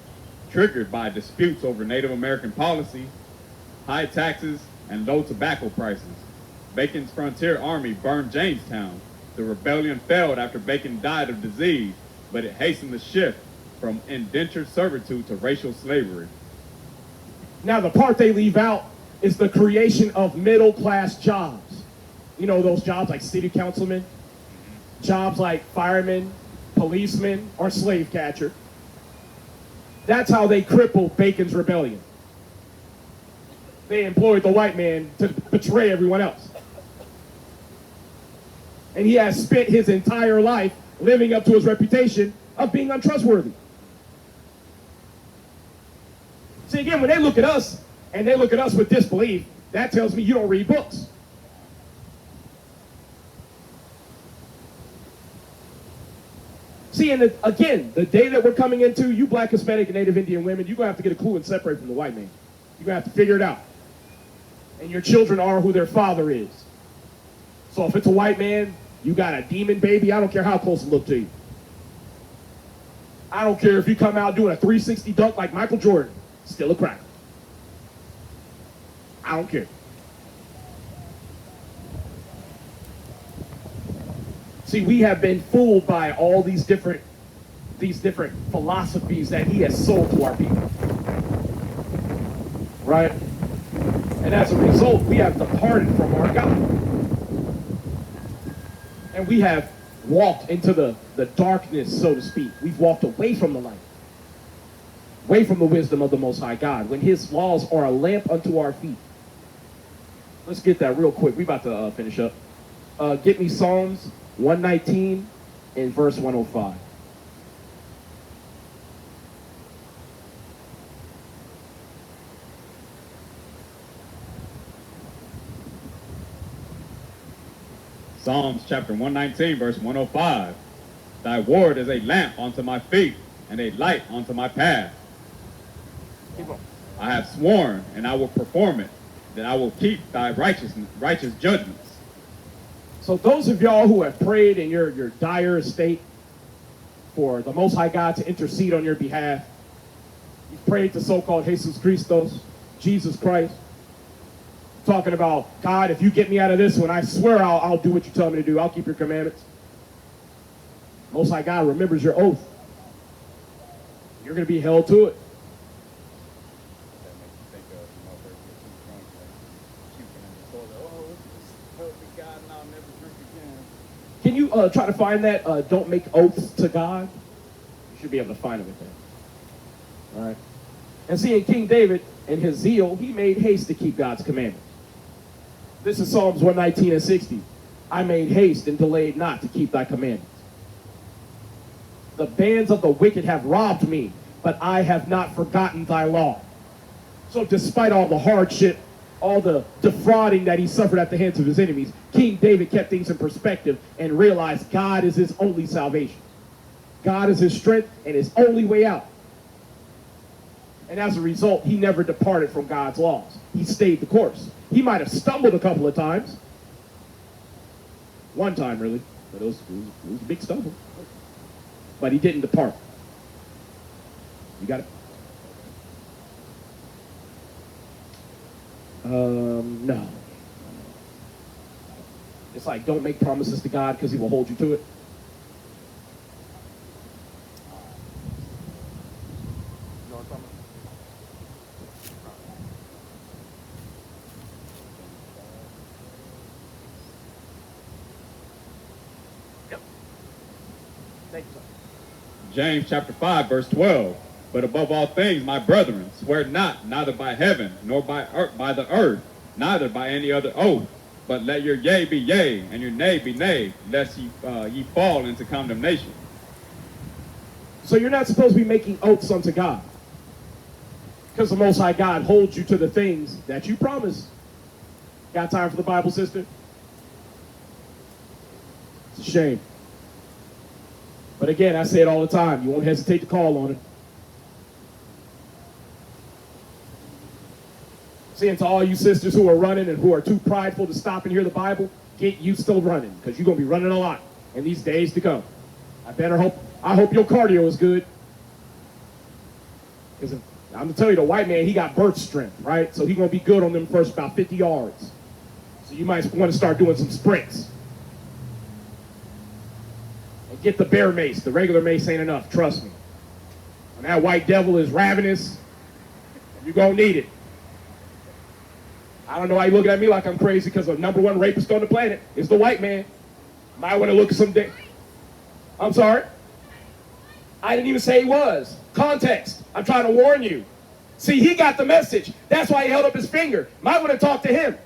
triggered by disputes over Native American policy, high taxes, and low tobacco prices. Bacon's frontier army burned Jamestown. The rebellion failed after Bacon died of disease, but it hastened the shift from indentured servitude to racial slavery. Now, the part they leave out is the creation of middle-class jobs. You know, those jobs like city councilman, jobs like fireman, policeman, or slave catcher. That's how they crippled Bacon's Rebellion. They employed the white man to betray everyone else. And he has spent his entire life living up to his reputation of being untrustworthy. See, again, when they look at us, and they look at us with disbelief, that tells me you don't read books. See, and again, the day that we're coming into, you black, Hispanic, and Native Indian women, you're going to have to get a clue and separate from the white man. You're going to have to figure it out. And your children are who their father is. So if it's a white man, you got a demon baby, I don't care how close it look to you. I don't care if you come out doing a 360 dunk like Michael Jordan, still a cracker. I don't care. See, we have been fooled by all these different philosophies that he has sold to our people. Right? And as a result, we have departed from our God. And we have walked into the darkness, so to speak. We've walked away from the light. Away from the wisdom of the Most High God. When his laws are a lamp unto our feet. Let's get that real quick. We're about to finish up. Get me Psalms 119 and verse 105. Psalms chapter 119, verse 105. Thy word is a lamp unto my feet and a light unto my path. Keep on. I have sworn, and I will perform it, that I will keep thy righteous judgments. So those of y'all who have prayed in your dire state for the Most High God to intercede on your behalf, you've prayed to so-called Jesus Christos, Jesus Christ, talking about, God, if you get me out of this one, I swear I'll do what you tell me to do. I'll keep your commandments. Most High God remembers your oath. You're going to be held to it. That makes you think of, where you get too drunk, like, puking in the toilet. Oh, this help me, God, and I'll never drink again. Can you try to find that? Don't make oaths to God. You should be able to find it with that. All right. And see, in King David, in his zeal, he made haste to keep God's commandments. This is Psalms 119 and 60. I made haste and delayed not to keep thy commandments. The bands of the wicked have robbed me, but I have not forgotten thy law. So despite all the hardship, all the defrauding that he suffered at the hands of his enemies, King David kept things in perspective and realized God is his only salvation. God is his strength and his only way out. And as a result, he never departed from God's laws. He stayed the course. He might have stumbled a couple of times. One time, really. But it was a big stumble. But he didn't depart. You got it? No. It's like, don't make promises to God because he will hold you to it. You know what I'm talking about? Yep. Thank you, sir. James chapter 5, verse 12. But above all things, my brethren, swear not, neither by heaven, nor by the earth, neither by any other oath, but let your yea be yea, and your nay be nay, lest ye fall into condemnation. So you're not supposed to be making oaths unto God. Because the Most High God holds you to the things that you promise. Got time for the Bible, sister? It's a shame. But again, I say it all the time. You won't hesitate to call on it. Saying to all you sisters who are running and who are too prideful to stop and hear the Bible, get used to running, because you're going to be running a lot in these days to come. I hope your cardio is good. Because I'm going to tell you, the white man, he got birth strength, right? So he's going to be good on them first about 50 yards. So you might want to start doing some sprints. And get the bear mace. The regular mace ain't enough, trust me. When that white devil is ravenous, you're going to need it. I don't know why you're looking at me like I'm crazy, because the number one rapist on the planet is the white man. Might want to look at some day. I'm sorry? I didn't even say he was. Context. I'm trying to warn you. See, he got the message. That's why he held up his finger. Might want to talk to him.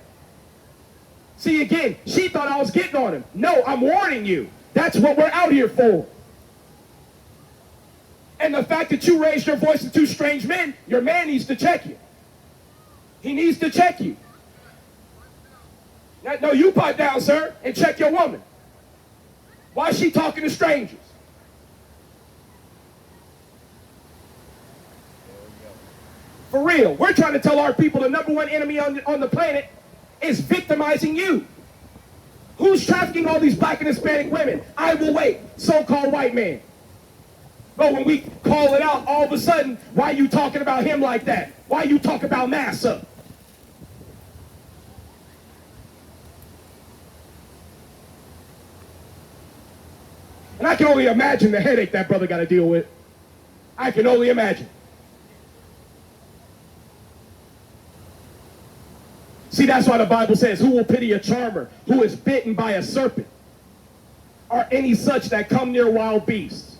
See, again, she thought I was getting on him. No, I'm warning you. That's what we're out here for. And the fact that you raised your voice to two strange men, your man needs to check you. He needs to check you. Now, no, you pipe down, sir, and check your woman. Why is she talking to strangers? For real, we're trying to tell our people the number one enemy on the planet is victimizing you. Who's trafficking all these black and Hispanic women? I will wait, so-called white man. But when we call it out, all of a sudden, why are you talking about him like that? Why you talk about Massa? And I can only imagine the headache that brother got to deal with. I can only imagine. See, that's why the Bible says, who will pity a charmer who is bitten by a serpent, or any such that come near wild beasts?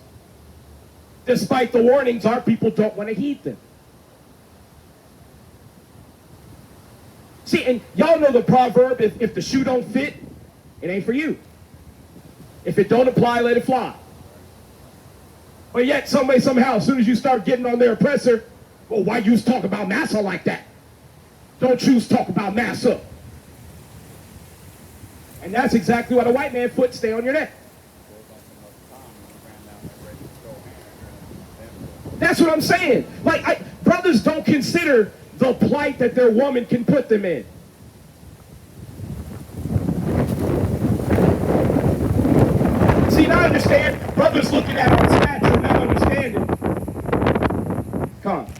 Despite the warnings, our people don't want to heed them. See, and y'all know the proverb, if the shoe don't fit, it ain't for you. If it don't apply, let it fly. But yet, some way, somehow, as soon as you start getting on their oppressor, well, why you talk about Massa like that? Don't choose talk about Massa. And that's exactly why the white man foot stay on your neck. That's what I'm saying. Like, brothers don't consider the plight that their woman can put them in. See, now I understand. Brothers looking at our stature, not understanding. Come on.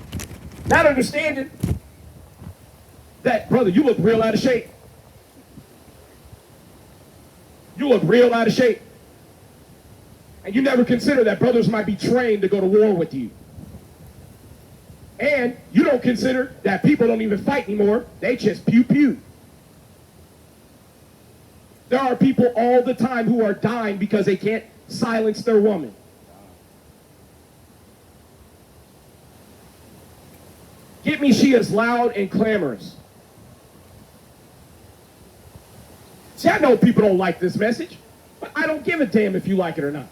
Not understanding that, brother, you look real out of shape. You look real out of shape. And you never consider that brothers might be trained to go to war with you. And you don't consider that people don't even fight anymore. They just pew-pew. There are people all the time who are dying because they can't silence their woman. Get me, she is loud and clamorous. See, I know people don't like this message, but I don't give a damn if you like it or not.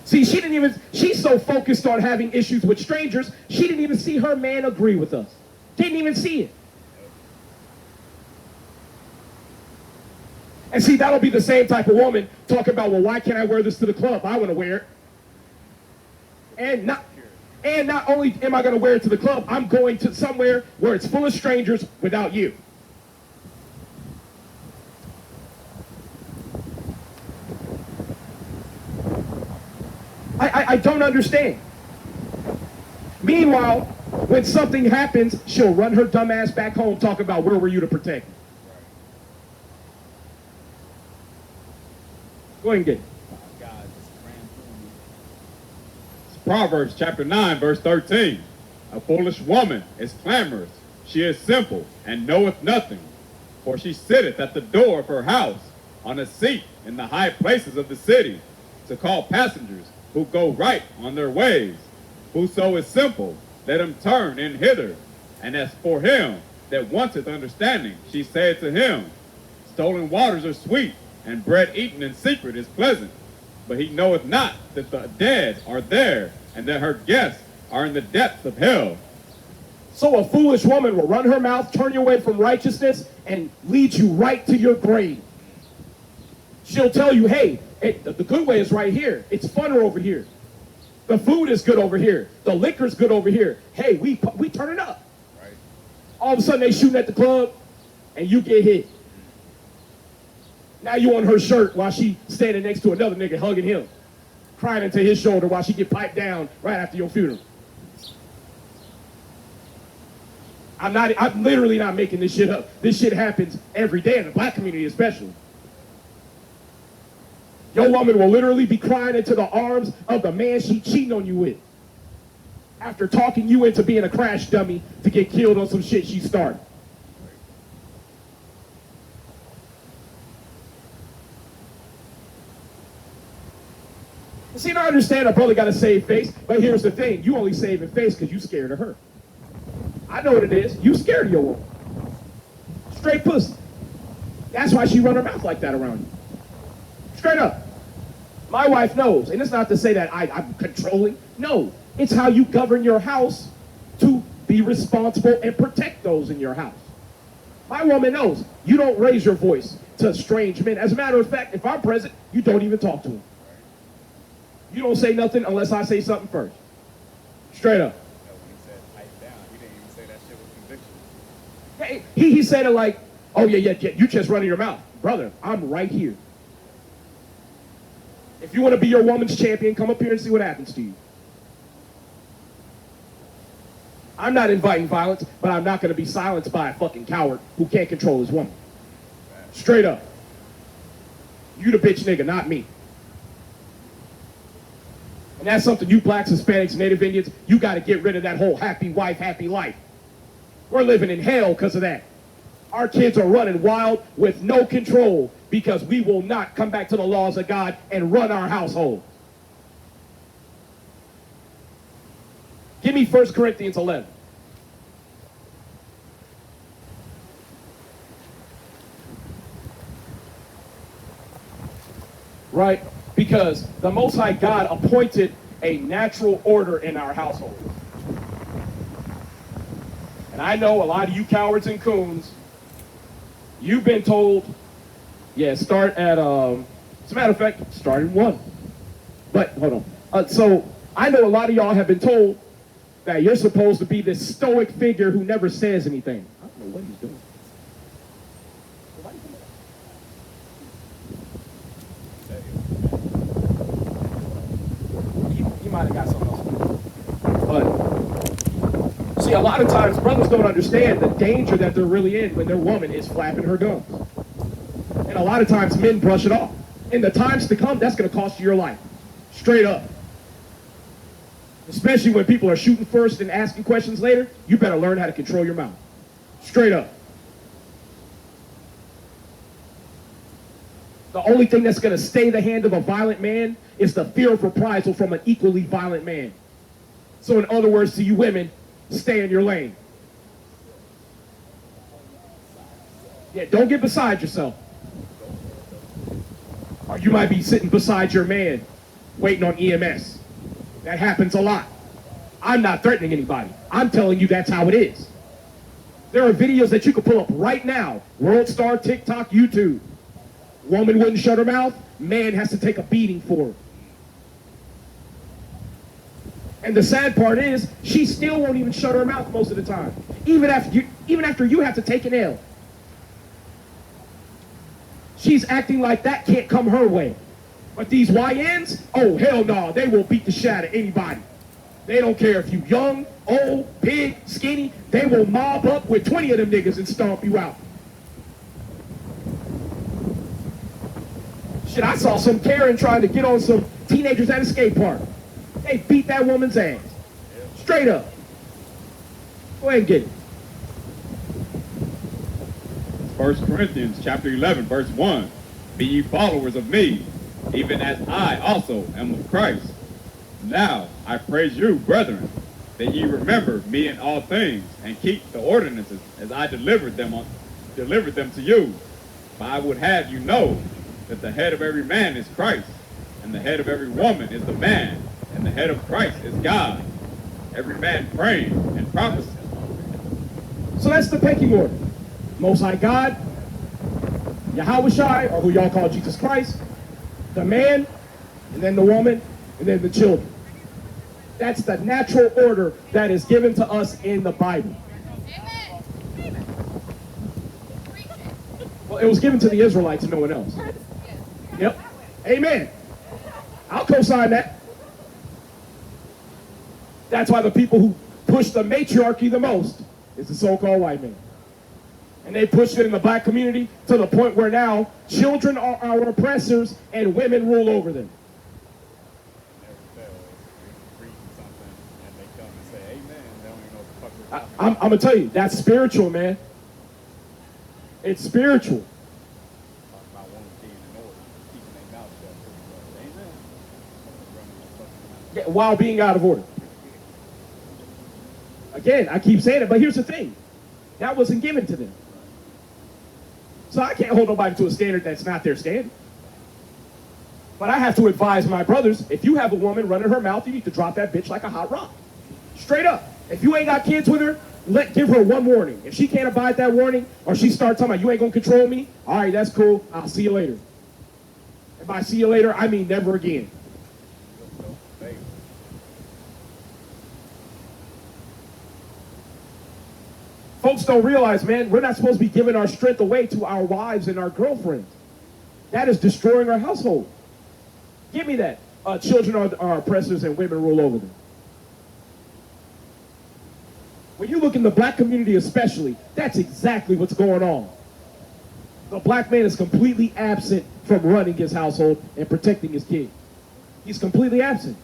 See, she's so focused on having issues with strangers, she didn't even see her man agree with us. Didn't even see it. And see, that'll be the same type of woman talking about, well, why can't I wear this to the club? I want to wear it. And not only am I going to wear it to the club, I'm going to somewhere where it's full of strangers without you. I don't understand. Meanwhile, when something happens, she'll run her dumb ass back home, talk about where were you to protect me. Go ahead and get it. Proverbs chapter 9, verse 13. A foolish woman is clamorous. She is simple and knoweth nothing. For she sitteth at the door of her house on a seat in the high places of the city to call passengers who go right on their ways. Whoso is simple, let him turn in hither. And as for him that wanteth understanding, she saith to him, stolen waters are sweet, and bread eaten in secret is pleasant. But he knoweth not that the dead are there, and that her guests are in the depths of hell. So a foolish woman will run her mouth, turn you away from righteousness, and lead you right to your grave. She'll tell you, hey, the good way is right here. It's funner over here. The food is good over here. The liquor's good over here. Hey, we turn it up. Right. All of a sudden they shooting at the club, and you get hit. Now you on her shirt while she standing next to another nigga hugging him, crying into his shoulder while she get piped down right after your funeral. I'm literally not making this shit up. This shit happens every day in the black community especially. Your woman will literally be crying into the arms of the man she cheating on you with, after talking you into being a crash dummy to get killed on some shit she started. See, I understand a brother got to save face, but here's the thing. You only saving face because you scared of her. I know what it is. You scared of your woman. Straight pussy. That's why she run her mouth like that around you. Straight up. My wife knows, and it's not to say that I'm controlling. No, it's how you govern your house to be responsible and protect those in your house. My woman knows you don't raise your voice to strange men. As a matter of fact, if I'm present, you don't even talk to them. You don't say nothing unless I say something first. Straight up. No, when he said pipe down, he didn't even say that shit with conviction. Yeah, he said it like, oh yeah, you just running your mouth. Brother, I'm right here. If you want to be your woman's champion, come up here and see what happens to you. I'm not inviting violence, but I'm not going to be silenced by a fucking coward who can't control his woman. Straight up. You the bitch nigga, not me. And that's something you blacks, Hispanics, Native Indians, you got to get rid of that whole happy wife, happy life. We're living in hell because of that. Our kids are running wild with no control because we will not come back to the laws of God and run our household. Give me 1 Corinthians 11. Right? Because the Most High God appointed a natural order in our household. And I know a lot of you cowards and coons, you've been told, yeah, start at, as a matter of fact, start at 1. But, hold on. So, I know a lot of y'all have been told that you're supposed to be this stoic figure who never says anything. I don't know what he's doing. He might have got something else. But, see, a lot of times brothers don't understand the danger that they're really in when their woman is flapping her gums. And a lot of times men brush it off. In the times to come, that's going to cost you your life. Straight up. Especially when people are shooting first and asking questions later, you better learn how to control your mouth. Straight up. The only thing that's going to stay the hand of a violent man is the fear of reprisal from an equally violent man. So in other words, to you women, stay in your lane. Yeah, don't get beside yourself. Or you might be sitting beside your man waiting on EMS. That happens a lot. I'm not threatening anybody. I'm telling you that's how it is. There are videos that you can pull up right now. World Star, TikTok, YouTube. Woman wouldn't shut her mouth. Man has to take a beating for her. And the sad part is, she still won't even shut her mouth most of the time. Even after you have to take an L. She's acting like that can't come her way. But these YNs, oh hell no, they will beat the shit out of anybody. They don't care if you young, old, big, skinny, they will mob up with 20 of them niggas and stomp you out. Shit, I saw some Karen trying to get on some teenagers at a skate park. They beat that woman's ass. Straight up. Go ahead and get it. 1 Corinthians chapter 11, verse 1. Be ye followers of me, even as I also am of Christ. Now I praise you, brethren, that ye remember me in all things, and keep the ordinances as I delivered them to you. For I would have you know that the head of every man is Christ, and the head of every woman is the man, and the head of Christ is God. Every man praying and prophesying. So that's the pecking order. Most High God, Yahweh Shai, or who y'all call Jesus Christ, the man, and then the woman, and then the children. That's the natural order that is given to us in the Bible. Amen. Well, it was given to the Israelites and no one else. Yep. Amen. I'll co-sign that. That's why the people who push the matriarchy the most is the so-called white man. And they pushed it in the black community to the point where now children are our oppressors and women rule over them. Never fail. You're reading something and they come and say amen. They don't even know what the fuck they're talking I'm going to tell you, that's spiritual, man. It's spiritual. Talk about women being in order, keeping their mouth shut. Amen. Running their fucking mouth. Yeah, while being out of order. Again, I keep saying it, but here's the thing. That wasn't given to them. So I can't hold nobody to a standard that's not their standard. But I have to advise my brothers, if you have a woman running her mouth, you need to drop that bitch like a hot rock. Straight up. If you ain't got kids with her, give her one warning. If she can't abide that warning, or she starts talking about, you ain't gonna control me, all right, that's cool, I'll see you later. And by see you later, I mean never again. Folks don't realize, man, we're not supposed to be giving our strength away to our wives and our girlfriends. That is destroying our household. Give me that. Children are oppressors and women rule over them. When you look in the black community especially, that's exactly what's going on. The black man is completely absent from running his household and protecting his kids. He's completely absent.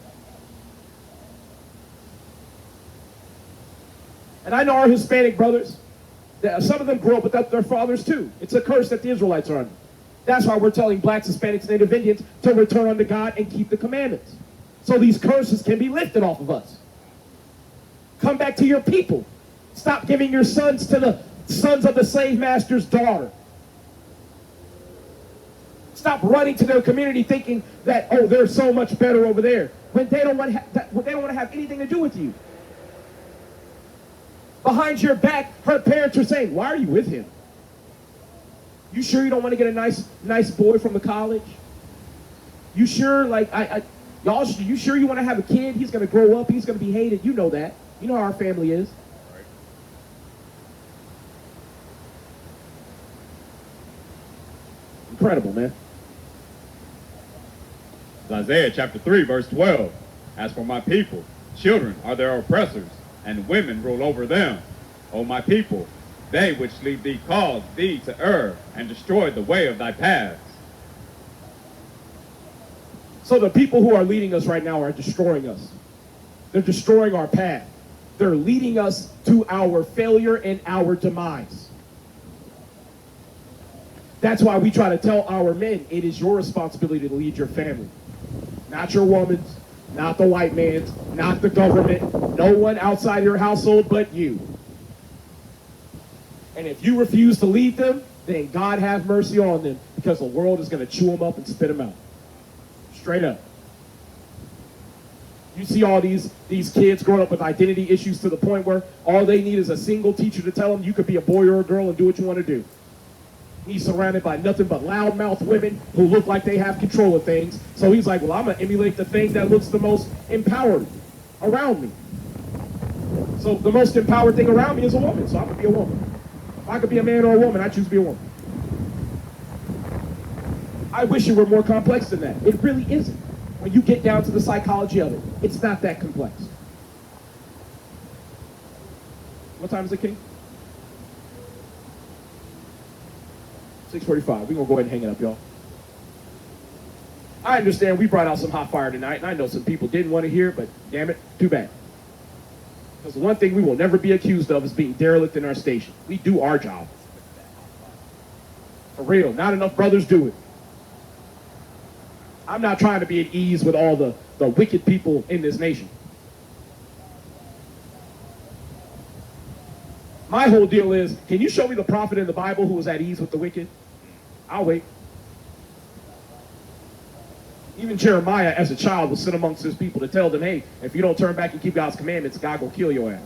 And I know our Hispanic brothers, some of them grew up without their fathers too. It's a curse that the Israelites are under. That's why we're telling blacks, Hispanics, Native Indians to return unto God and keep the commandments. So these curses can be lifted off of us. Come back to your people. Stop giving your sons to the sons of the slave master's daughter. Stop running to their community thinking that, oh, they're so much better over there, when they don't want to have anything to do with you. Behind your back, her parents are saying, why are you with him? You sure you don't want to get a nice boy from the college? You sure, you sure you want to have a kid? He's going to grow up. He's going to be hated. You know that. You know how our family is. Right. Incredible, man. Isaiah chapter 3, verse 12. As for my people, children are their oppressors, and women rule over them. O my people, they which lead thee cause thee to err, and destroy the way of thy paths. So the people who are leading us right now are destroying us. They're destroying our path. They're leading us to our failure and our demise. That's why we try to tell our men, it is your responsibility to lead your family. Not your woman's, not the white man's, not the government, no one outside your household but you. And if you refuse to lead them, then God have mercy on them, because the world is going to chew them up and spit them out. Straight up. You see all these kids growing up with identity issues to the point where all they need is a single teacher to tell them you could be a boy or a girl and do what you want to do. He's surrounded by nothing but loudmouth women who look like they have control of things. So he's like, well, I'm going to emulate the thing that looks the most empowered around me. So the most empowered thing around me is a woman, so I'm going to be a woman. If I could be a man or a woman, I choose to be a woman. I wish it were more complex than that. It really isn't. When you get down to the psychology of it, it's not that complex. What time is it, King? 6:45. We're going to go ahead and hang it up, y'all. I understand we brought out some hot fire tonight, and I know some people didn't want to hear it, but damn it, too bad. Because the one thing we will never be accused of is being derelict in our station. We do our job. For real, not enough brothers do it. I'm not trying to be at ease with all the wicked people in this nation. My whole deal is, can you show me the prophet in the Bible who was at ease with the wicked? I'll wait. Even Jeremiah, as a child, was sent amongst his people to tell them, hey, if you don't turn back and keep God's commandments, God will kill your ass.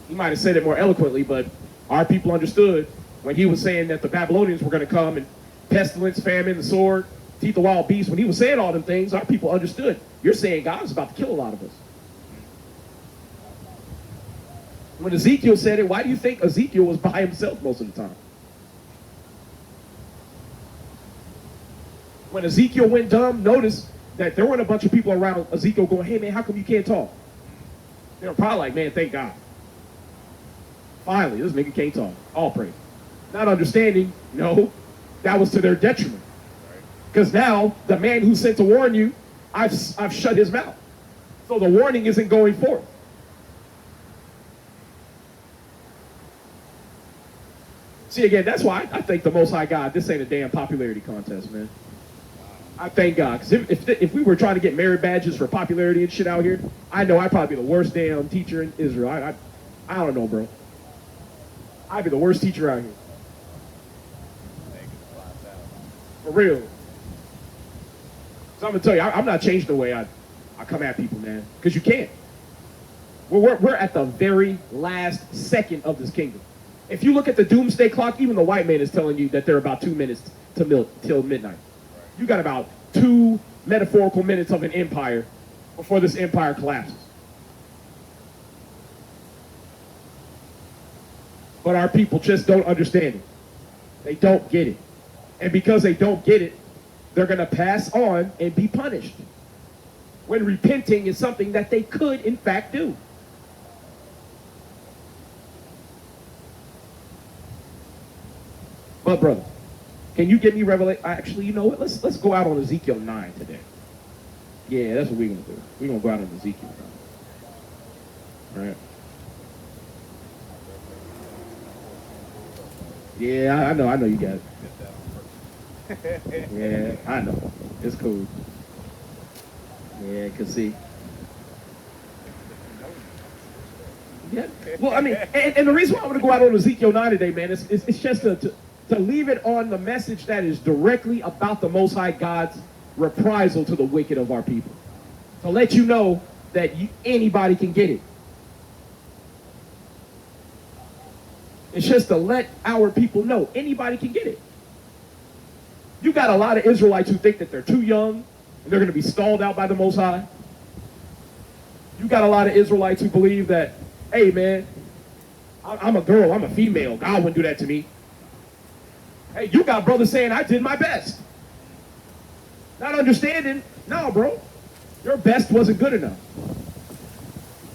He might have said it more eloquently, but our people understood when he was saying that the Babylonians were going to come and pestilence, famine, the sword, teeth of wild beasts. When he was saying all them things, our people understood. You're saying God is about to kill a lot of us. When Ezekiel said it, why do you think Ezekiel was by himself most of the time? When Ezekiel went dumb, notice that there weren't a bunch of people around Ezekiel going, hey man, how come you can't talk? They were probably like, man, thank God. Finally, this nigga can't talk. All praise. Not understanding, no, that was to their detriment. Because now, the man who sent to warn you, I've shut his mouth. So the warning isn't going forth. See, again, that's why I thank the Most High God. This ain't a damn popularity contest, man. I thank God. Because if we were trying to get merit badges for popularity and shit out here, I know I'd probably be the worst damn teacher in Israel. I don't know, bro. I'd be the worst teacher out here. Negative 5,000. For real. So I'm gonna tell you, I'm not changing the way I come at people, man. Because you can't. We're at the very last second of this kingdom. If you look at the doomsday clock, even the white man is telling you that there are about 2 minutes till midnight. You got about 2 metaphorical minutes of an empire before this empire collapses. But our people just don't understand it. They don't get it. And because they don't get it, they're going to pass on and be punished. When repenting is something that they could, in fact, do. But, brother, can you get me Revelation? Actually, you know what? Let's go out on Ezekiel 9 today. Yeah, that's what we're going to do. We're going to go out on Ezekiel 9. All right. Yeah, I know you got it. Yeah, I know. It's cool. Yeah, I can see. Yeah. Well, I mean, and the reason why I'm going to go out on Ezekiel 9 today, man, it's just to leave it on the message that is directly about the Most High God's reprisal to the wicked of our people. To let you know that anybody can get it. It's just to let our people know anybody can get it. You got a lot of Israelites who think that they're too young and they're going to be stalled out by the Most High. You got a lot of Israelites who believe that, hey, man, I'm a girl, I'm a female. God wouldn't do that to me. Hey, you got brothers saying I did my best. Not understanding, no, bro. Your best wasn't good enough.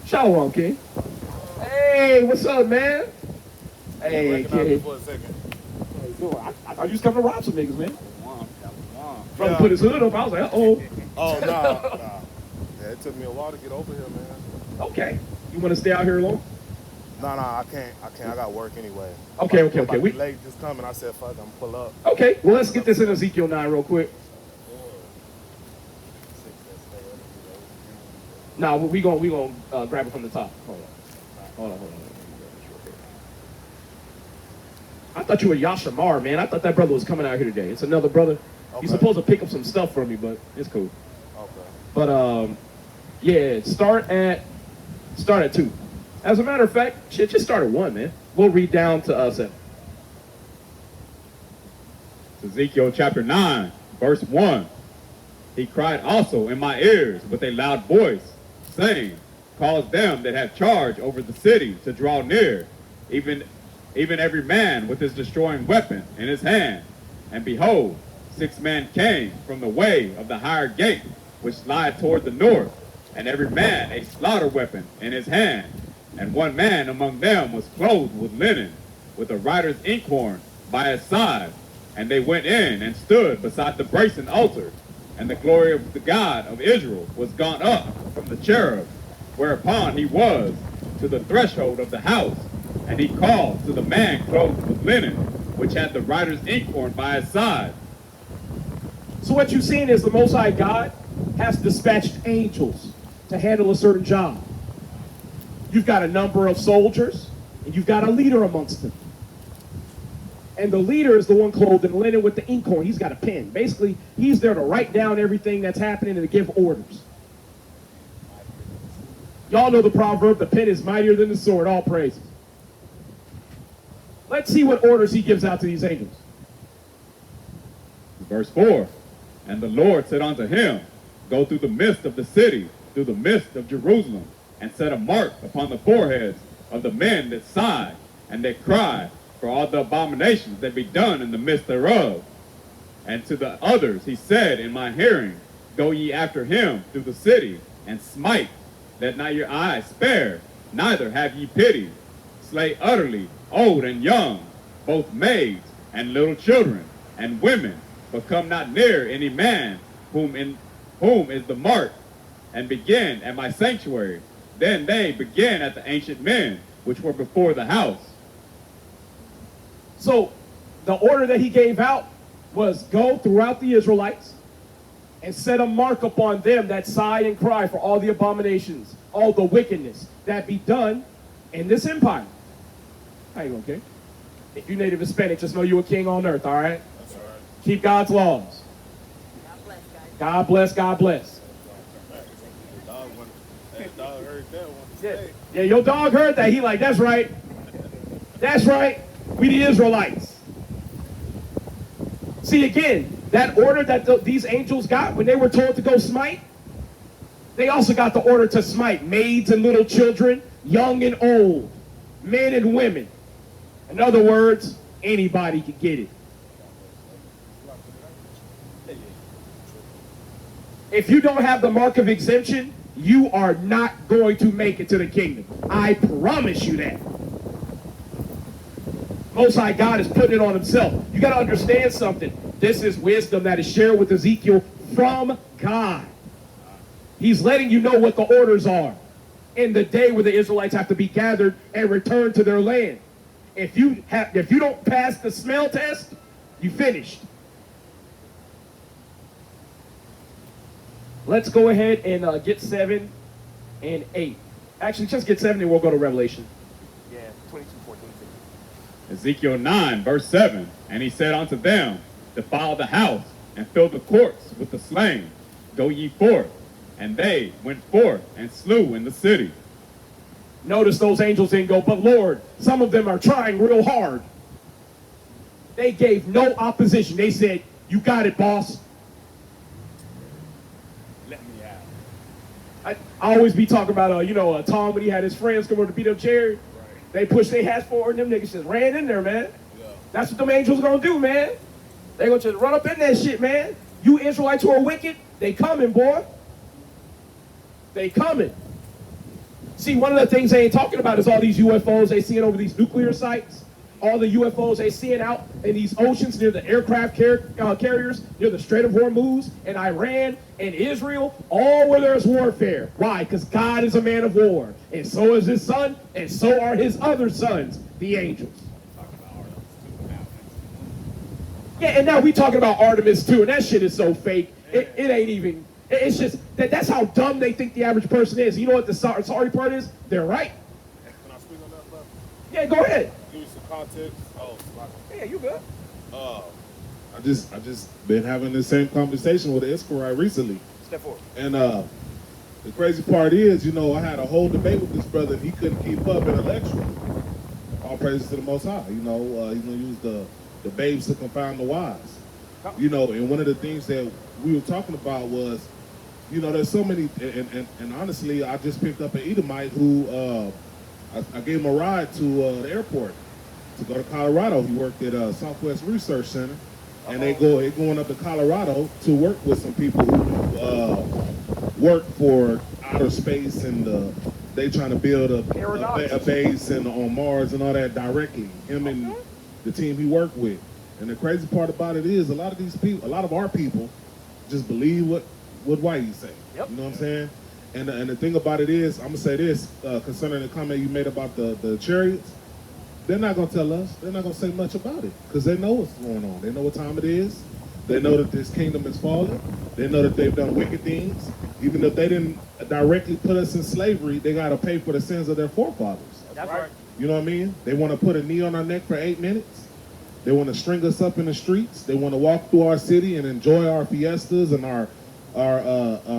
Shalom, King. Hey, what's up, man? Hey, kid. For a second. I thought you was coming to rob some niggas, man. Shalom. Brother put his hood up. I was like, uh-oh. Oh, nah. Yeah, it took me a while to get over here, man. Okay. You want to stay out here alone? Nah, I can't. I got work anyway. Okay. We late just coming. I said, fuck, I'm pull up. Okay. Well, let's get this in Ezekiel 9 real quick. Nah, we gonna grab it from the top. Hold on. I thought you were Yashamar, man. I thought that brother was coming out here today. It's another brother. Okay. He's supposed to pick up some stuff from me, but it's cool. Okay. But yeah, start at 2. As a matter of fact, shit, just start at 1, man. We'll read down to 7. Ezekiel chapter 9, verse 1. He cried also in my ears with a loud voice, saying, cause them that have charge over the city to draw near, even every man with his destroying weapon in his hand. And behold, 6 men came from the way of the higher gate, which lieth toward the north, and every man a slaughter weapon in his hand. And one man among them was clothed with linen, with a writer's inkhorn by his side. And they went in and stood beside the brazen altar. And the glory of the God of Israel was gone up from the cherub, whereupon he was, to the threshold of the house. And he called to the man clothed with linen, which had the writer's inkhorn by his side. So what you're seeing is the Most High God has dispatched angels to handle a certain job. You've got a number of soldiers, and you've got a leader amongst them. And the leader is the one clothed in linen with the inkhorn. He's got a pen. Basically, he's there to write down everything that's happening and to give orders. Y'all know the proverb, the pen is mightier than the sword, all praises. Let's see what orders he gives out to these angels. Verse 4. And the Lord said unto him, go through the midst of the city, through the midst of Jerusalem, and set a mark upon the foreheads of the men that sigh and that cry for all the abominations that be done in the midst thereof. And to the others he said in my hearing, go ye after him through the city, and smite, let not your eyes spare, neither have ye pity. Slay utterly old and young, both maids and little children, and women, but come not near any man whom is the mark, and begin at my sanctuary. Then they began at the ancient men, which were before the house. So the order that he gave out was go throughout the Israelites and set a mark upon them that sigh and cry for all the abominations, all the wickedness that be done in this empire. How you doing, okay? If you native Hispanic, just know you're a king on earth, all right? That's all right. Keep God's laws. God bless, guys. God bless, God bless. Dog heard that one. Yeah, yeah, your dog heard that. He like, that's right. That's right. We the Israelites. See, again, that order that these angels got when they were told to go smite, they also got the order to smite maids and little children, young and old, men and women. In other words, anybody could get it. If you don't have the mark of exemption, you are not going to make it to the kingdom. I promise you that. Most High God is putting it on himself. You got to understand something. This is wisdom that is shared with Ezekiel from God. He's letting you know what the orders are in the day where the Israelites have to be gathered and returned to their land. If you don't pass the smell test, you finished. Let's go ahead and get 7 and 8. Actually, just get 7 and we'll go to Revelation. Yeah, 22, 14, 15. Ezekiel 9, verse 7. And he said unto them, defile the house, and fill the courts with the slain. Go ye forth. And they went forth and slew in the city. Notice those angels didn't go, but Lord, some of them are trying real hard. They gave no opposition. They said, you got it, boss. Let me out. I always be talking about, Tom when he had his friends come over to beat up Jerry. Right. They pushed their hats forward and them niggas just ran in there, man. Yeah. That's what them angels gonna do, man. They gonna just run up in that shit, man. You Israelites who are wicked, they coming, boy. They coming. See, one of the things they ain't talking about is all these UFOs they seeing over these nuclear sites. All the UFOs they seeing out in these oceans near the aircraft carriers, near the Strait of Hormuz, and Iran, and Israel, all where there's warfare. Why? Because God is a man of war. And so is his son, and so are his other sons, the angels. Yeah, and now we talking about Artemis too, and that shit is so fake. It ain't even, it's just, that's how dumb they think the average person is. You know what the sorry part is? They're right. Can I speak on that, bro? Yeah, go ahead. Give you some context. Oh, Yeah, you good. I just been having the same conversation with an Israelite recently, Step forward. and the crazy part is, I had a whole debate with this brother, and he couldn't keep up intellectually. All praises to the Most High. He's gonna use the babes to confound the wise. And one of the things that we were talking about was, there's so many, and honestly, I just picked up an Edomite who I gave him a ride to the airport to go to Colorado. He worked at Southwest Research Center, and they're going up to Colorado to work with some people who work for outer space, and they trying to build a base on Mars and all that directly. Him and the team he worked with. And the crazy part about it is a lot of our people just believe what Whitey say. Yep. You know what I'm saying? And the thing about it is, I'm gonna say this concerning the comment you made about the chariots. They're not gonna tell us. They're not gonna say much about it because they know what's going on. They know what time it is. They know that this kingdom is falling. They know that they've done wicked things. Even if they didn't directly put us in slavery, they gotta pay for the sins of their forefathers. That's right. You know what I mean? They want to put a knee on our neck for 8 minutes. They want to string us up in the streets. They want to walk through our city and enjoy our fiestas and our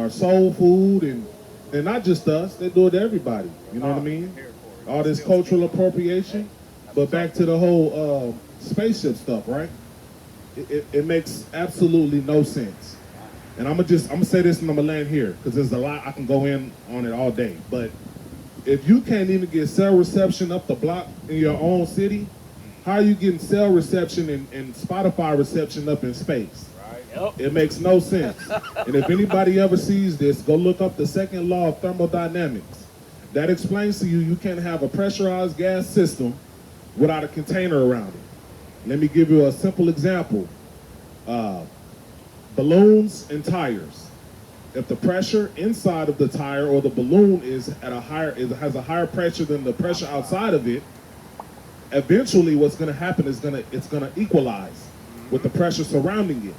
soul food and not just us. They do it to everybody. You know what I mean? All this cultural appropriation. But back to the whole spaceship stuff, right? It makes absolutely no sense. And I'm gonna say this and I'm gonna land here because there's a lot I can go in on it all day. But if you can't even get cell reception up the block in your own city, how are you getting cell reception and Spotify reception up in space? Yep. It makes no sense. And if anybody ever sees this, go look up the second law of thermodynamics. That explains to you you can't have a pressurized gas system without a container around it. Let me give you a simple example. Balloons and tires. If the pressure inside of the tire or the balloon is at has a higher pressure than the pressure outside of it, eventually what's going to happen is it's going to equalize with the pressure surrounding it.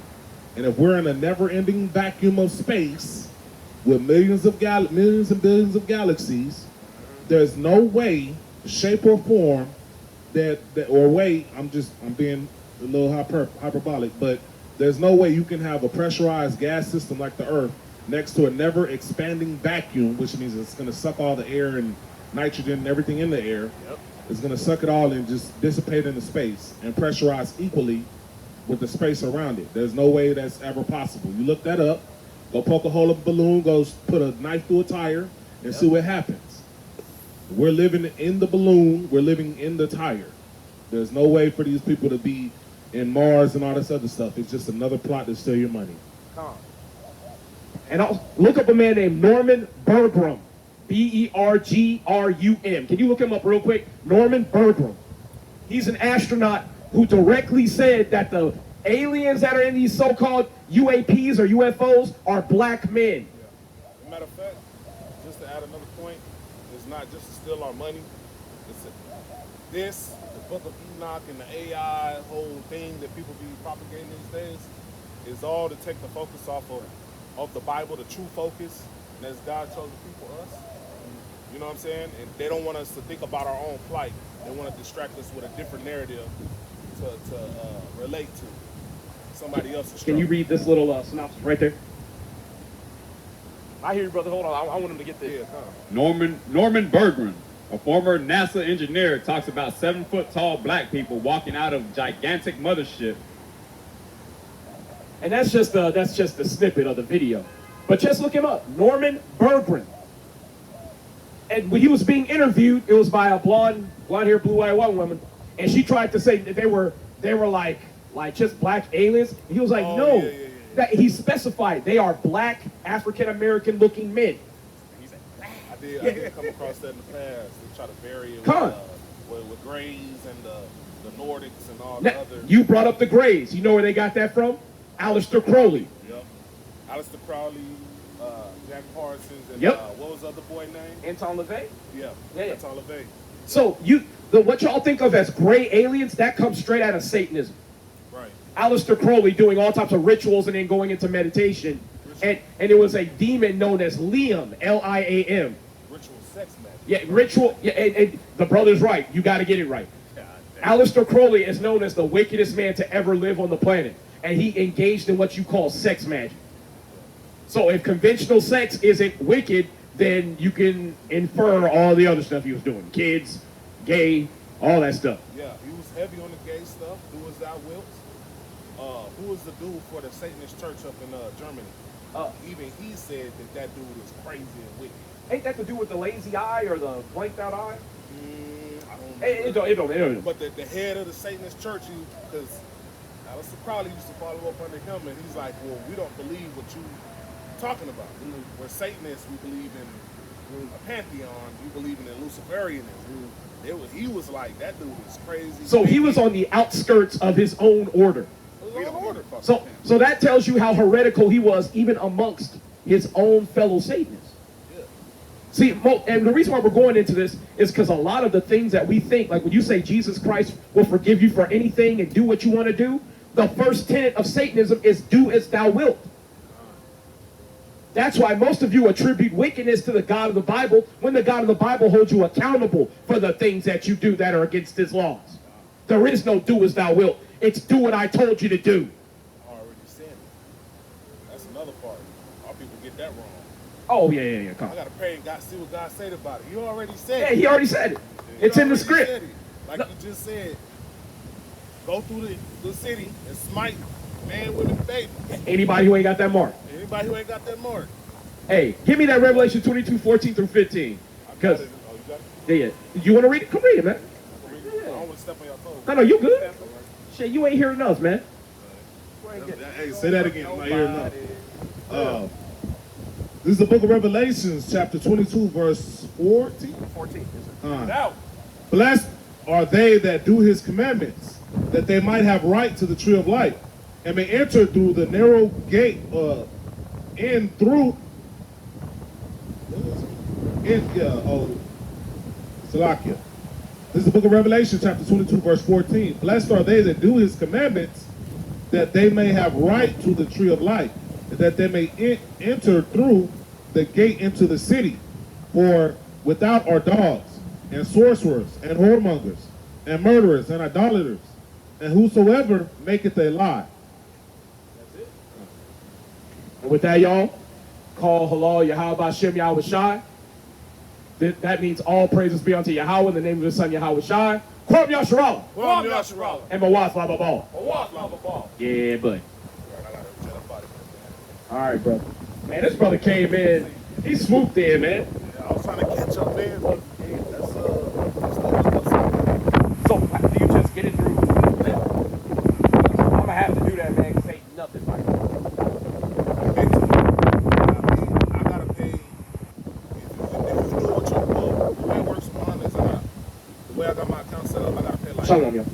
And if we're in a never-ending vacuum of space with millions and billions of galaxies, there's no way, shape, or form or way, I'm being a little hyperbolic, but there's no way you can have a pressurized gas system like the Earth next to a never expanding vacuum, which means it's going to suck all the air and nitrogen and everything in the air. Yep. It's going to suck it all and just dissipate into space and pressurize equally with the space around it. There's no way that's ever possible. You look that up, go poke a hole in a balloon, go put a knife through a tire, and see what happens. We're living in the balloon, we're living in the tire. There's no way for these people to be in Mars and all this other stuff. It's just another plot to steal your money. Come. And I'll look up a man named Norman Bergrum. Bergrum. Can you look him up real quick? Norman Bergrum. He's an astronaut who directly said that the aliens that are in these so-called UAPs or UFOs are black men. Matter of fact, just to add another point, it's not just to steal our money. It's the Book of Enoch and the AI whole thing that people be propagating these days is all to take the focus off of the Bible, the true focus, and as God chosen people, us. You know what I'm saying? And they don't want us to think about our own plight. They want to distract us with a different narrative to relate to somebody else's Can you struggle. read this little synopsis right there? I hear you, brother. Hold on. I want him to get this. Norman Berggren, a former NASA engineer, talks about 7-foot-tall black people walking out of gigantic mothership. And that's just the snippet of the video. But just look him up, Norman Berggren. And when he was being interviewed, it was by a blonde-haired, blue-eyed white woman, and she tried to say that they were like just black aliens. And he was like, no. Yeah. That he specified they are black African-American looking men. I did come across that in the past. They try to bury it Come with Greys and the Nordics and all Now, the other. you brought up the Greys. You know where they got that from? Aleister Crowley. Yep. Aleister Crowley, Jack Parsons, and Yep. What was the other boy name? Anton LaVey? Yeah. Yeah. Anton LaVey. So what y'all think of as gray aliens, that comes straight out of Satanism. Right. Aleister Crowley doing all types of rituals and then going into meditation. And it was a demon known as Liam, L-I-A-M. Ritual sex magic. Yeah, ritual, yeah, and the brother's right. You got to get it right. Aleister Crowley is known as the wickedest man to ever live on the planet. And he engaged in what you call sex magic. So if conventional sex isn't wicked, then you can infer all the other stuff he was doing. Kids, gay, all that stuff. Yeah, he was heavy on the gay stuff. Do as thou wilt. Who was the dude for the Satanist church up in Germany? Even he said that dude is crazy and wicked. Ain't that to do with the lazy eye or the blanked out eye? I don't know. It don't. But the head of the Satanist church, because Aleister Crowley used to follow up under him, and he's like, well, we don't believe what you talking about. We're Satanists, we believe in a pantheon, we believe in Luciferianism. He was like, that dude is crazy. So he was on the outskirts of his own order. So that tells you how heretical he was even amongst his own fellow Satanists. Yeah. See, and the reason why we're going into this is because a lot of the things that we think, like when you say Jesus Christ will forgive you for anything and do what you want to do, the first tenet of Satanism is do as thou wilt. That's why most of you attribute wickedness to the God of the Bible when the God of the Bible holds you accountable for the things that you do that are against his laws. There is no do as thou wilt. It's do what I told you to do. Already said it. That's another part. Our people get that wrong. Oh, yeah. Come I on. gotta pray and God see what God said about it. You already said Yeah, it. he already said it. He It's in the already script. said it. Like you just said, go through the city and smite man, women, and baby. Anybody who ain't got that mark. Anybody who ain't got that mark. Hey, give me that Revelation 22:14 through 15. I got Because, it. Oh, you got it? yeah. You want to read it? Come read it, man. I don't want to step on your toes. No, you good. Shit, you ain't hearing us, man. Hey, say that again. I'm not hearing nothing. This is the book of Revelations, chapter 22, verse 14. 14. Out. Blessed are they that do his commandments, that they might have right to the tree of life, and may enter through the narrow gate, Salakia. This is the book of Revelation, chapter 22, verse 14. Blessed are they that do his commandments, that they may have right to the tree of life, and that they may enter through the gate into the city. For without are dogs, and sorcerers, and whoremongers, and murderers, and idolaters, and whosoever maketh a lie. And with that, y'all, call halal Yahweh Shem Yahweh Shai. That means all praises be unto Yahweh in the name of his son Yahweh Shai. Kwam Yasharallah. Kwam Yasharallah. And Mawaz Lababal. Awaz Lababal. Yeah, buddy. I gotta chill about it. All right, brother. Man, this brother came in. He swooped in, man. Yeah, I was trying to catch up, man. But, hey, that's So do you just get it through Flip? I'm gonna have to do that, man, because ain't nothing like it. I gotta pay. If you do what the way it works for mine is the way I got my account set up, I gotta pay like Shalom, y'all.